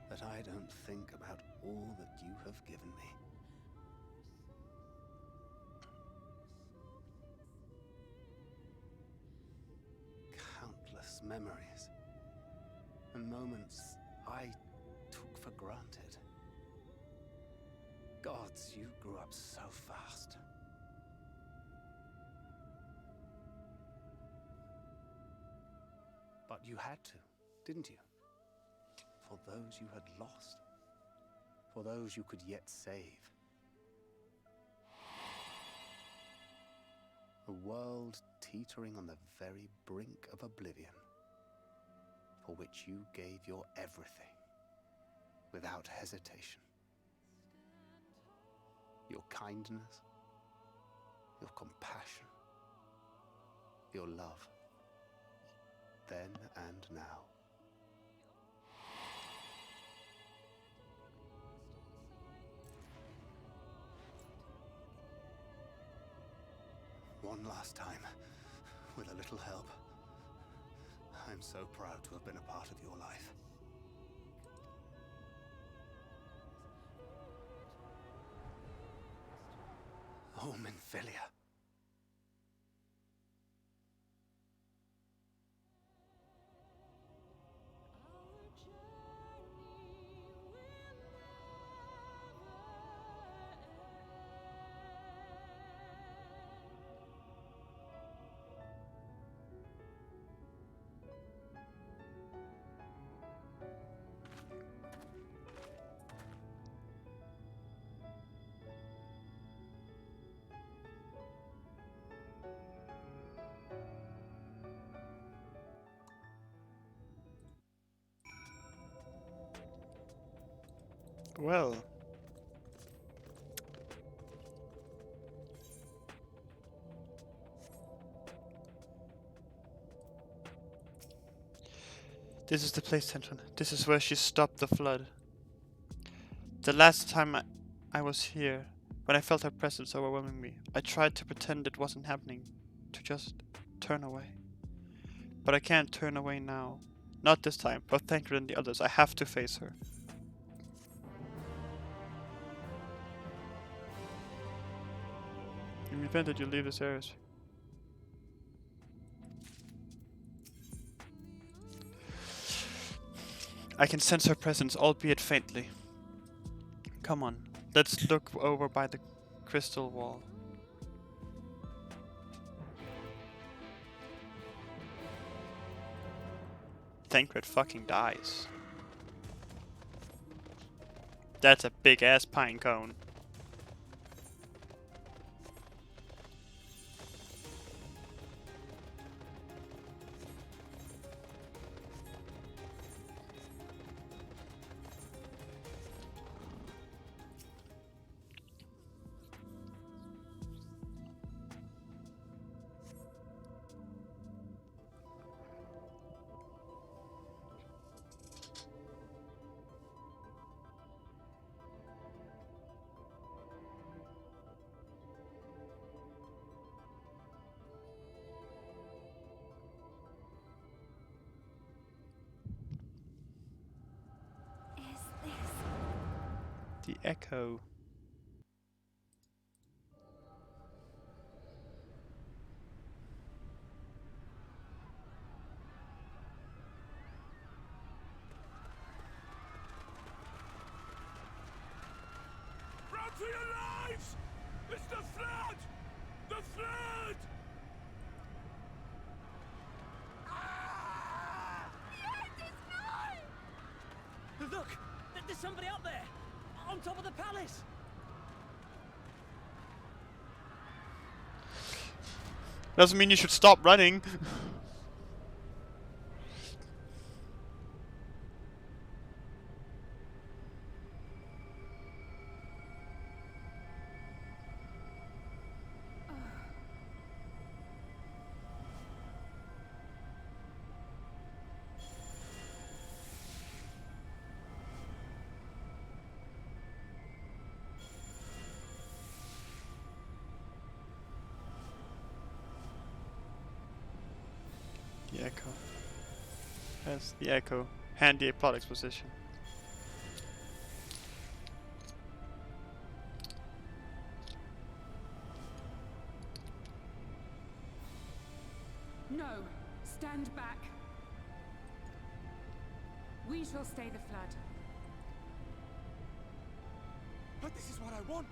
[SPEAKER 11] that I don't think about all that you have given me. Countless memories and moments I took for granted. Gods, you grew up so fast. But you had to, didn't you? For those you had lost. For those you could yet save. A world teetering on the very brink of oblivion, for which you gave your everything, without hesitation. Your kindness, your compassion, your love, then and now. One last time, with a little help. I'm so proud to have been a part of your life. Oh, Minfilia.
[SPEAKER 1] Well. This is the place, Tentron. This is where she stopped the flood. The last time I was here, when I felt her presence overwhelming me, I tried to pretend it wasn't happening, to just turn away. But I can't turn away now. Not this time, but Thancred and the others. I have to face her. In the event that you leave this area. I can sense her presence, albeit faintly. Come on, let's look over by the crystal wall. Thancred fucking dies. That's a big ass pine cone. echo.
[SPEAKER 12] Run for your lives! It's the flood! The flood!
[SPEAKER 15] Look! There's somebody up there! On top of the palace!
[SPEAKER 1] Doesn't mean you should stop running. The echo. Yes, the echo. Handy plot exposition.
[SPEAKER 16] No, stand back. We shall stay the flood.
[SPEAKER 2] But this is what I want.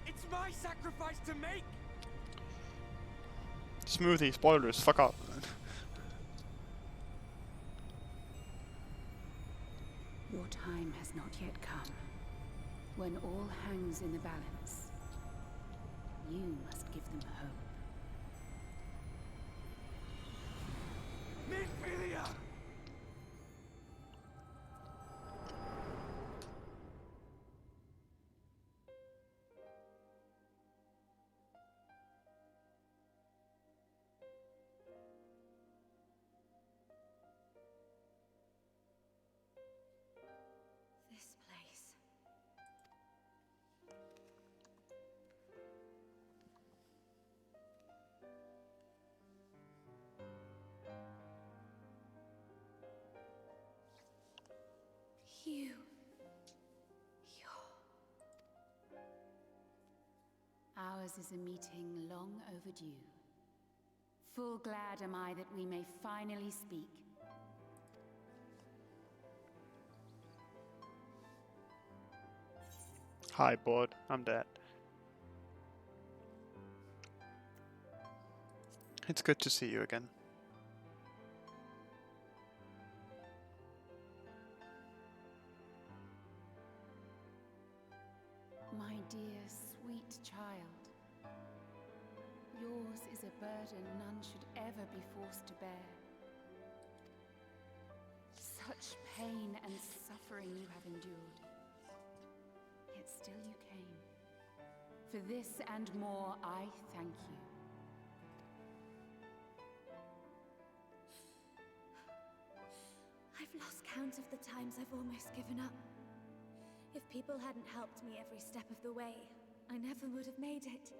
[SPEAKER 2] It's my sacrifice to make.
[SPEAKER 1] Smoothie, spoilers, fuck off.
[SPEAKER 16] Your time has not yet come. When all hangs in the balance, you must give them hope.
[SPEAKER 2] Minfilia!
[SPEAKER 8] This place.
[SPEAKER 16] Ours is a meeting long overdue. Full glad am I that we may finally speak.
[SPEAKER 1] Hi, board. I'm dead. It's good to see you again.
[SPEAKER 16] My dear, sweet child. Yours is a burden none should ever be forced to bear. Such pain and suffering you have endured. Yet still you came. For this and more, I thank you.
[SPEAKER 8] I've lost count of the times I've almost given up. If people hadn't helped me every step of the way, I never would have made it.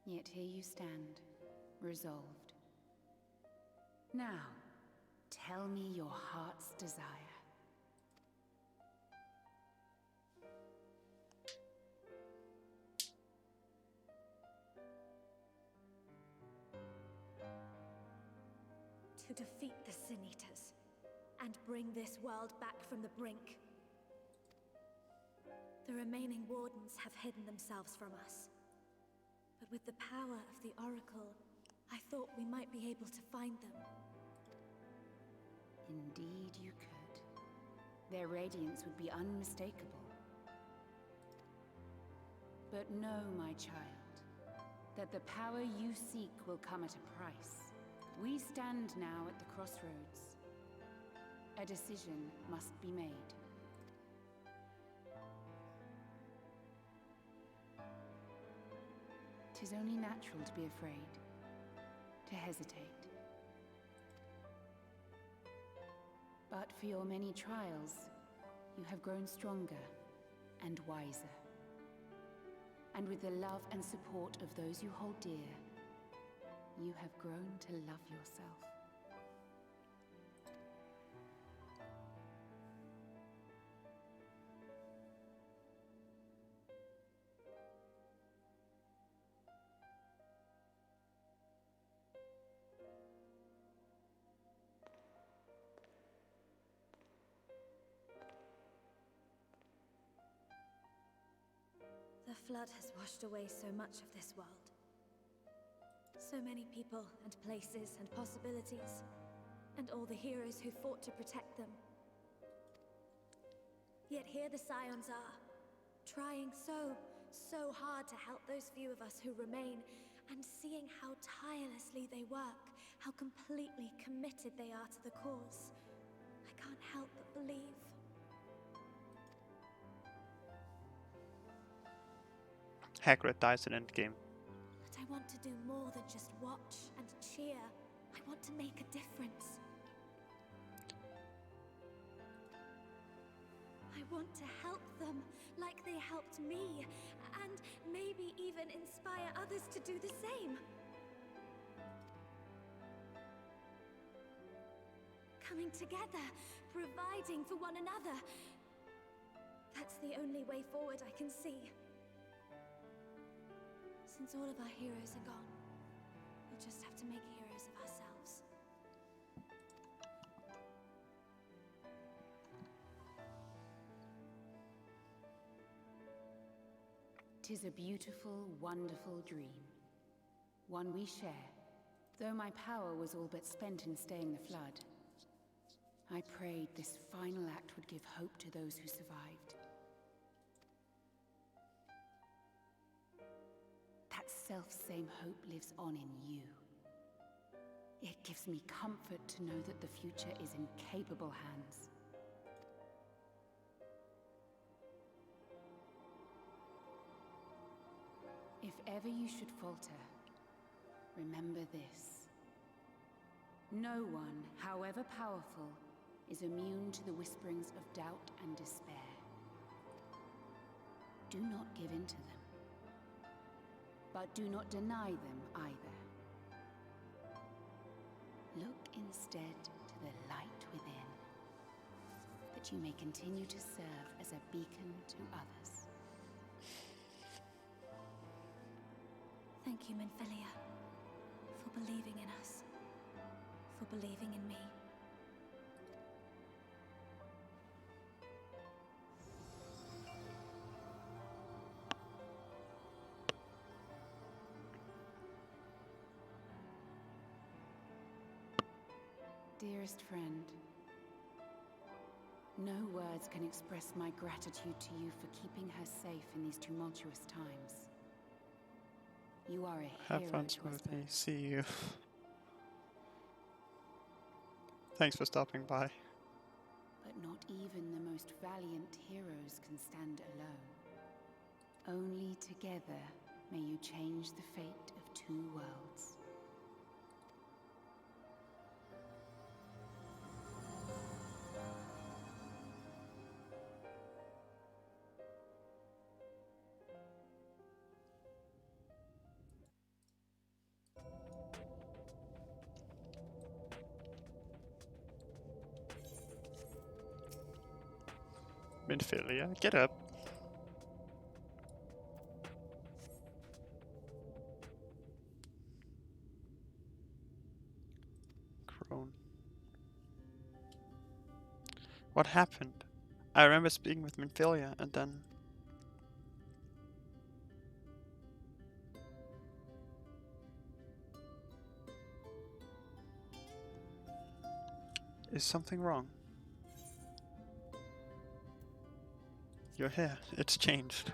[SPEAKER 16] Yet here you stand, resolved. Now, tell me your heart's desire.
[SPEAKER 8] To defeat the Sin Eaters, and bring this world back from the brink. The remaining wardens have hidden themselves from us. But with the power of the Oracle, I thought we might be able to find them.
[SPEAKER 16] Indeed you could. Their radiance would be unmistakable. But know, my child, that the power you seek will come at a price. We stand now at the crossroads. A decision must be made. Tis only natural to be afraid, to hesitate. But for your many trials, you have grown stronger and wiser. And with the love and support of those you hold dear, you have grown to love yourself.
[SPEAKER 8] The flood has washed away so much of this world. So many people and places and possibilities. And all the heroes who fought to protect them. Yet here the Scions are, trying so hard to help those few of us who remain, and seeing how tirelessly they work, how completely committed they are to the cause. I can't help but believe.
[SPEAKER 1] Hagrid dies in Endgame.
[SPEAKER 8] But I want to do more than just watch and cheer. I want to make a difference. I want to help them like they helped me, and maybe even inspire others to do the same. Coming together, providing for one another. That's the only way forward I can see. Since all of our heroes are gone, we'll just have to make heroes of ourselves.
[SPEAKER 16] 'Tis a beautiful, wonderful dream. One we share, though my power was all but spent in staying the flood. I prayed this final act would give hope to those who survived. That self-same hope lives on in you. It gives me comfort to know that the future is in capable hands. If ever you should falter, remember this. No one, however powerful, is immune to the whisperings of doubt and despair. Do not give in to them, but do not deny them either. Look instead to the light within, that you may continue to serve as a beacon to others.
[SPEAKER 8] Thank you, Minfilia, for believing in us, for believing in me.
[SPEAKER 16] Dearest friend, no words can express my gratitude to you for keeping her safe in these tumultuous times. You are a
[SPEAKER 1] Have
[SPEAKER 16] hero
[SPEAKER 1] fun,
[SPEAKER 16] to us
[SPEAKER 1] Smoothie.
[SPEAKER 16] both.
[SPEAKER 1] See you. Thanks for stopping by.
[SPEAKER 16] But not even the most valiant heroes can stand alone. Only together may you change the fate of two worlds.
[SPEAKER 1] Minfilia, get up. Crone. What happened? I remember speaking with Minfilia and then... Is something wrong? Your hair, it's changed.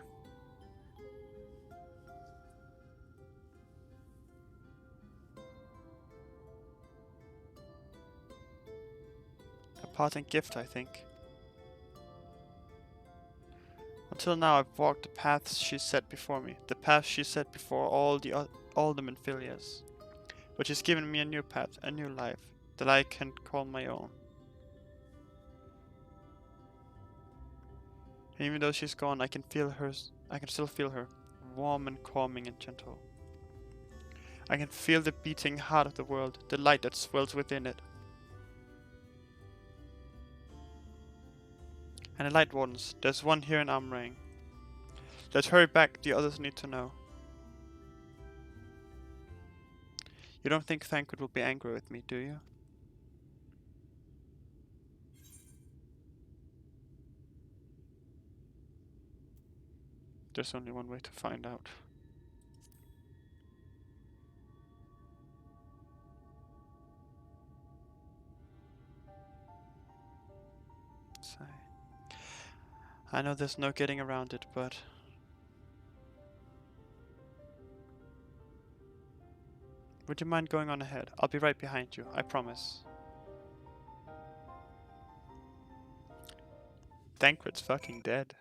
[SPEAKER 1] A parting gift, I think. Until now I've walked the paths she set before me. The path she set before all the Minfilias. But she's given me a new path, a new life, that I can call my own. And even though she's gone, I can still feel her, warm and calming and gentle. I can feel the beating heart of the world, the light that swells within it. And the light wardens, there's one here in Amrang. Let's hurry back, the others need to know. You don't think Thancred will be angry with me, do you? There's only one way to find out. Say. I know there's no getting around it, but would you mind going on ahead? I'll be right behind you, I promise. Thancred's fucking dead.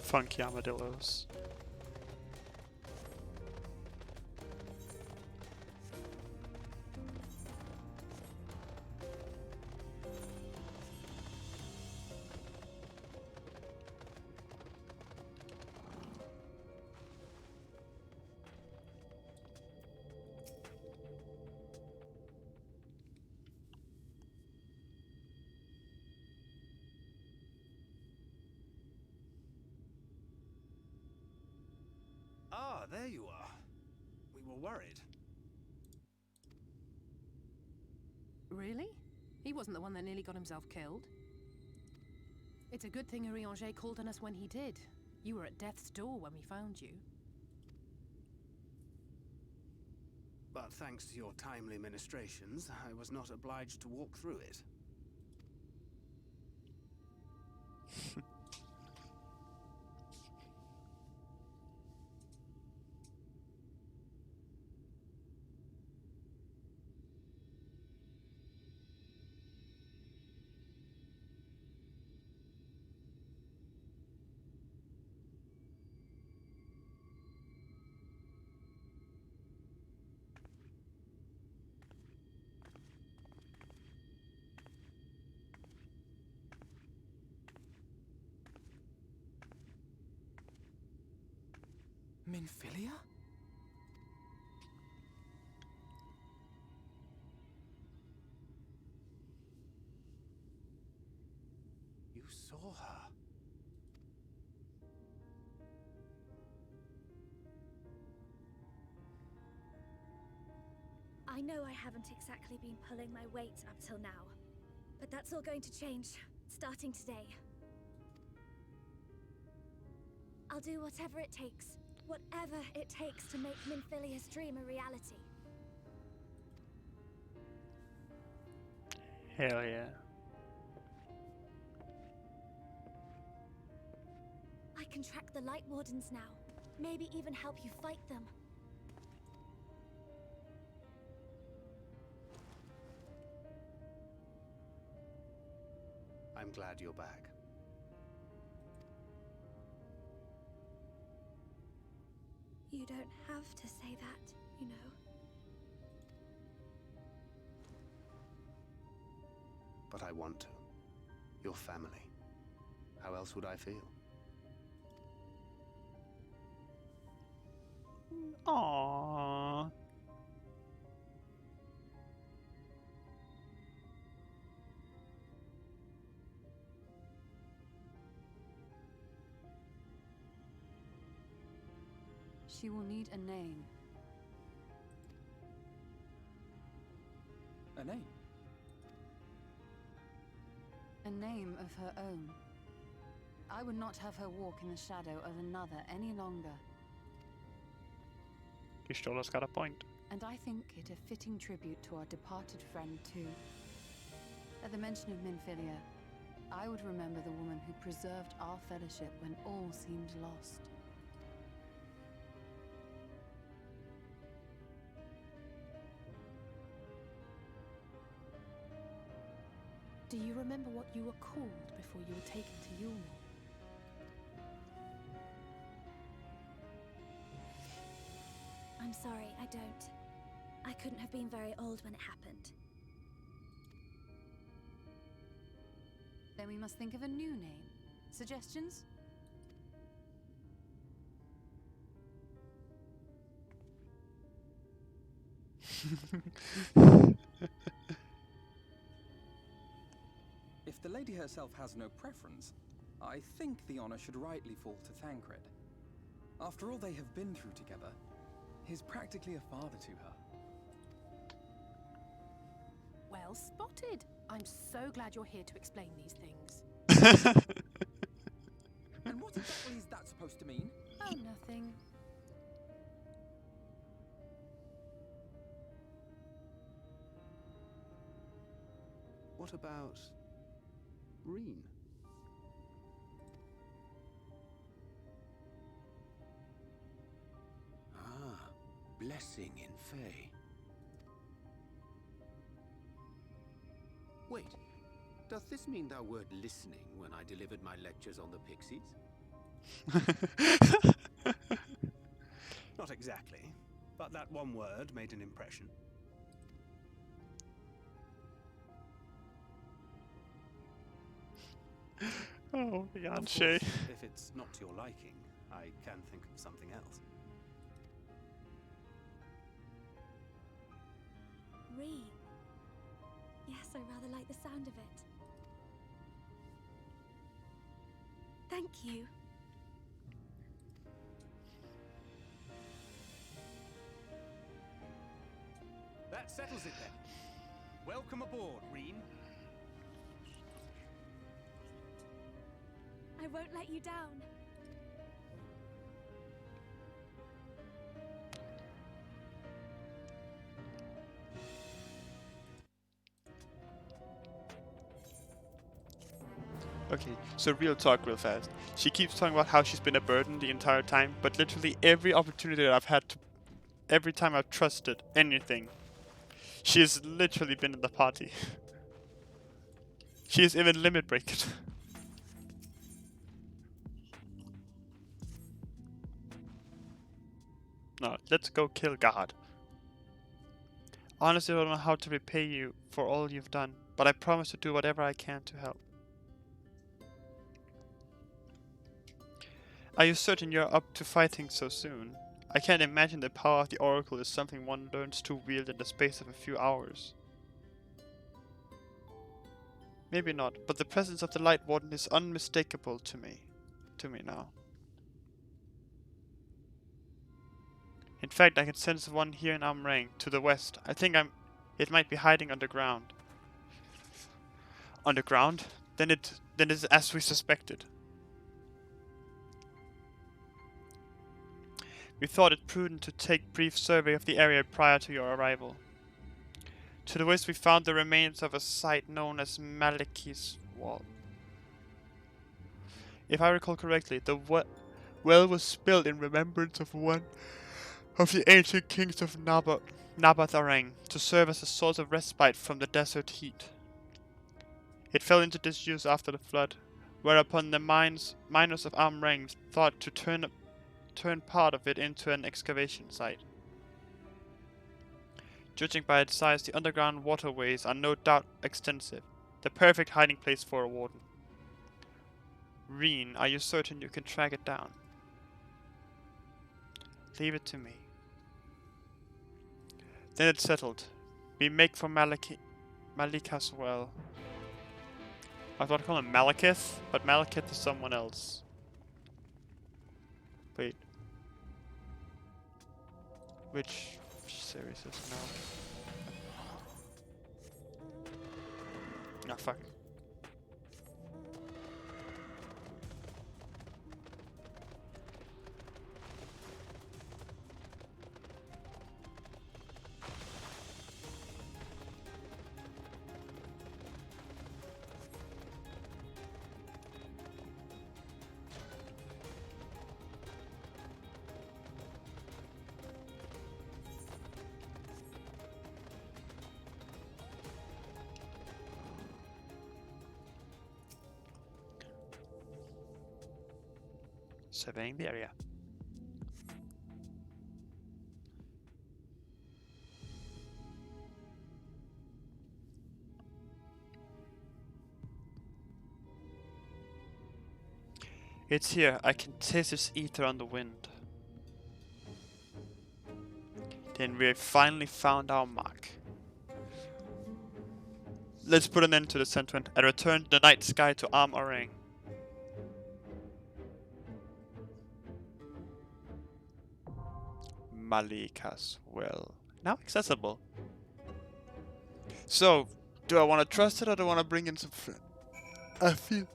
[SPEAKER 1] Funky armadillos.
[SPEAKER 11] Ah, there you are. We were worried.
[SPEAKER 6] Really? He wasn't the one that nearly got himself killed. It's a good thing Urianger called on us when he did. You were at death's door when we found you.
[SPEAKER 11] But thanks to your timely ministrations, I was not obliged to walk through it.
[SPEAKER 2] Minfilia?
[SPEAKER 11] You saw her.
[SPEAKER 8] I know I haven't exactly been pulling my weight up till now, but that's all going to change, starting today. I'll do whatever it takes to make Minfilia's dream a reality.
[SPEAKER 1] Hell yeah.
[SPEAKER 8] I can track the Light Wardens now. Maybe even help you fight them.
[SPEAKER 11] I'm glad you're back.
[SPEAKER 8] You don't have to say that, you know.
[SPEAKER 11] But I want to. Your family. How else would I feel?
[SPEAKER 1] Aww.
[SPEAKER 7] She will need a name.
[SPEAKER 2] A name?
[SPEAKER 7] A name of her own. I would not have her walk in the shadow of another any longer.
[SPEAKER 1] Kishtola's got a point.
[SPEAKER 7] And I think it a fitting tribute to our departed friend, too. At the mention of Minfilia, I would remember the woman who preserved our fellowship when all seemed lost.
[SPEAKER 6] Do you remember what you were called before you were taken to Yule?
[SPEAKER 8] I'm sorry, I don't. I couldn't have been very old when it happened.
[SPEAKER 7] Then we must think of a new name. Suggestions?
[SPEAKER 2] If the lady herself has no preference, I think the honor should rightly fall to Thancred. After all they have been through together, he's practically a father to her.
[SPEAKER 6] Well spotted. I'm so glad you're here to explain these things.
[SPEAKER 2] And what exactly is that supposed to mean?
[SPEAKER 6] Oh, nothing.
[SPEAKER 11] What about Reen?
[SPEAKER 5] Ah, blessing in Fae. Wait, does this mean thou wert listening when I delivered my lectures on the pixies?
[SPEAKER 11] Not exactly, but that one word made an impression.
[SPEAKER 1] Oh,
[SPEAKER 11] Of
[SPEAKER 1] Yanshe.
[SPEAKER 11] course, if it's not to your liking, I can think of something else.
[SPEAKER 8] Reen. Yes, I rather like the sound of it. Thank you.
[SPEAKER 11] That settles it then. Welcome aboard, Reen.
[SPEAKER 8] I won't let you down.
[SPEAKER 1] Okay, so real talk real fast. She keeps talking about how she's been a burden the entire time, but literally every opportunity that I've had to, every time I've trusted anything, she has literally been in the party. She is even limit breaking. No, let's go kill God. Honestly, I don't know how to repay you for all you've done, but I promise to do whatever I can to help. Are you certain you're up to fighting so soon? I can't imagine the power of the Oracle is something one learns to wield in the space of a few hours. Maybe not, but the presence of the Light Warden is unmistakable to me now. In fact, I can sense one here in Amrang, to the west. I think it might be hiding underground. Underground? Then it's as we suspected. We thought it prudent to take brief survey of the area prior to your arrival. To the west we found the remains of a site known as Malachi's Wall. If I recall correctly, the well was built in remembrance of one of the ancient kings of Nabatharang to serve as a source of respite from the desert heat. It fell into disuse after the flood, whereupon the miners of Amrang thought to turn part of it into an excavation site. Judging by its size, the underground waterways are no doubt extensive, the perfect hiding place for a warden. Reen, are you certain you can track it down? Leave it to me. Then it's settled. We make for Malika's well. I was about to call him Malekith, but Malekith is someone else. Wait. Which series is now? Ah, fuck. Surveying the area. It's here. I can taste its ether on the wind. Then we finally found our mark. Let's put an end to the sentiment and return the night sky to Orang. Malika's well. Now accessible. So, do I want to trust it or do I want to bring in some friends? I feel...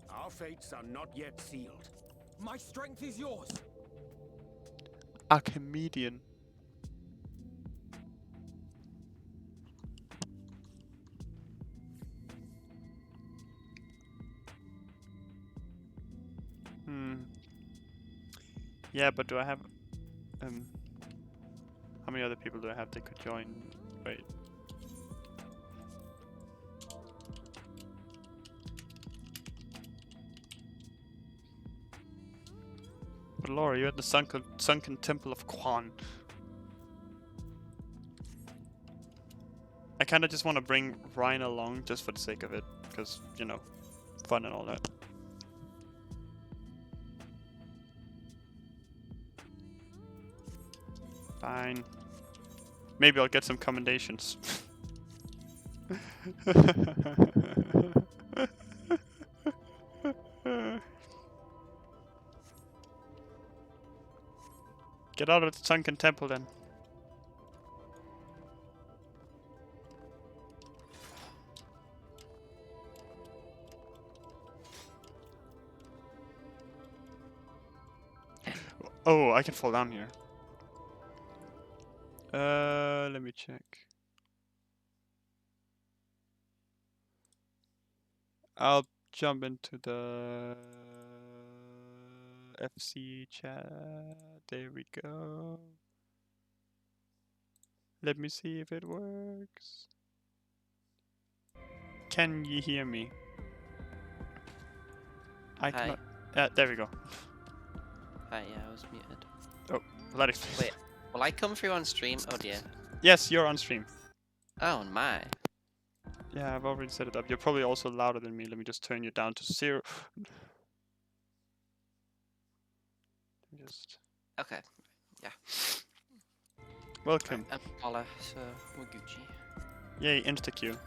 [SPEAKER 5] Our fates are not yet sealed.
[SPEAKER 2] My strength is yours.
[SPEAKER 1] A comedian. Yeah, but do I have... how many other people do I have that could join? Wait. But Laura, you're at the sunken temple of Quan. I kinda just want to bring Ryan along just for the sake of it. Because, you know, fun and all that. Fine. Maybe I'll get some commendations. Get out of the sunken temple then. Oh, I can fall down here. Let me check. I'll jump into the FC chat. There we go. Let me see if it works. Can you hear me? I cannot. There we go.
[SPEAKER 17] Hi, yeah, I was muted.
[SPEAKER 1] Oh, well, that explains.
[SPEAKER 17] Wait, will I come through on stream? Oh dear.
[SPEAKER 1] Yes, you're on stream.
[SPEAKER 17] Oh my.
[SPEAKER 1] Yeah, I've already set it up. You're probably also louder than me. Let me just turn you down to 0. Just.
[SPEAKER 17] Okay. Yeah.
[SPEAKER 1] Welcome.
[SPEAKER 17] I'm Paula, so we're Gucci.
[SPEAKER 1] Yay, insta-Q.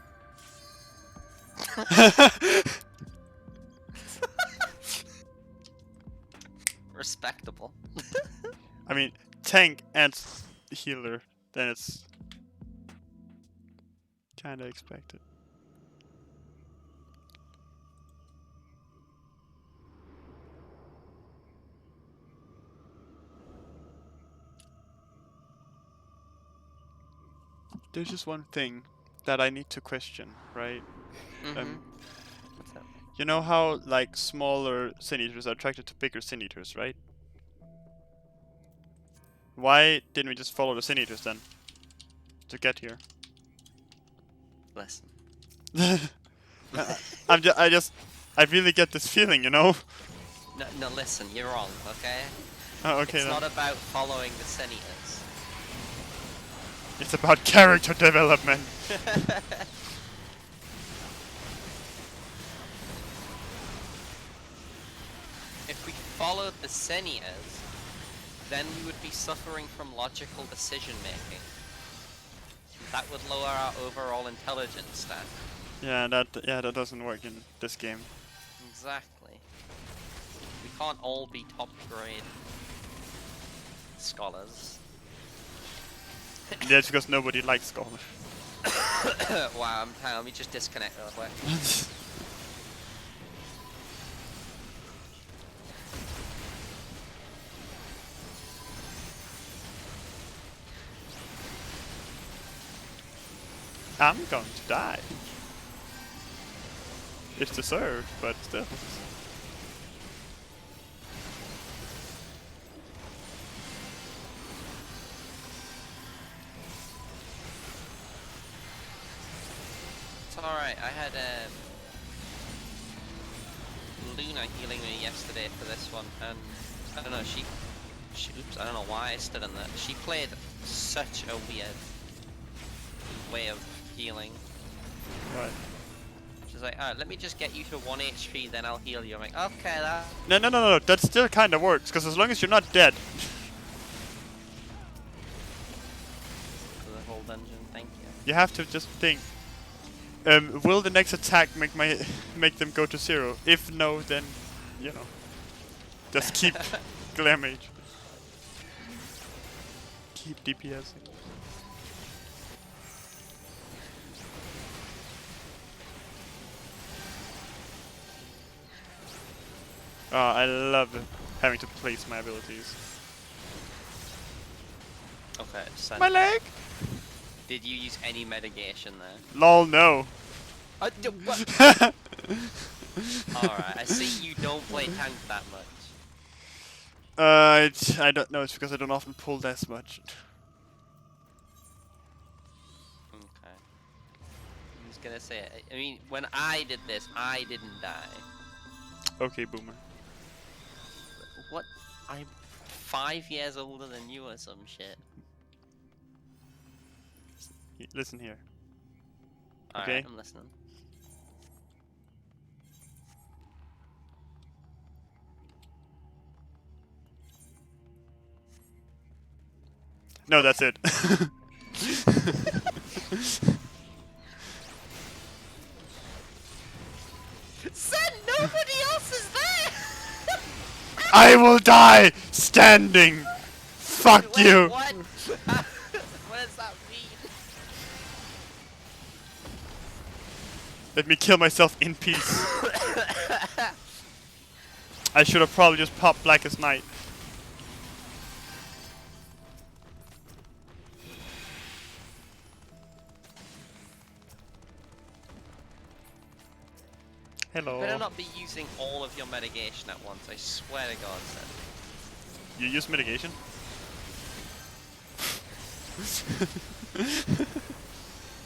[SPEAKER 17] Respectable.
[SPEAKER 1] I mean, tank and healer, then it's kinda expected. There's just one thing that I need to question, right?
[SPEAKER 17] What's that?
[SPEAKER 1] You know how, like, smaller sin eaters are attracted to bigger sin eaters, right? Why didn't we just follow the sin eaters then? To get here?
[SPEAKER 17] Listen.
[SPEAKER 1] I really get this feeling, you know?
[SPEAKER 17] No, listen, you're wrong, okay?
[SPEAKER 1] Oh, okay
[SPEAKER 17] It's
[SPEAKER 1] then.
[SPEAKER 17] not about following the senators.
[SPEAKER 1] It's about character development.
[SPEAKER 17] If we followed the senators, then we would be suffering from logical decision making. That would lower our overall intelligence stat.
[SPEAKER 1] Yeah, that doesn't work in this game.
[SPEAKER 17] Exactly. We can't all be top grade scholars.
[SPEAKER 1] That's because nobody likes scholars.
[SPEAKER 17] Wow, let me just disconnect real quick.
[SPEAKER 1] I'm going to die. It's deserved, but still.
[SPEAKER 17] alright. I had Luna healing me yesterday for this one, and I don't know, oops, I don't know why I stood on that. She played such a weird way of healing.
[SPEAKER 1] Right.
[SPEAKER 17] She's like, alright, let me just get you to 1 HP, then I'll heal you. I'm like, okay, that...
[SPEAKER 1] No. That still kind of works, because as long as you're not dead.
[SPEAKER 17] The whole dungeon, thank you.
[SPEAKER 1] You have to just think. Will the next attack make them go to 0? If no, then, you know, just keep glare mage. Keep DPSing. Oh, I love having to place my abilities.
[SPEAKER 17] Okay, so
[SPEAKER 1] My leg!
[SPEAKER 17] did you use any mitigation there?
[SPEAKER 1] Lol, no.
[SPEAKER 17] Alright, I see you don't play tank that much.
[SPEAKER 1] I don't know, it's because I don't often pull this much.
[SPEAKER 17] Okay. I was gonna say, I mean, when I did this, I didn't die.
[SPEAKER 1] Okay, boomer.
[SPEAKER 17] What? I'm 5 years older than you or some shit.
[SPEAKER 1] Listen here.
[SPEAKER 17] Alright,
[SPEAKER 1] Okay?
[SPEAKER 17] I'm listening.
[SPEAKER 1] No, that's it.
[SPEAKER 17] Said nobody else is there!
[SPEAKER 1] I will die standing! Fuck
[SPEAKER 17] Wait,
[SPEAKER 1] you!
[SPEAKER 17] what? What does that mean?
[SPEAKER 1] Let me kill myself in peace. I should have probably just popped Blackest Night. Hello.
[SPEAKER 17] You better not be using all of your mitigation at once, I swear to God, Seth.
[SPEAKER 1] You use mitigation?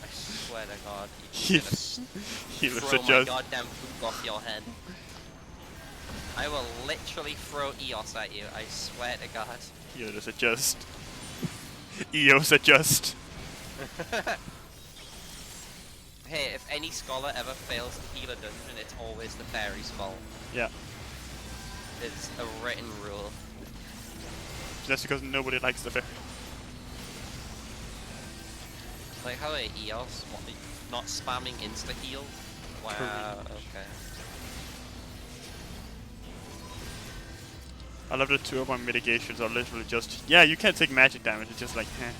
[SPEAKER 17] I swear to God,
[SPEAKER 1] He
[SPEAKER 17] you're
[SPEAKER 1] was
[SPEAKER 17] gonna throw my
[SPEAKER 1] just
[SPEAKER 17] goddamn poop off your head. I will literally throw EOS at you, I swear to God.
[SPEAKER 1] EOS adjust. EOS adjust.
[SPEAKER 17] Hey, if any scholar ever fails to heal a dungeon, it's always the fairy's fault.
[SPEAKER 1] Yeah.
[SPEAKER 17] It's a written rule.
[SPEAKER 1] That's because nobody likes the fair.
[SPEAKER 17] Like how EOS, not spamming insta heal? Wow, okay.
[SPEAKER 1] I love that 2 of my mitigations are literally just, yeah, you can't take magic damage, it's just like, eh.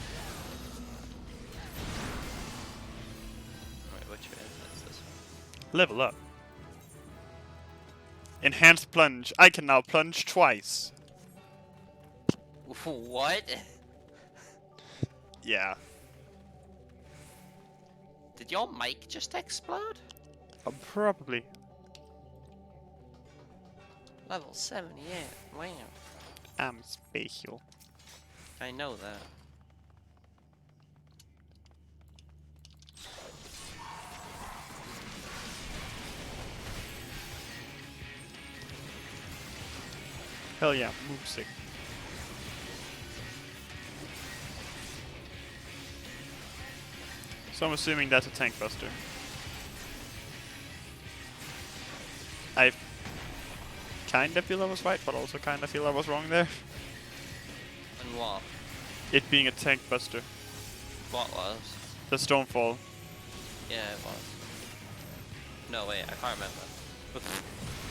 [SPEAKER 17] Wait, which way is this one?
[SPEAKER 1] Level up. Enhanced plunge. I can now plunge twice.
[SPEAKER 17] What?
[SPEAKER 1] Yeah.
[SPEAKER 17] Did your mic just explode?
[SPEAKER 1] Probably.
[SPEAKER 17] Level 78, wow.
[SPEAKER 1] I'm special.
[SPEAKER 17] I know that.
[SPEAKER 1] Hell yeah, move sick. So I'm assuming that's a tank buster. I kind of feel I was right, but also kind of feel I was wrong there.
[SPEAKER 17] And what?
[SPEAKER 1] It being a tank buster.
[SPEAKER 17] What was?
[SPEAKER 1] The Stonefall.
[SPEAKER 17] Yeah, it was. No, wait, I can't remember.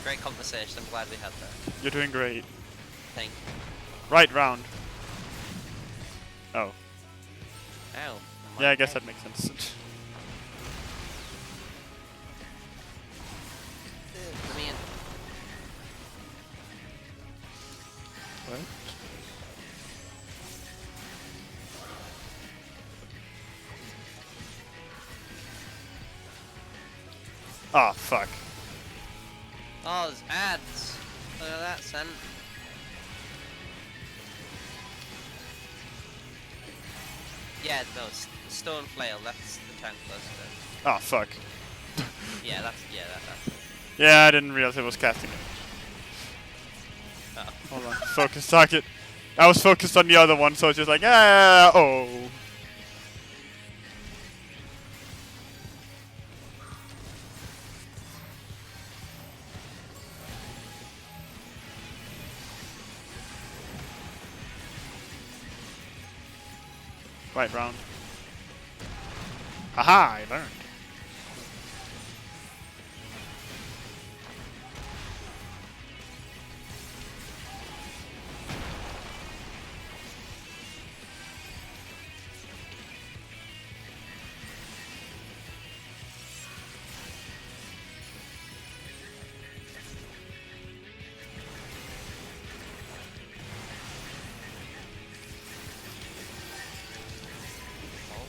[SPEAKER 17] Great conversation, I'm glad we had that.
[SPEAKER 1] You're doing great.
[SPEAKER 17] Thank you.
[SPEAKER 1] Right round. Oh.
[SPEAKER 17] Ow.
[SPEAKER 1] Yeah, I guess that makes sense.
[SPEAKER 17] Come in.
[SPEAKER 1] What? Ah, fuck.
[SPEAKER 17] Oh, there's ads. Look at that, son. Yeah, no, Stone Flail, that's the tank buster.
[SPEAKER 1] Ah, fuck.
[SPEAKER 17] Yeah, that's it.
[SPEAKER 1] Yeah, I didn't realize it was casting it.
[SPEAKER 17] Oh.
[SPEAKER 1] Hold on. Focus target. I was focused on the other one, so it's just like, ah, oh. Right round. Aha, I learned.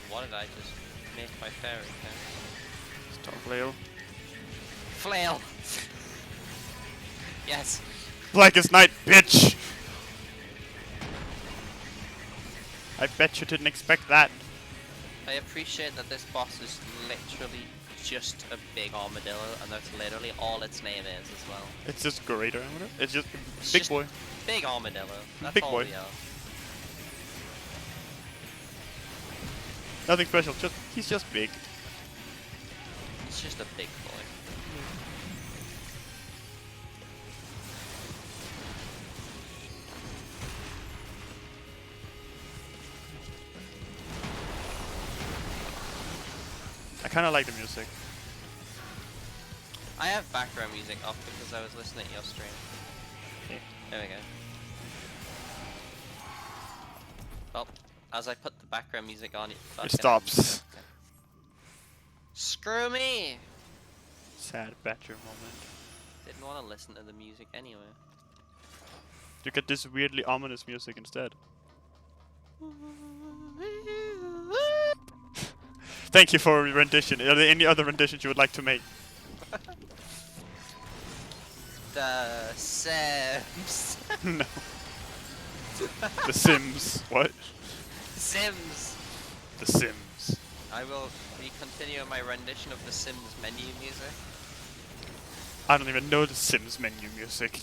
[SPEAKER 17] What did I just make my fairy thing?
[SPEAKER 1] Stop flail.
[SPEAKER 17] Flail! Yes.
[SPEAKER 1] Blackest night, bitch! I bet you didn't expect that.
[SPEAKER 17] I appreciate that this boss is literally just a big armadillo, and that's literally all its name is as well.
[SPEAKER 1] It's just greater armadillo. It's just
[SPEAKER 17] It's
[SPEAKER 1] big
[SPEAKER 17] just
[SPEAKER 1] boy.
[SPEAKER 17] Big armadillo. That's
[SPEAKER 1] Big
[SPEAKER 17] all
[SPEAKER 1] boy.
[SPEAKER 17] we are.
[SPEAKER 1] Nothing special. Just he's just big.
[SPEAKER 17] It's just a big boy.
[SPEAKER 1] I kind of like the music.
[SPEAKER 17] I have background music off because I was listening to your stream.
[SPEAKER 1] Okay.
[SPEAKER 17] There we go. Well, as I put the background music on,
[SPEAKER 1] It stops.
[SPEAKER 17] Okay. Screw me!
[SPEAKER 1] Sad badger moment.
[SPEAKER 17] Didn't want to listen to the music anyway.
[SPEAKER 1] You get this weirdly ominous music instead. Thank you for your rendition. Are there any other renditions you would like to make?
[SPEAKER 17] The Sims.
[SPEAKER 1] No. The Sims. What?
[SPEAKER 17] Sims.
[SPEAKER 1] The Sims.
[SPEAKER 17] I will be continuing my rendition of the Sims menu music.
[SPEAKER 1] I don't even know the Sims menu music.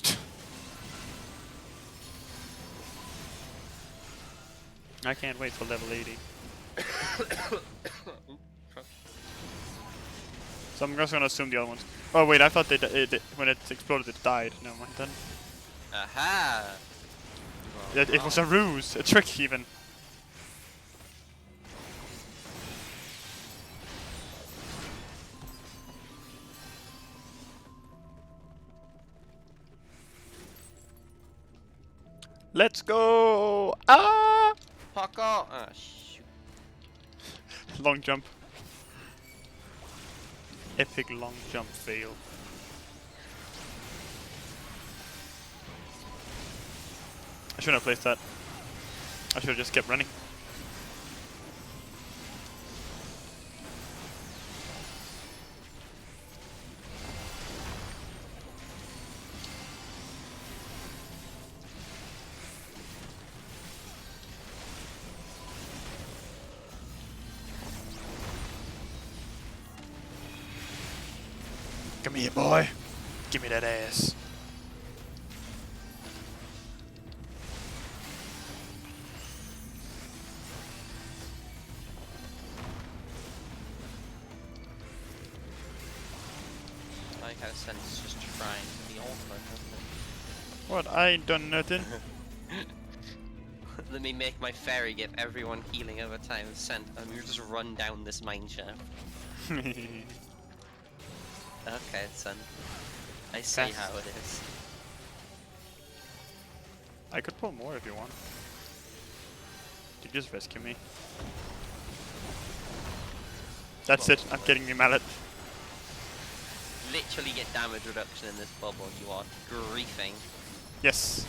[SPEAKER 1] I can't wait for level 80. So I'm just gonna assume the other ones. Oh wait, I thought when it exploded it died. Never mind then.
[SPEAKER 17] Aha!
[SPEAKER 1] It was a ruse, a trick even. Let's go! Ah!
[SPEAKER 17] Fuck off! Ah, shoot.
[SPEAKER 1] Long jump. Epic long jump fail. I shouldn't have placed that. I should have just kept running. Come here, boy. Give me that ass.
[SPEAKER 17] I like how Sen's just trying to be awkward, isn't it?
[SPEAKER 1] What? I ain't done nothing.
[SPEAKER 17] Let me make my fairy give everyone healing over time. Sen, and we just run down this mine shaft. Okay, son. I see how it is.
[SPEAKER 1] I could pull more if you want. You just rescue me. That's it. I'm getting the mallet.
[SPEAKER 17] Literally get damage reduction in this bubble. You are griefing.
[SPEAKER 1] Yes.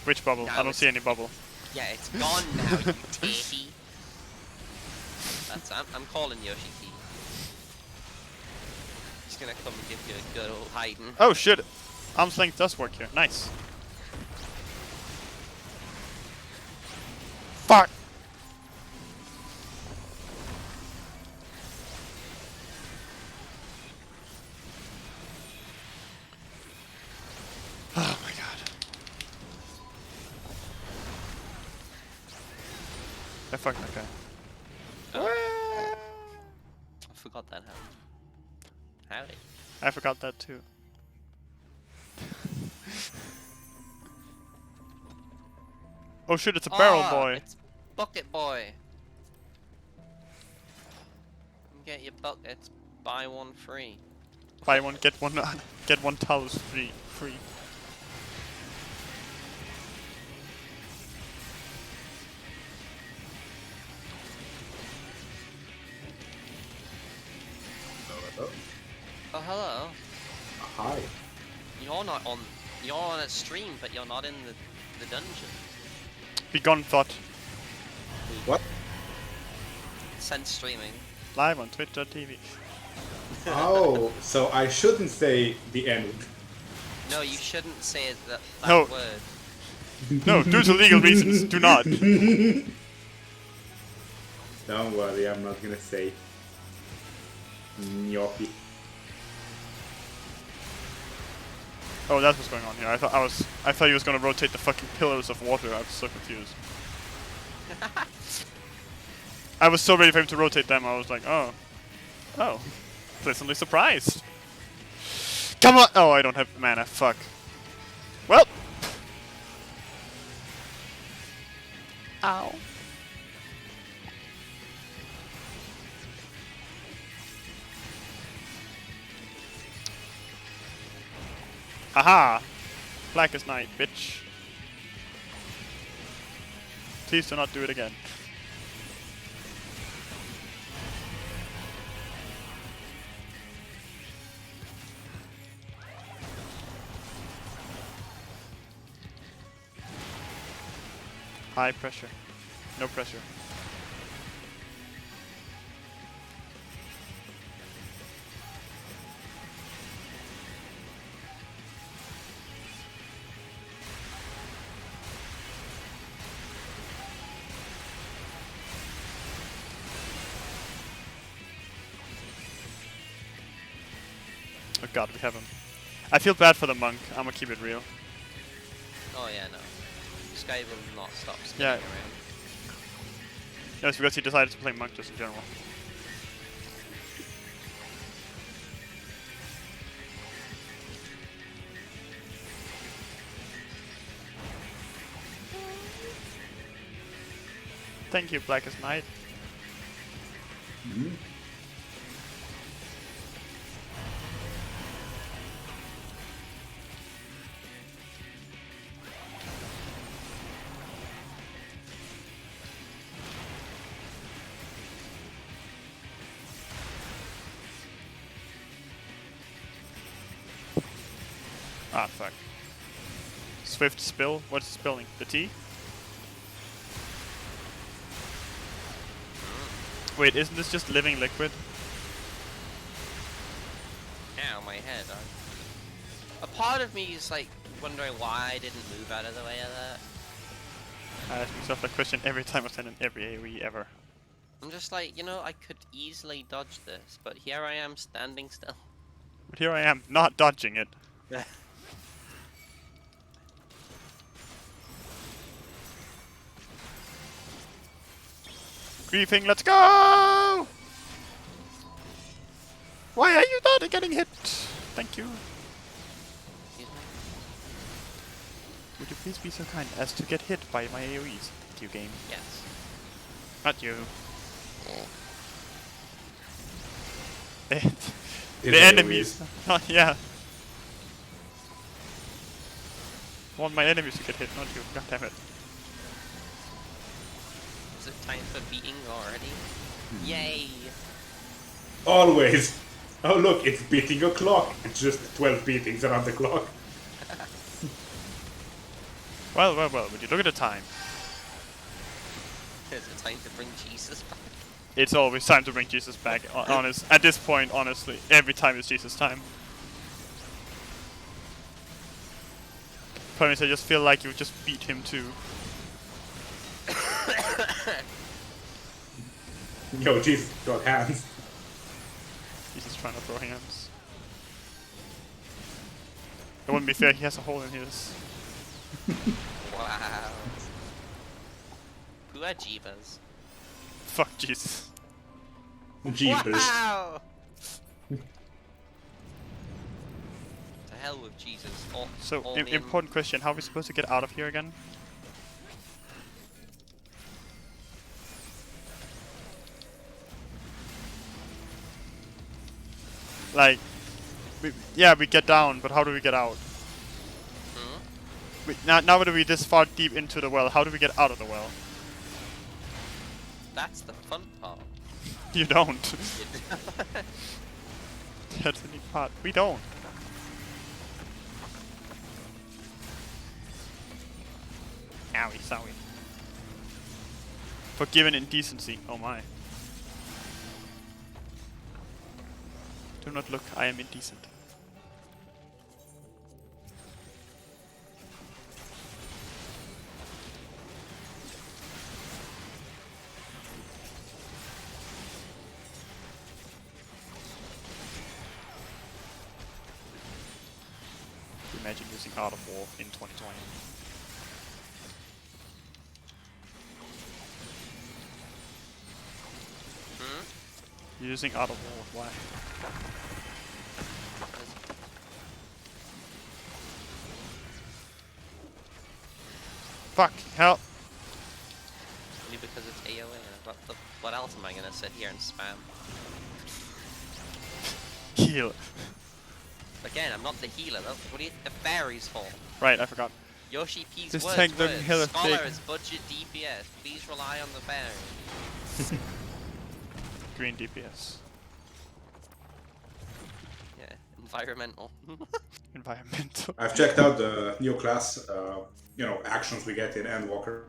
[SPEAKER 1] Which bubble?
[SPEAKER 17] Now
[SPEAKER 1] I don't see any bubble.
[SPEAKER 17] Yeah, it's gone now, you tatey. That's I'm calling Yoshi T. He's gonna come and give you a good old hiding.
[SPEAKER 1] Oh shit! Arm's length does work here. Nice. Fuck! I fucked that guy.
[SPEAKER 17] I forgot that happened. Howdy.
[SPEAKER 1] I forgot that too. Oh shit, it's a barrel boy.
[SPEAKER 17] It's Bucket Boy. Get your buckets, buy one free.
[SPEAKER 1] Buy one, get one, get 1 towels free.
[SPEAKER 17] Oh, hello.
[SPEAKER 18] Hi.
[SPEAKER 17] You're on a stream, but you're not in the dungeon.
[SPEAKER 1] Be gone, thought.
[SPEAKER 18] What?
[SPEAKER 17] Sense streaming.
[SPEAKER 1] Live on twitch.tv.
[SPEAKER 18] Oh, so I shouldn't say the N.
[SPEAKER 17] No, you shouldn't say that
[SPEAKER 1] No.
[SPEAKER 17] word.
[SPEAKER 1] No, due to legal reasons, do not.
[SPEAKER 18] Don't worry, I'm not gonna say gnocchi.
[SPEAKER 1] Oh, that's what's going on here. I thought he was gonna rotate the fucking pillars of water. I was so confused. I was so ready for him to rotate them. I was like, oh, pleasantly surprised. Come on! Oh, I don't have mana. Fuck. Well. Ow. Aha! Blackest Night, bitch. Please do not do it again. High pressure. No pressure. Oh god, we have him. I feel bad for the monk. I'm gonna keep it real.
[SPEAKER 17] Oh yeah, no. This guy will not stop spinning
[SPEAKER 1] Yeah.
[SPEAKER 17] around.
[SPEAKER 1] Yes, because he decided to play monk just in general. Thank you, Blackest Night.
[SPEAKER 18] Mm-hmm.
[SPEAKER 1] Ah, fuck. Swift spill? What's spilling? The tea? Wait, isn't this just living liquid?
[SPEAKER 17] Ow, my head. A part of me is like wondering why I didn't move out of the way of that.
[SPEAKER 1] I ask myself that question every time I send in every AoE ever.
[SPEAKER 17] I'm just like, you know, I could easily dodge this, but here I am standing still.
[SPEAKER 1] But here I am, not dodging it. Griefing, let's go! Why are you not getting hit? Thank you. Would you please be so kind as to get hit by my AoEs? Thank you, game.
[SPEAKER 17] Yes.
[SPEAKER 1] Not you.
[SPEAKER 18] His
[SPEAKER 1] The enemies. Oh, yeah. I want my enemies to get hit, not you. God damn it.
[SPEAKER 17] Is it time for beating already? Yay!
[SPEAKER 18] Always. Oh look, it's beating a clock. It's just 12 beatings around the clock.
[SPEAKER 1] Well, would you look at the time?
[SPEAKER 17] Is it time to bring Jesus back?
[SPEAKER 1] It's always time to bring Jesus back. At this point, honestly, every time is Jesus time. Promise, I just feel like you just beat him too.
[SPEAKER 18] Yo, Jesus got hands.
[SPEAKER 1] Jesus trying to throw hands. It wouldn't be fair, he has a hole in his.
[SPEAKER 17] Wow. Who are Jeebas?
[SPEAKER 1] Fuck Jesus.
[SPEAKER 18] Jeepers.
[SPEAKER 17] Wow! To hell with Jesus.
[SPEAKER 1] So,
[SPEAKER 17] all me
[SPEAKER 1] important question, how are we supposed to get out of here again? Like, we get down, but how do we get out? Now that we're this far deep into the well, how do we get out of the well?
[SPEAKER 17] That's the fun part.
[SPEAKER 1] You don't. That's the neat part. We don't. Owie, sorry. Forgiven indecency. Oh my. Do not look, I am indecent. Imagine using Art of War in 2020. You're using Art of War, why? Fuck, help!
[SPEAKER 17] Only because it's AoE. What else am I gonna sit here and spam?
[SPEAKER 1] Heal.
[SPEAKER 17] Again, I'm not the healer. What do you think the fairy's for?
[SPEAKER 1] Right, I forgot.
[SPEAKER 17] Yoshi P's
[SPEAKER 1] This
[SPEAKER 17] words.
[SPEAKER 1] tank doesn't heal a
[SPEAKER 17] Scholar
[SPEAKER 1] thing.
[SPEAKER 17] is budget DPS. Please rely on the fairy.
[SPEAKER 1] Green DPS.
[SPEAKER 17] Yeah, environmental.
[SPEAKER 1] Environmental.
[SPEAKER 18] I've checked out the new class, actions we get in Endwalker.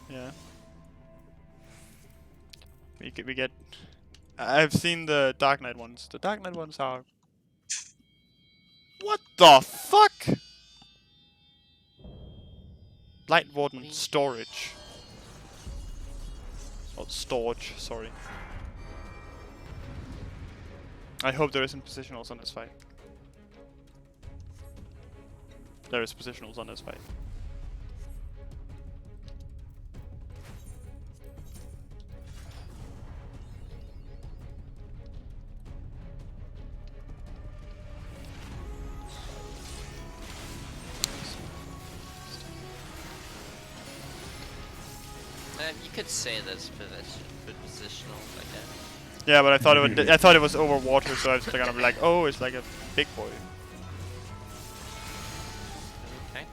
[SPEAKER 1] Yeah. We get. I've seen the Dark Knight ones. The Dark Knight ones are. What the fuck? Light Warden storage. Oh, storage. Sorry. I hope there isn't positionals on this fight. There is positionals on this fight.
[SPEAKER 17] You could say this positional, I guess.
[SPEAKER 1] Yeah, but I thought I thought it was over water, so I was gonna be like, oh, it's like a big boy.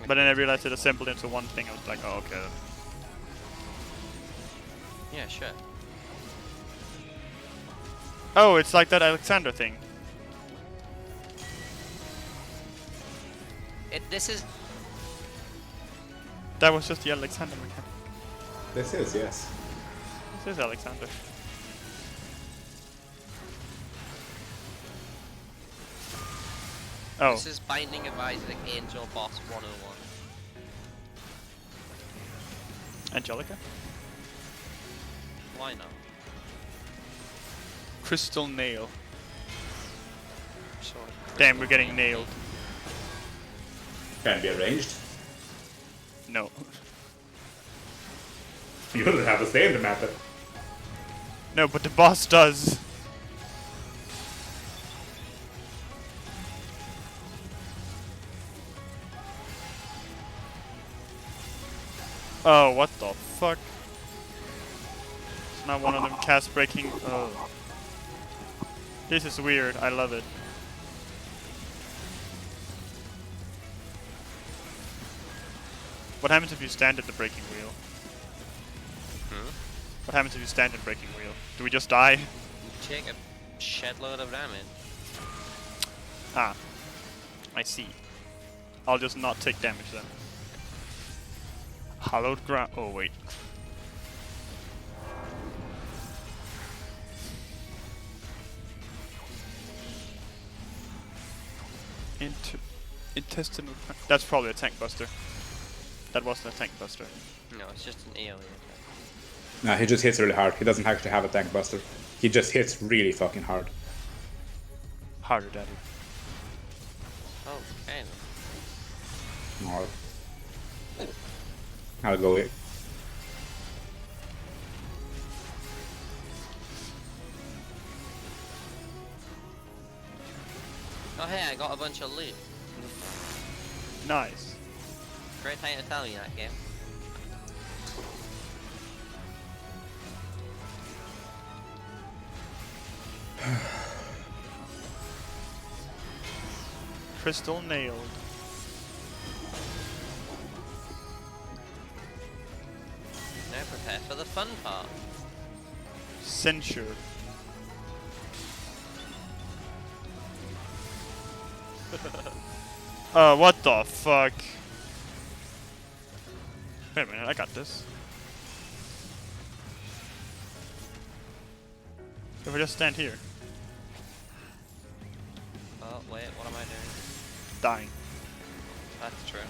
[SPEAKER 1] But then I realized it assembled into one thing. I was like, oh, okay.
[SPEAKER 17] Yeah, sure.
[SPEAKER 1] Oh, it's like that Alexander thing.
[SPEAKER 17] This is.
[SPEAKER 1] That was just the Alexander mechanic.
[SPEAKER 18] This is, yes.
[SPEAKER 1] This is Alexander. Oh.
[SPEAKER 17] This is Binding of Isaac Angel Boss 101.
[SPEAKER 1] Angelica?
[SPEAKER 17] Why not?
[SPEAKER 1] Crystal nail.
[SPEAKER 17] Sure.
[SPEAKER 1] Damn, we're getting nailed.
[SPEAKER 18] Can be arranged.
[SPEAKER 1] No.
[SPEAKER 18] You don't have to say in the matter.
[SPEAKER 1] No, but the boss does. Oh, what the fuck? It's not one of them cast breaking. Oh. This is weird. I love it. What happens if you stand at the breaking wheel? What happens if you stand at breaking wheel? Do we just die?
[SPEAKER 17] You take a shitload of damage.
[SPEAKER 1] Ah. I see. I'll just not take damage then. Hallowed ground. Oh, wait. Intestinal. That's probably a tank buster. That wasn't a tank buster.
[SPEAKER 17] No, it's just an AoE.
[SPEAKER 18] No, he just hits really hard. He doesn't actually have a tank buster. He just hits really fucking hard.
[SPEAKER 1] Harder, daddy.
[SPEAKER 17] Oh, okay.
[SPEAKER 18] Alright. I'll go
[SPEAKER 17] Oh hey, I got a bunch of loot.
[SPEAKER 1] Nice.
[SPEAKER 17] Great time to tell me that game.
[SPEAKER 1] Crystal nailed.
[SPEAKER 17] Now prepare for the fun part.
[SPEAKER 1] Censure. What the fuck? Wait a minute, I got this. If I just stand here.
[SPEAKER 17] Oh wait, what am I doing?
[SPEAKER 1] Dying.
[SPEAKER 17] That's true.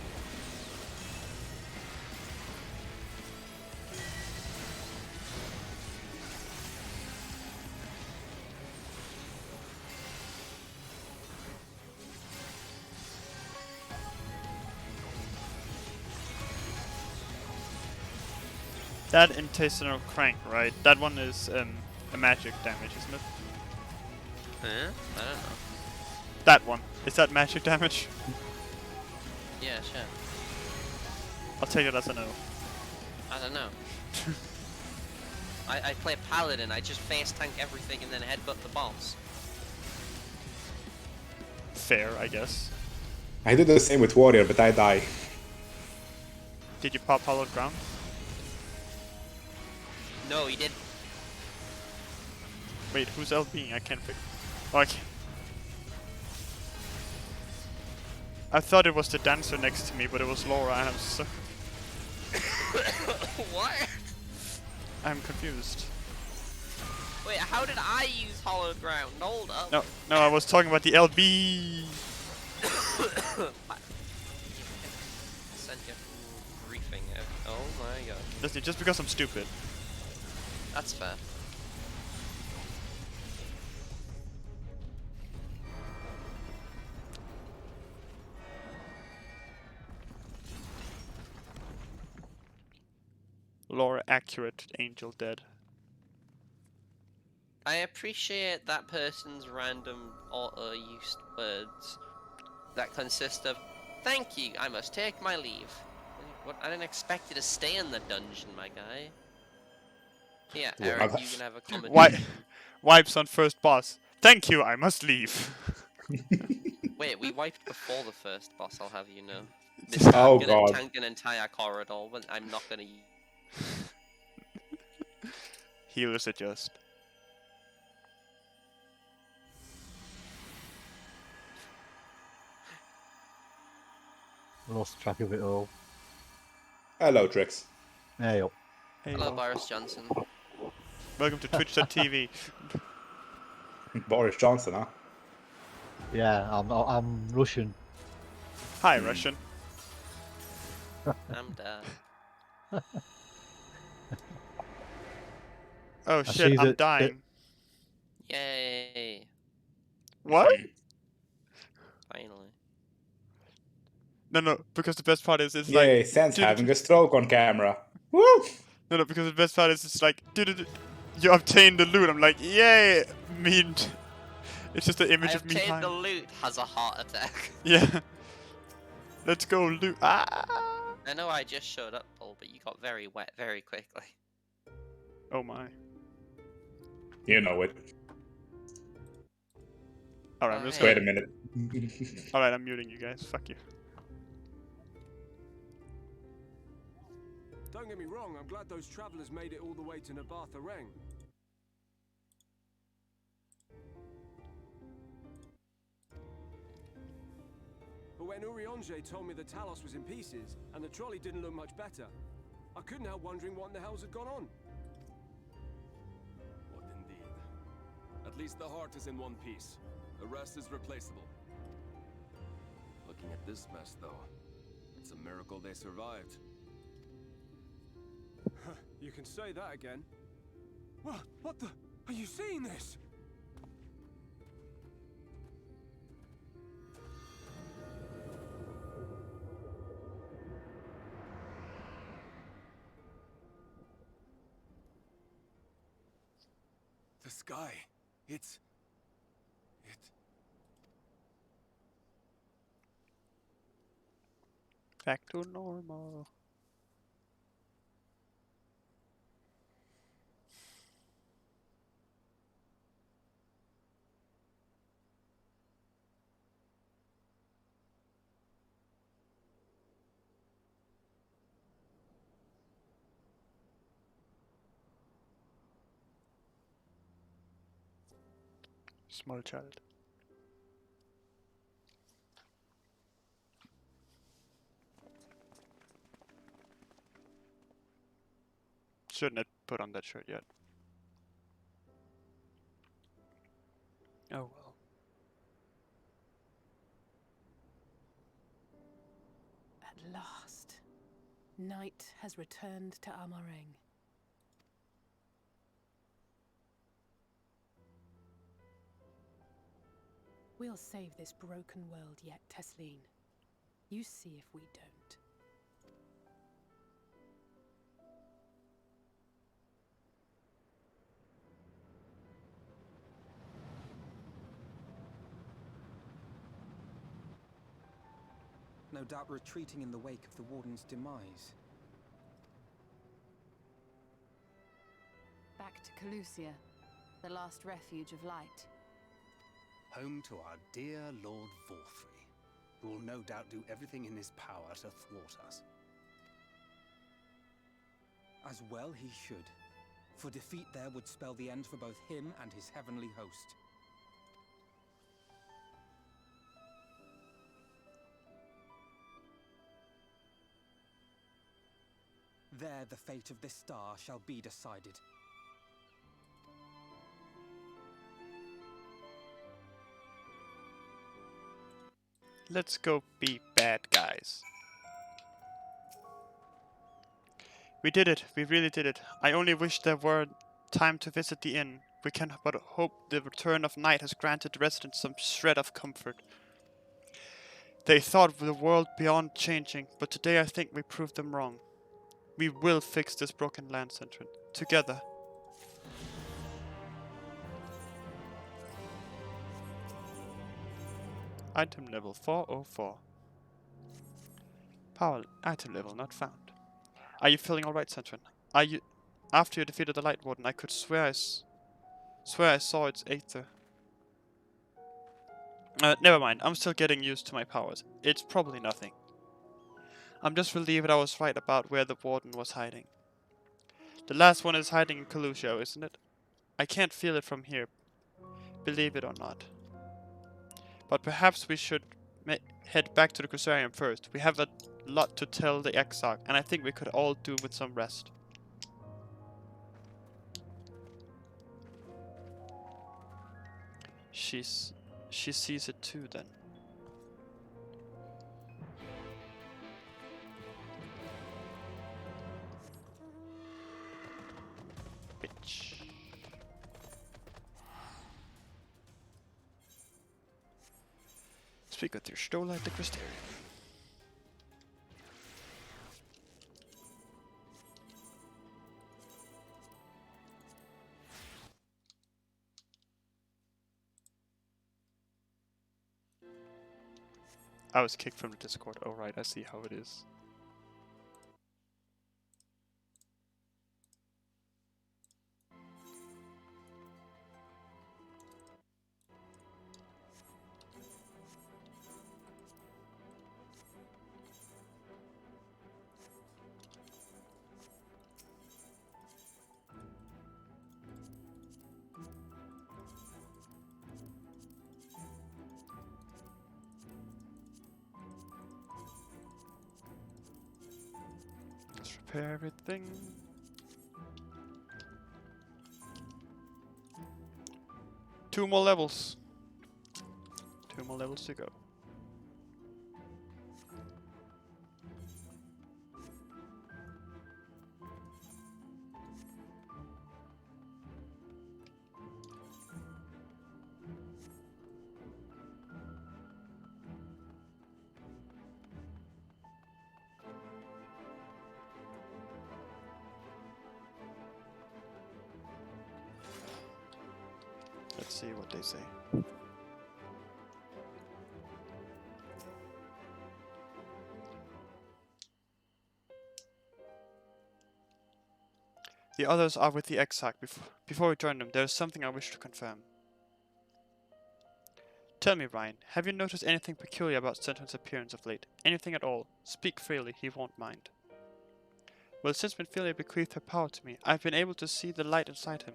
[SPEAKER 1] That intestinal crank, right? That one is a magic damage, isn't it?
[SPEAKER 17] Huh? I don't know.
[SPEAKER 1] That one. Is that magic damage?
[SPEAKER 17] Yeah, sure.
[SPEAKER 1] I'll take it as a no.
[SPEAKER 17] I don't know. I play Paladin, I just face tank everything and then headbutt the boss.
[SPEAKER 1] Fair, I guess.
[SPEAKER 18] I do the same with Warrior, but I die.
[SPEAKER 1] Did you pop Hallowed Ground?
[SPEAKER 17] No, he did.
[SPEAKER 1] Wait, who's LBing? I can't figure. Oh, I can't. I thought it was the dancer next to me, but it was Laura, and I'm so...
[SPEAKER 17] What?
[SPEAKER 1] I'm confused.
[SPEAKER 17] Wait, how did I use Hollowed Ground? Hold up.
[SPEAKER 1] No, I was talking about the LB.
[SPEAKER 17] Sent you briefing. Oh my god.
[SPEAKER 1] Just because I'm stupid.
[SPEAKER 17] That's fair.
[SPEAKER 1] Laura accurate, angel dead.
[SPEAKER 17] I appreciate that person's random auto-used words that consist of, "Thank you, I must take my leave." What? I didn't expect you to stay in the dungeon, my guy. Yeah, Eric, you can have a comment.
[SPEAKER 1] Wipes on first boss. Thank you, I must leave.
[SPEAKER 17] Wait, we wiped before the first boss, I'll have you know.
[SPEAKER 18] Oh
[SPEAKER 17] I'm gonna
[SPEAKER 18] god.
[SPEAKER 17] tank an entire corridor, but I'm not gonna...
[SPEAKER 1] Healers adjust.
[SPEAKER 19] Lost track of it all.
[SPEAKER 18] Hello, Trix.
[SPEAKER 19] Hey up.
[SPEAKER 1] Hey,
[SPEAKER 17] Hello, Boris Johnson.
[SPEAKER 1] Welcome to Twitch.tv.
[SPEAKER 18] Boris Johnson, huh?
[SPEAKER 19] Yeah, I'm Russian.
[SPEAKER 1] Hi, Russian.
[SPEAKER 17] I'm dead.
[SPEAKER 1] Oh shit, I'm dying.
[SPEAKER 17] Yay.
[SPEAKER 1] What?
[SPEAKER 17] Finally.
[SPEAKER 1] No, because the best part is it's
[SPEAKER 18] Yay,
[SPEAKER 1] like...
[SPEAKER 18] Sans having a stroke on camera. Woo!
[SPEAKER 1] No, because the best part is it's like... You obtained the loot. I'm like, yay! It's just the image of me
[SPEAKER 17] obtained the
[SPEAKER 1] dying.
[SPEAKER 17] loot has a heart attack.
[SPEAKER 1] Yeah. Let's go loot. Ah!
[SPEAKER 17] I know I just showed up, Paul, but you got very wet very quickly.
[SPEAKER 1] Oh my.
[SPEAKER 18] You know it.
[SPEAKER 1] Alright, let's
[SPEAKER 18] Wait a minute.
[SPEAKER 1] Alright, I'm muting you guys. Fuck you.
[SPEAKER 10] Don't get me wrong, I'm glad those travelers made it all the way to Nabatha Reng. But when Urianger told me the Talos was in pieces, and the trolley didn't look much better, I couldn't help wondering what in the hell's had gone on.
[SPEAKER 2] What indeed? At least the heart is in one piece. The rest is replaceable. Looking at this mess, though, it's a miracle they survived.
[SPEAKER 10] You can say that again. What the? Are you seeing this?
[SPEAKER 2] The sky. It
[SPEAKER 1] Back to normal. Small child. Shouldn't have put on that shirt yet. Oh well.
[SPEAKER 6] At last, night has returned to Amareng. We'll save this broken world yet, Tesleen. You see if we don't.
[SPEAKER 4] No doubt retreating in the wake of the Warden's demise.
[SPEAKER 7] Back to Calusia, the last refuge of light.
[SPEAKER 11] Home to our dear Lord Vorfrey, who will no doubt do everything in his power to thwart us.
[SPEAKER 4] As well he should, for defeat there would spell the end for both him and his heavenly host. There the fate of this star shall be decided.
[SPEAKER 1] Let's go be bad guys. We did it. We really did it. I only wish there were time to visit the inn. We can but hope the return of night has granted the residents some shred of comfort. They thought the world beyond changing, but today I think we proved them wrong. We will fix this broken land center together. Item level 404. Power item level not found. Are you feeling alright, Centrin? Are you? After you defeated the Light Warden, I could swear I saw its aether. Never mind. I'm still getting used to my powers. It's probably nothing. I'm just relieved I was right about where the Warden was hiding. The last one is hiding in Calusio, isn't it? I can't feel it from here, believe it or not. But perhaps we should head back to the Crucerium first. We have a lot to tell the Exarch, and I think we could all do with some rest. She sees it too, then. Bitch. Speak with your Stola at the Crystarium. I was kicked from the Discord. Oh right, I see how it is. Let's repair everything. Two more levels. Two more levels to go. Let's see what they say. The others are with the Exarch. Before we join them, there is something I wish to confirm. Tell me, Ryan, have you noticed anything peculiar about Stenton's appearance of late? Anything at all? Speak freely, he won't mind. Well, since Minfilia bequeathed her power to me, I've been able to see the light inside him.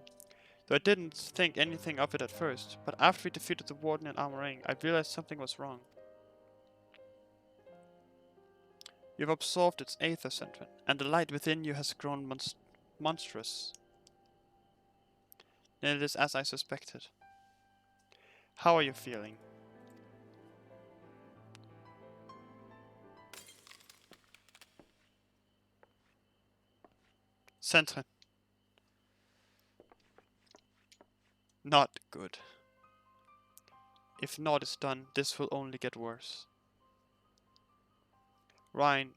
[SPEAKER 1] Though I didn't think anything of it at first, but after we defeated the Warden in Armoring, I realized something was wrong. You've absorbed its aether, Sentrin, and the light within you has grown monstrous. And it is as I suspected. How are you feeling? Sentrin. Not good. If naught is done, this will only get worse. Reen,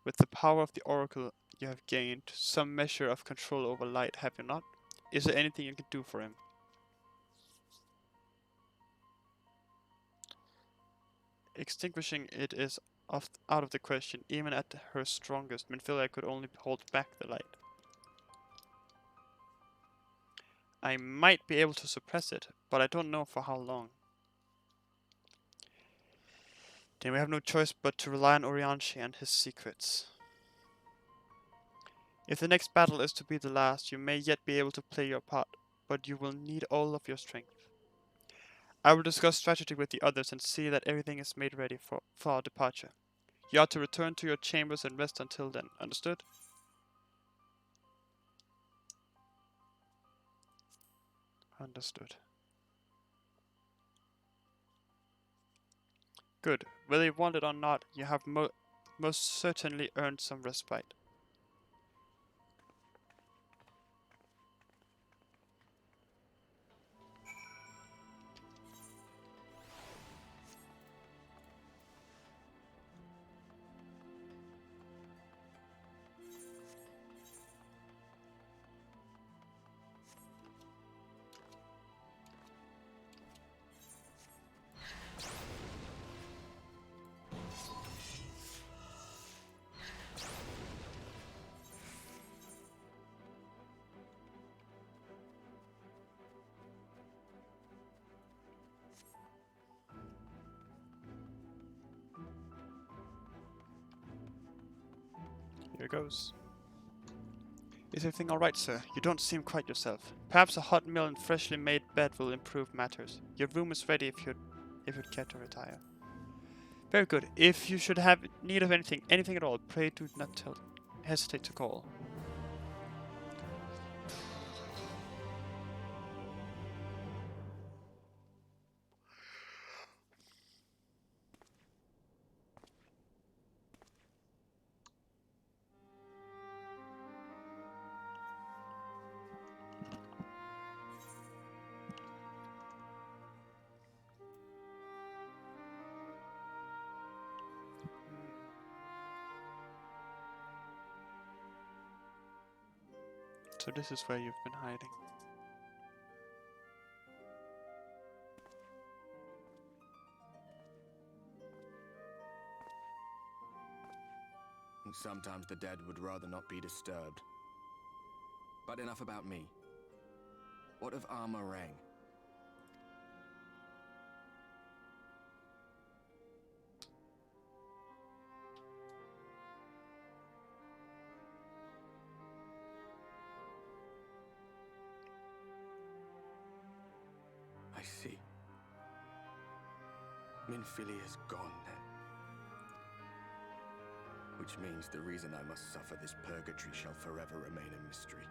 [SPEAKER 1] with the power of the Oracle you have gained some measure of control over light, have you not? Is there anything you can do for him? Extinguishing it is out of the question. Even at her strongest, Minfilia could only hold back the light. I might be able to suppress it, but I don't know for how long. Then we have no choice but to rely on Orianshi and his secrets. If the next battle is to be the last, you may yet be able to play your part, but you will need all of your strength. I will discuss strategy with the others and see that everything is made ready for our departure. You are to return to your chambers and rest until then. Understood? Understood. Good. Whether you want it or not, you have most certainly earned some respite. Here goes. Is everything alright, sir? You don't seem quite yourself. Perhaps a hot meal and freshly made bed will improve matters. Your room is ready if you'd care to retire. Very good. If you should have need of anything at all, pray do not hesitate to call. So this is where you've been hiding.
[SPEAKER 9] And sometimes the dead would rather not be disturbed. But enough about me. What of Armorang? I see. Minfilia's gone then. Which means the reason I must suffer this purgatory shall forever remain a mystery.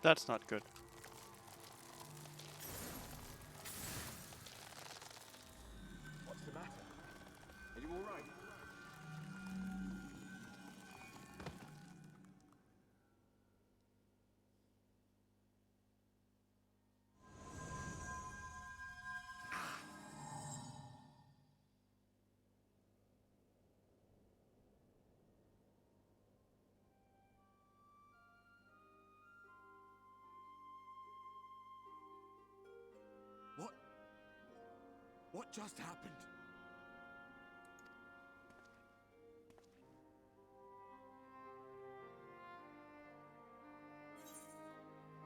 [SPEAKER 1] That's not good.
[SPEAKER 10] What's the matter? Are you all right?
[SPEAKER 9] What just happened?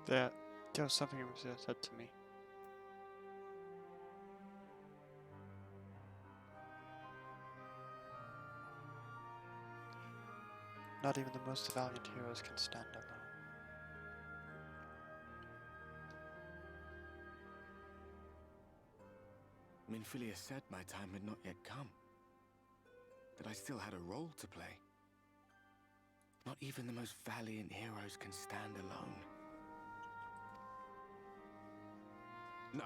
[SPEAKER 1] There was something you said to me. Not even the most valiant heroes can stand alone.
[SPEAKER 9] Minfilia said my time had not yet come. That I still had a role to play. Not even the most valiant heroes can stand alone. No,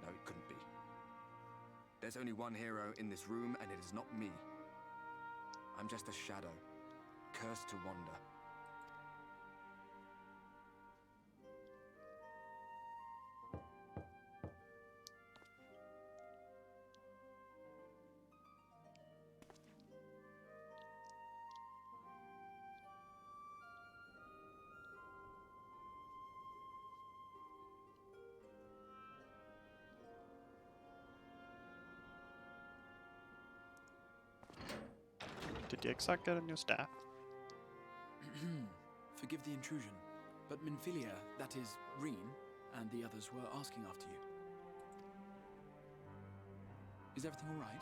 [SPEAKER 9] it couldn't be. There's only one hero in this room, and it is not me. I'm just a shadow, cursed to wander.
[SPEAKER 1] Did the exarch get a new staff?
[SPEAKER 2] Forgive the intrusion, but Minfilia, that is, Reen, and the others were asking after you. Is everything all right?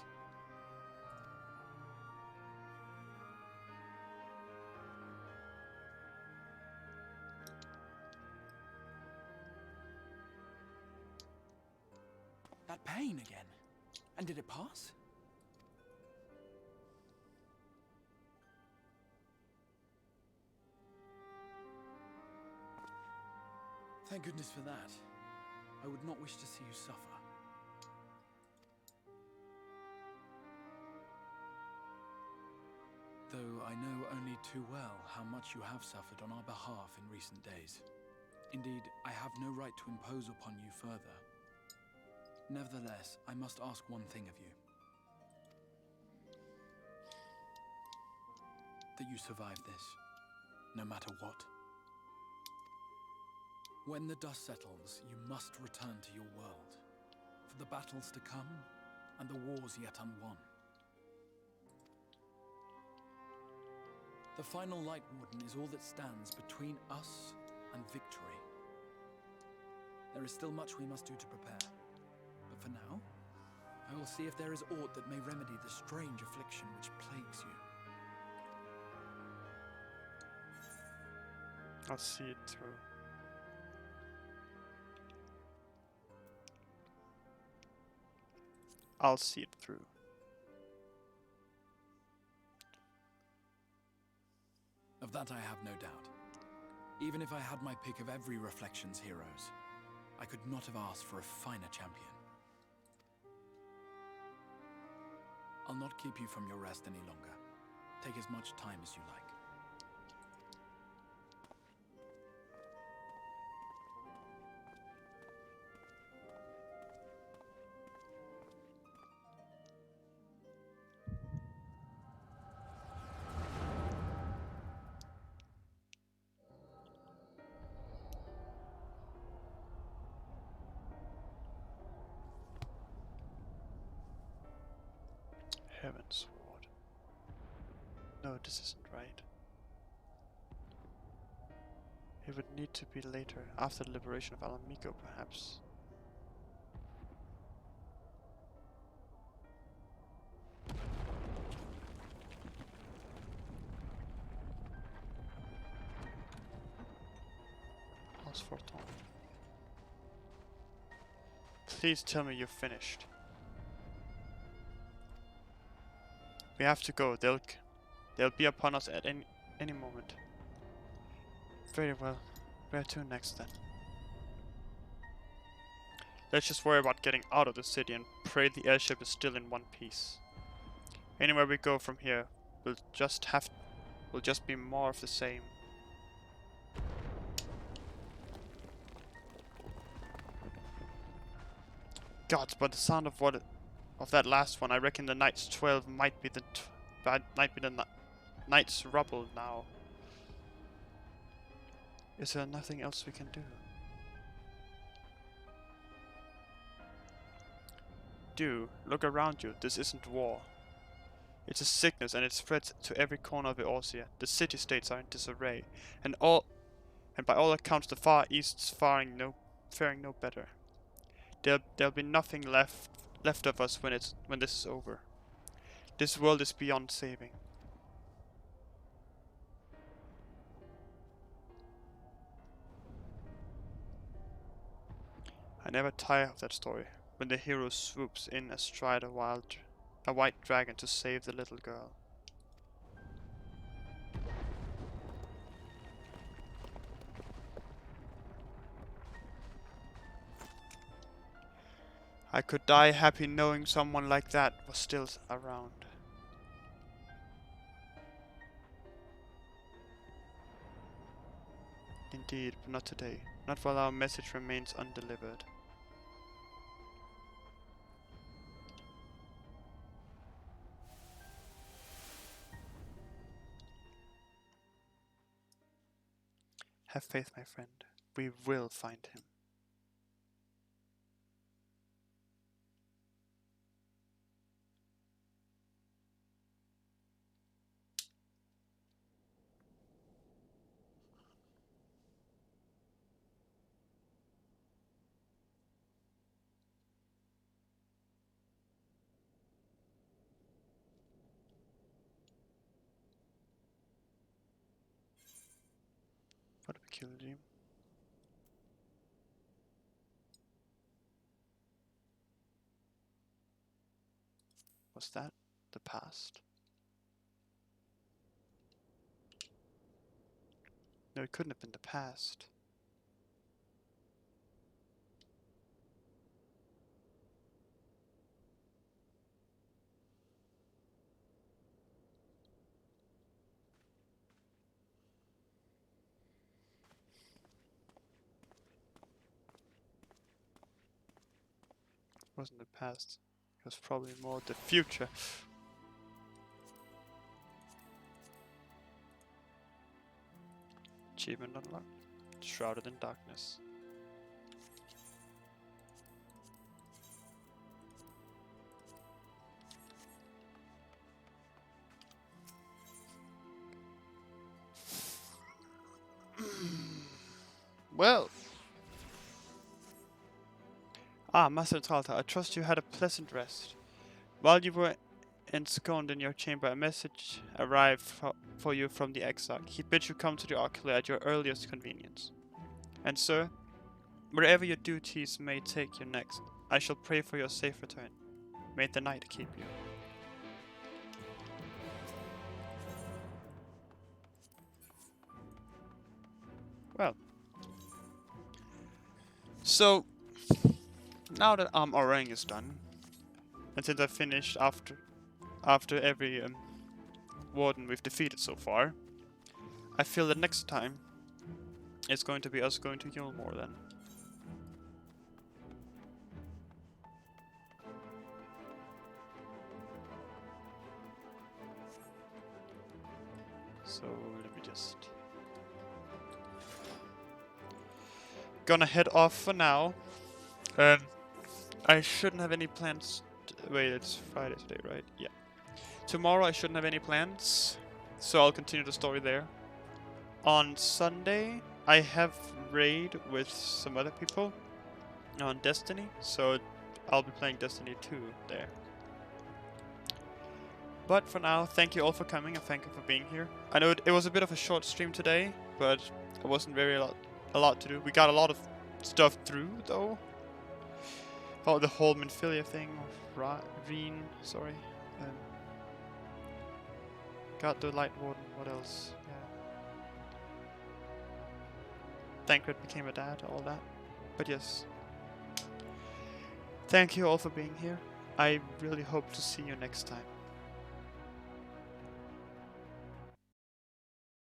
[SPEAKER 2] That pain again. And did it pass? Thank goodness for that. I would not wish to see you suffer. Though I know only too well how much you have suffered on our behalf in recent days. Indeed, I have no right to impose upon you further. Nevertheless, I must ask one thing of you. That you survive this, no matter what. When the dust settles, you must return to your world, for the battles to come, and the wars yet unwon. The final Light Warden is all that stands between us and victory. There is still much we must do to prepare, but for now, I will see if there is aught that may remedy the strange affliction which plagues you.
[SPEAKER 1] I'll see it through. I'll see it through.
[SPEAKER 2] Of that I have no doubt. Even if I had my pick of every Reflections heroes, I could not have asked for a finer champion. I'll not keep you from your rest any longer. Take as much time as you like.
[SPEAKER 1] Heaven's Sword. No, this isn't right. It would need to be later, after the liberation of Alamico, perhaps. Forton. Please tell me you're finished. We have to go. They'll be upon us at any moment. Very well. Where to next then? Let's just worry about getting out of the city and pray the airship is still in one piece. Anywhere we go from here will just be more of the same. Gods, but the sound of that last one, I reckon the Knight's 12 might be the Knight's rubble now. Is there nothing else we can do? do, look around you. This isn't war. It's a sickness and it spreads to every corner of Eorzea. The city-states are in disarray, and by all accounts the Far East's faring no better. There'll be nothing left of us when this is over. This world is beyond saving. I never tire of that story, when the hero swoops in astride a white dragon to save the little girl. I could die happy knowing someone like that was still around. Indeed, but not today. Not while our message remains undelivered. Have faith, my friend. We will find him. What a peculiar dream. Was that the past? No, it couldn't have been the past. It wasn't the past. It was probably more the future. Achievement unlocked. Shrouded in darkness. Well. Master Talta, I trust you had a pleasant rest. While you were ensconced in your chamber, a message arrived for you from the exarch. He bids you come to the ocular at your earliest convenience. And sir, wherever your duties may take you next, I shall pray for your safe return. May the night keep you. Well. So, now that Orang is done, and since I finished after every warden we've defeated so far, I feel that next time it's going to be us going to Yulmore then. So let me just gonna head off for now. I shouldn't have any plans. Wait, it's Friday today, right? Yeah. Tomorrow I shouldn't have any plans, so I'll continue the story there. On Sunday, I have raid with some other people on Destiny, so I'll be playing Destiny 2 there. But for now, thank you all for coming and thank you for being here. I know it was a bit of a short stream today, but it wasn't a lot to do. We got a lot of stuff through though. Oh, the whole Minfilia thing, Reen, sorry. Got the Light Warden, what else? Yeah. Thancred became a dad, all that. But yes. Thank you all for being here. I really hope to see you next time.